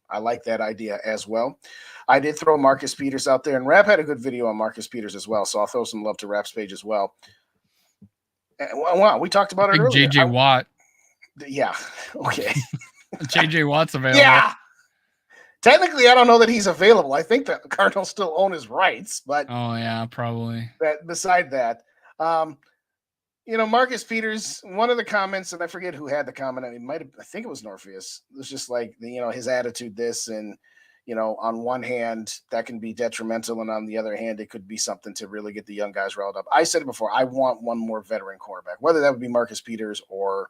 I like that idea as well. I did throw Marcus Peters out there, and Rap had a good video on Marcus Peters as well, so I'll throw some love to Rap's page as well. And, wow, we talked about it earlier. JJ Watt. Yeah, okay. JJ Watt's available. Yeah. Technically, I don't know that he's available. I think the Cardinals still own his rights, but oh yeah, probably. Beside that, Marcus Peters. One of the comments, and I forget who had the comment. I think it was Norpheus. It was just like his attitude. This and on one hand that can be detrimental, and on the other hand, it could be something to really get the young guys riled up. I said it before. I want one more veteran quarterback, whether that would be Marcus Peters or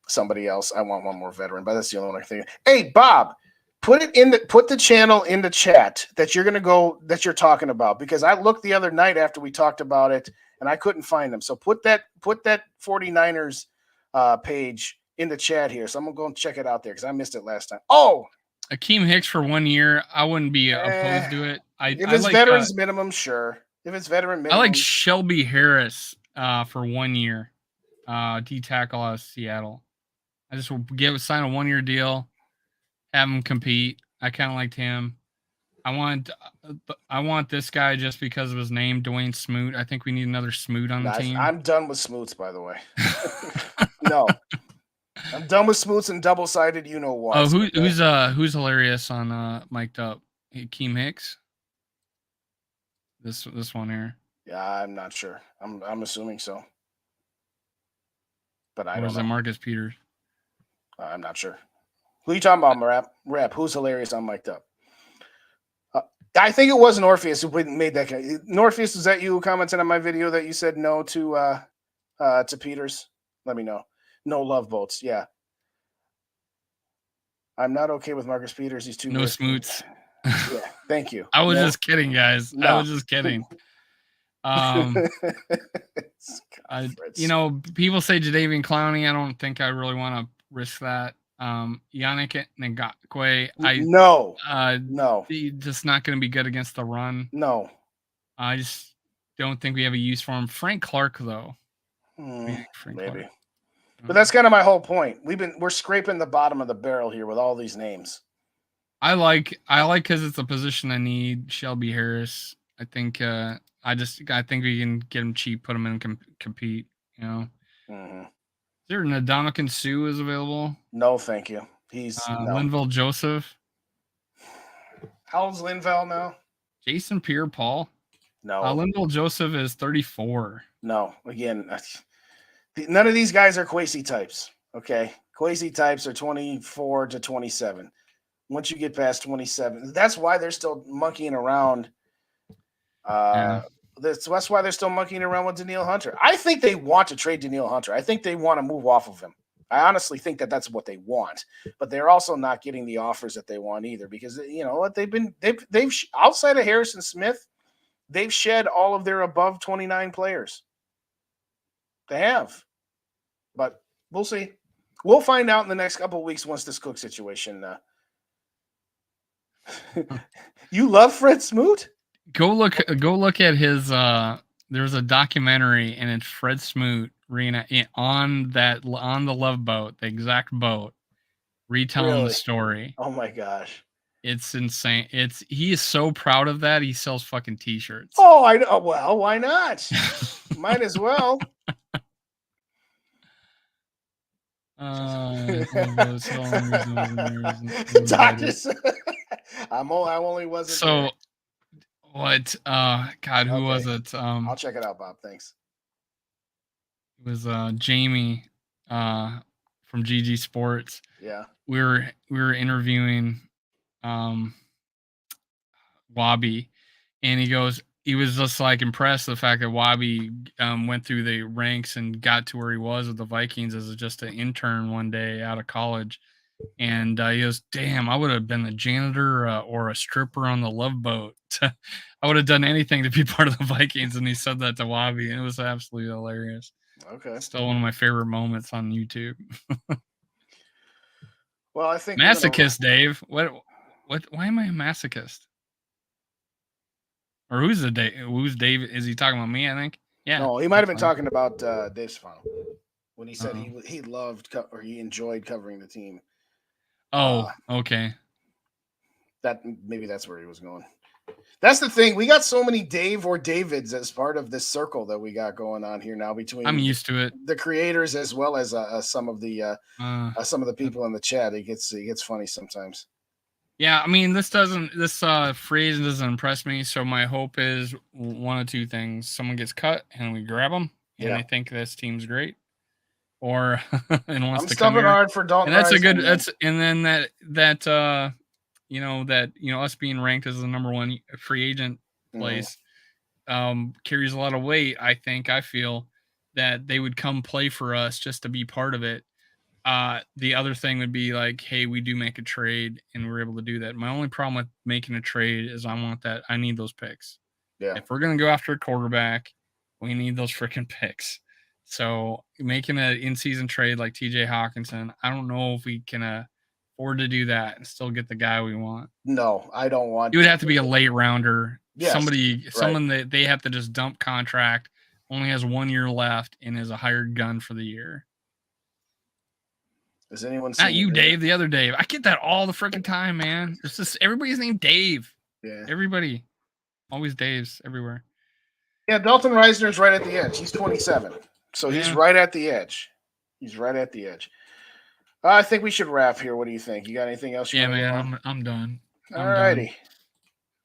somebody else. I want one more veteran, but that's the only one I think. Hey, Bob. Put the channel in the chat that you're talking about, because I looked the other night after we talked about it and I couldn't find them. So put that 49ers page in the chat here. So I'm gonna go and check it out there because I missed it last time. Oh, Akeem Hicks for 1 year. I wouldn't be opposed to it. If it's veterans minimum, sure. If it's veteran minimum, I like Shelby Harris for 1 year. D tackle out of Seattle. I just sign a 1 year deal. Have him compete. I kind of liked him. I want this guy just because of his name, Dwayne Smoot. I think we need another Smoot on the team. I'm done with Smoots, by the way. No, I'm done with Smoots and double-sided. You know what? Oh, who's hilarious on mic'd up? Akeem Hicks. This one here. Yeah, I'm not sure. I'm assuming so, but I don't know. Or is it Marcus Peters? I'm not sure. Who are you talking about, Rap? Who's hilarious on mic'd up? I think it was Norpheus who made that. Norpheus, was that you who commented on my video that you said no to Peters? Let me know. No love boats. Yeah. I'm not okay with Marcus Peters. He's too no Smoots. Yeah. Thank you. I was just kidding, guys. No. I was just kidding. People say Jadeveon Clowney. I don't think I really want to risk that. Yannick Ngakoue, no, he's just not going to be good against the run. No, I just don't think we have a use for him. Frank Clark, though, maybe. Clark. But that's kind of my whole point. We're scraping the bottom of the barrel here with all these names. I like because it's a position I need. Shelby Harris. I think I think we can get him cheap, put him in and compete. Mm-hmm. Is there Ndamukong Suh is available? No, thank you. He's Linval Joseph. How old's Linval now? Jason Pierre-Paul. No. Linval Joseph is 34. No. Again, none of these guys are Kwesi types. Okay, Kwesi types are 24 to 27. Once you get past 27, that's why they're still monkeying around. That's why they're still monkeying around with Danielle Hunter. I think they want to trade Danielle Hunter. I think they want to move off of him. I honestly think that that's what they want, but they're also not getting the offers that they want either, because what they've outside of Harrison Smith, they've shed all of their above 29 players. They have, but we'll see. We'll find out in the next couple of weeks once this Cook situation. You love Fred Smoot? Go look at his. There's a documentary, and it's Fred Smoot on the Love Boat, the exact boat, retelling the story. Oh my gosh. It's insane. He is so proud of that. He sells fucking t-shirts. Oh, I know. Well, why not? Might as well. Doctors. I only wasn't. So, there. What? God, who was it? I'll check it out, Bob. Thanks. It was Jamie, from GG Sports. Yeah. We were interviewing Wabi, and he was just like impressed with the fact that Wabi went through the ranks and got to where he was with the Vikings as just an intern one day out of college. And he goes, damn, I would have been a janitor or a stripper on the Love Boat. I would have done anything to be part of the Vikings. And he said that to Wabi, and it was absolutely hilarious. Okay. Still one of my favorite moments on YouTube. Well, I think masochist, Dave. What? Why am I a masochist? Or who's Dave? Is he talking about me? I think. Yeah. No, he might have been talking about Dave Stefano when he said he loved or he enjoyed covering the team. Oh, okay. Maybe that's where he was going. That's the thing. We got so many Dave or Davids as part of this circle that we got going on here now between. I'm used to it. The creators as well as some of the people in the chat. It gets funny sometimes. Yeah, I mean, this phrase doesn't impress me. So my hope is one of two things: someone gets cut and we grab them, and they think this team's great, or and wants to come here. Hard for Dalton. And that's a good. And then that us being ranked as the number one free agent place carries a lot of weight. I feel that they would come play for us just to be part of it. The other thing would be like, hey, we do make a trade, and we're able to do that. My only problem with making a trade is I need those picks. Yeah. If we're gonna go after a quarterback, we need those freaking picks. So making an in-season trade like TJ Hawkinson, I don't know if we can afford to do that and still get the guy we want. No, I don't want. It would have to be a late rounder. Yes, someone that they have to just dump contract, only has 1 year left, and is a hired gun for the year. Is anyone not you, Dave? The other Dave. I get that all the freaking time, man. It's just everybody's named Dave. Yeah. Everybody. Always Daves everywhere. Yeah, Dalton Reisner's right at the edge. He's 27. So he's right at the edge. I think we should wrap here. What do you think? You got anything else you want to man, I'm done. All righty.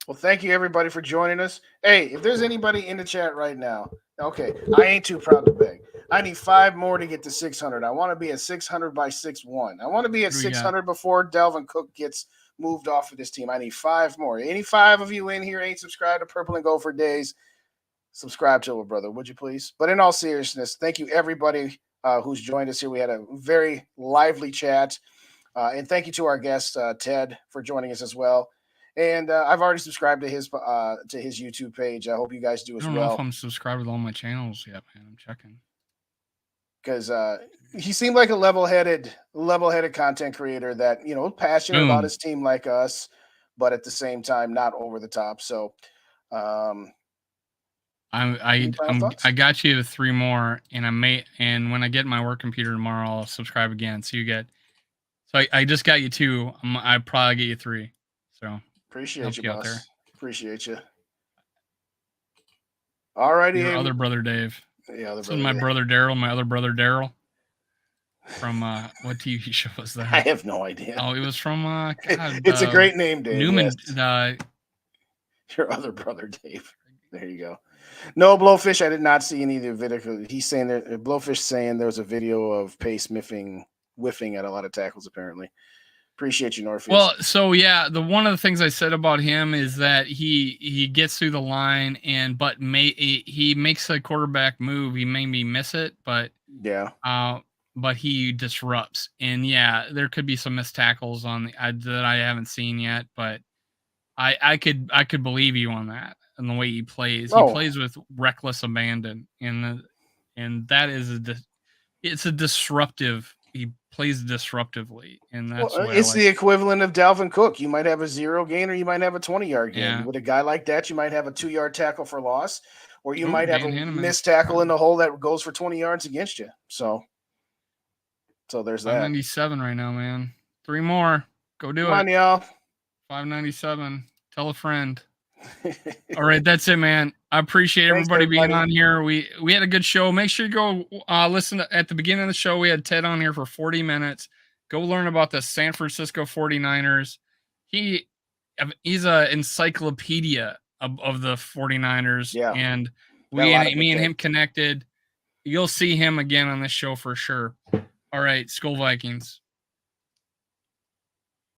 Well, thank you, everybody, for joining us. Hey, if there's anybody in the chat right now, okay, I ain't too proud to beg. I need 5 more to get to 600. I want to be at 600 by 6-1. I want to be at 600 before Delvin Cook gets moved off of this team. I need 5 more. Any 5 of you in here ain't subscribed to Purple and Gold for Days, subscribe to it, brother, would you please? But in all seriousness, thank you, everybody who's joined us here. We had a very lively chat. And thank you to our guest, Ted, for joining us as well. And I've already subscribed to his YouTube page. I hope you guys do as well. I don't know if I'm subscribed with all my channels yet, man. I'm checking. Because he seemed like a level-headed content creator that, passionate about his team like us, but at the same time not over the top. So I got you to 3 more, and when I get my work computer tomorrow, I'll subscribe again. So I just got you 2. I probably get you 3. So appreciate you, boss. Out there. Appreciate you. All righty, your other brother Dave. Yeah, this is my brother Daryl. My other brother Daryl. From what TV show was that? I have no idea. Oh, it was from. God, it's a great name, Dave. Newman. Yes. Your other brother Dave. There you go. No, Blowfish, I did not see any of the video. He's saying that Blowfish saying there was a video of Pace whiffing at a lot of tackles, apparently. Appreciate you, Norfield. Well, so yeah, one of the things I said about him is that he gets through the line but he makes a quarterback move. He made me miss it, but but he disrupts. And yeah, there could be some missed tackles that I haven't seen yet, but I could believe you on that and the way he plays. He plays with reckless abandon, and that is it's a disruptive he plays disruptively, and that's Well, why it's I the like. equivalent of Dalvin Cook. You might have a 0 gain or you might have a 20-yard gain. Yeah. With a guy like that, you might have a 2-yard tackle for loss, or you Ooh, might have Dan a Hanneman. missed tackle in the hole that goes for 20 yards against you. So there's that. 597 right now, man. 3 more. Go do Come on, it. y'all. 597. Tell a friend. All right, that's it, man. I appreciate Thanks, everybody being everybody. on here. We had a good show. Make sure you go listen at the beginning of the show. We had Ted on here for 40 minutes. Go learn about the San Francisco 49ers. He's an encyclopedia of the 49ers. Yeah. And Got a lot of me good and him takes. connected. You'll see him again on this show for sure. All right, SKOL Vikings.